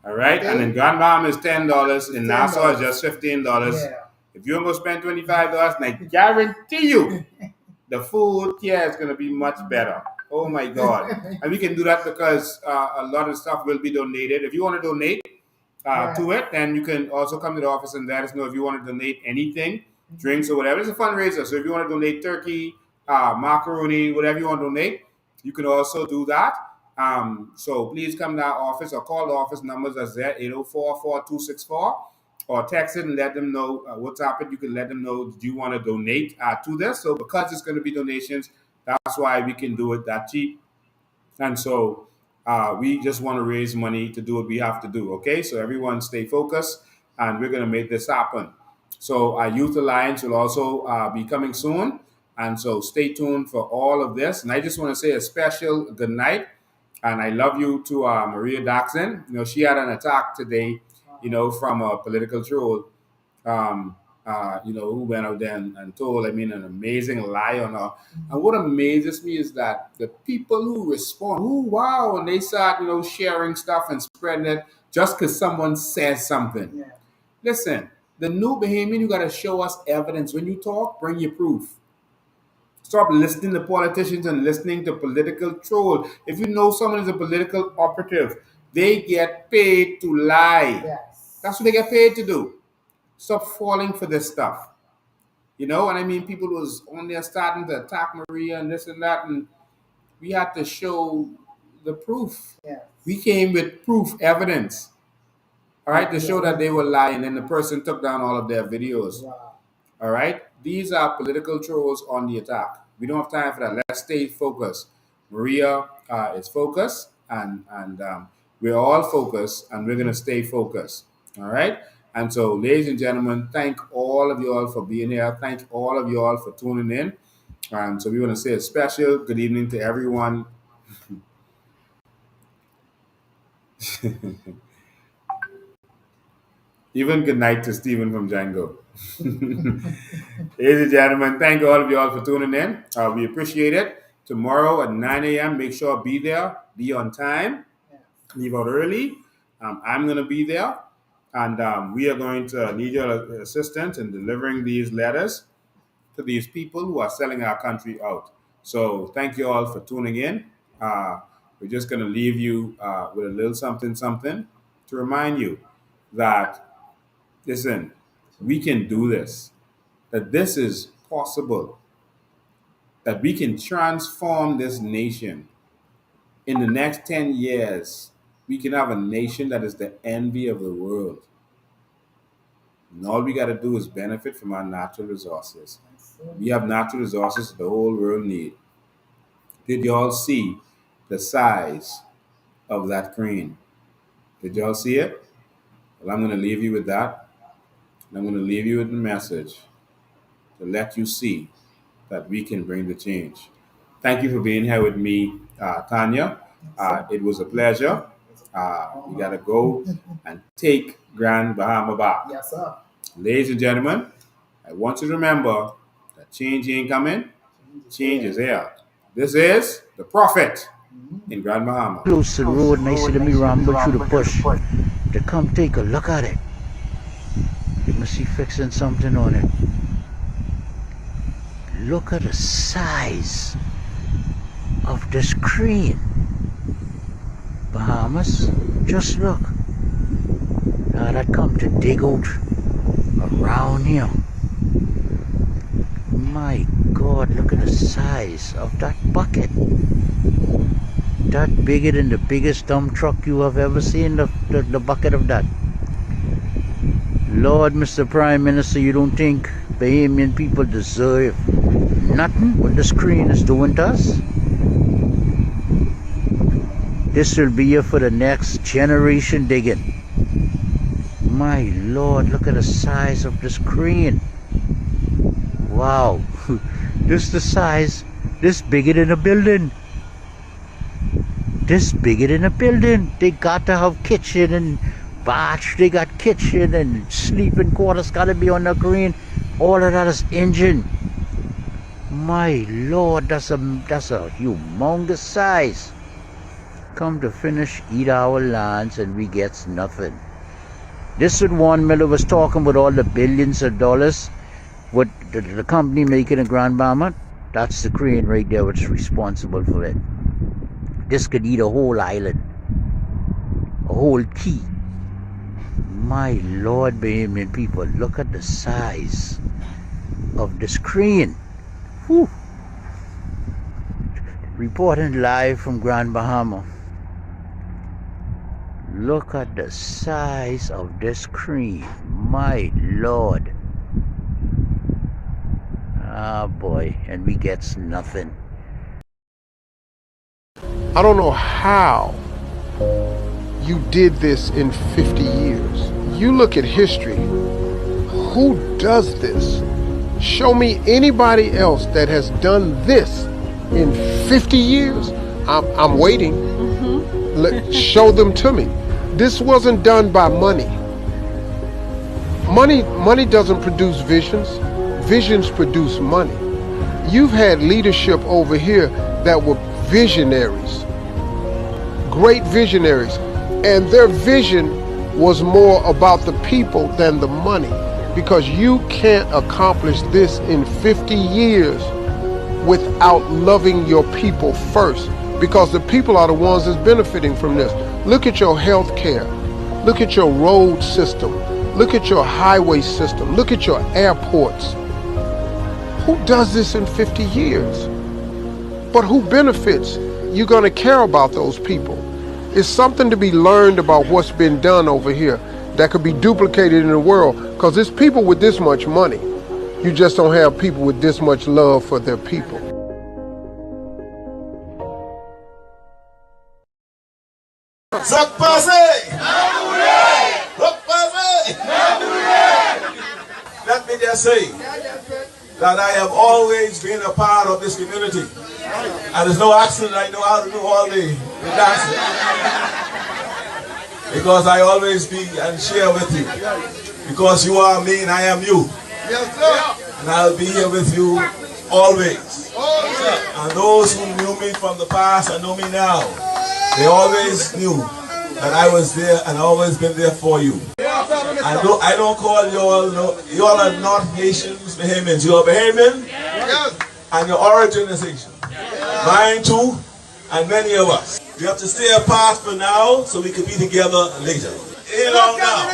Speaker 1: All right. Okay? And in Grand Bahama is $10. In Nassau is just $15.
Speaker 2: Yeah.
Speaker 1: If you're going to spend $25, and I guarantee you the food here is going to be much better. Oh my God. And we can do that because a lot of stuff will be donated. If you want to donate to it, then you can also come to the office and let us know if you want to donate anything, drinks or whatever. It's a fundraiser. So if you want to donate turkey, macaroni, whatever you want to donate, you can also do that. So please come to our office or call the office numbers as there, 804-4264, or text it and let them know, WhatsApp it. You can let them know, do you want to donate to this? So because it's going to be donations, that's why we can do it that cheap. And so we just want to raise money to do what we have to do, okay? So everyone stay focused, and we're going to make this happen. So our Youth Alliance will also be coming soon, and so stay tuned for all of this. And I just want to say a special good night, and I love you to Maria Daxon. She had an attack today, from a political troll, who went out there and told, an amazing lie on her. And what amazes me is that the people who respond, wow, and they start, sharing stuff and spreading it just because someone says something.
Speaker 2: Yeah.
Speaker 1: Listen, the new Bahamian, you got to show us evidence. When you talk, bring your proof. Stop listening to politicians and listening to political troll. If you know someone is a political operative, they get paid to lie.
Speaker 2: Yes.
Speaker 1: That's what they get paid to do. Stop falling for this stuff. And people was on there starting to attack Maria and this and that, and we had to show the proof.
Speaker 2: Yes.
Speaker 1: We came with proof, evidence, all right, to show that they were lying, and the person took down all of their videos.
Speaker 2: Wow.
Speaker 1: All right? These are political trolls on the attack. We don't have time for that. Let's stay focused. Maria is focused, and we're all focused, and we're gonna stay focused. All right. And so, ladies and gentlemen, thank all of you all for being here. Thank all of you all for tuning in. So we want to say a special good evening to everyone. Even good night to Stephen from Django. Ladies and gentlemen, thank all of you all for tuning in. We appreciate it. Tomorrow at 9 a.m., make sure be there, be on time, leave out early. I'm going to be there, and we are going to need your assistance in delivering these letters to these people who are selling our country out. So thank you all for tuning in. We're just going to leave you with a little something, something to remind you that, listen, we can do this, that this is possible, that we can transform this nation. In the next 10 years, we can have a nation that is the envy of the world. And all we got to do is benefit from our natural resources. We have natural resources the whole world need. Did y'all see the size of that crane? Did y'all see it? Well, I'm going to leave you with that. And I'm going to leave you with the message to let you see that we can bring the change. Thank you for being here with me, Tanya. It was a pleasure. We got to go and take Grand Bahama back.
Speaker 2: Yes, sir.
Speaker 1: Ladies and gentlemen, I want you to remember that change ain't coming, change is here. This is the Prophet in Grand Bahama.
Speaker 14: Close to the road, and I see the mirror ramble through the bush. To come take a look at it. You must see fixing something on it. Look at the size of this crane. Bahamas, just look. Now that come to dig out around here. My God, look at the size of that bucket. That bigger than the biggest dump truck you have ever seen, the bucket of that. Lord, Mr. Prime Minister, you don't think Bahamian people deserve nothing what the screen is doing to us? This will be here for the next generation digging. My Lord, look at the size of this crane. Wow. This the size, this bigger than a building. This bigger than a building. They got to have kitchen and bath. They got kitchen and sleeping quarters got to be on the crane. All of that is engine. My Lord, that's a humongous size. Come to finish, eat our lands, and we gets nothing. This is what Warren Miller was talking about, all the billions of dollars. What the company making in Grand Bahama, that's the crane right there which is responsible for it. This could eat a whole island, a whole key. My Lord, Bahamian people, look at the size of this crane. Whew. Reporting live from Grand Bahama. Look at the size of this crane. My Lord. Ah boy, and we gets nothing.
Speaker 15: I don't know how you did this in 50 years. You look at history. Who does this? Show me anybody else that has done this in 50 years. I'm waiting. Show them to me. This wasn't done by money. Money doesn't produce visions. Visions produce money. You've had leadership over here that were visionaries, great visionaries, and their vision was more about the people than the money, because you can't accomplish this in 50 years without loving your people first, because the people are the ones that's benefiting from this. Look at your health care. Look at your road system. Look at your highway system. Look at your airports. Who does this in 50 years? But who benefits? You're going to care about those people. It's something to be learned about what's been done over here that could be duplicated in the world, because there's people with this much money. You just don't have people with this much love for their people.
Speaker 16: me just say that I have always been a part of this community. And there's no accident I know how to do all the dancing. Because I always be and share with you. Because you are me and I am you.
Speaker 17: Yes, sir.
Speaker 16: And I'll be here with you always. And those who knew me from the past and know me now, they always knew that I was there and always been there for you. I don't call you all, no, you all are not Haitians, Bahamians. You are Bahamian, and your origin is Haitian. Mine too, and many of us. We have to stay apart for now so we can be together later. In long now.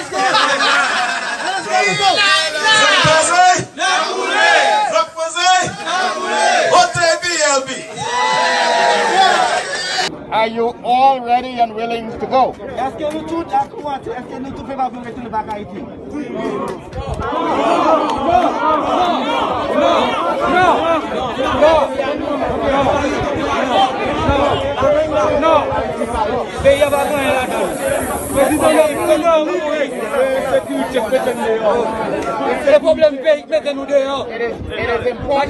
Speaker 17: Are you all ready and willing to go?
Speaker 18: It is important.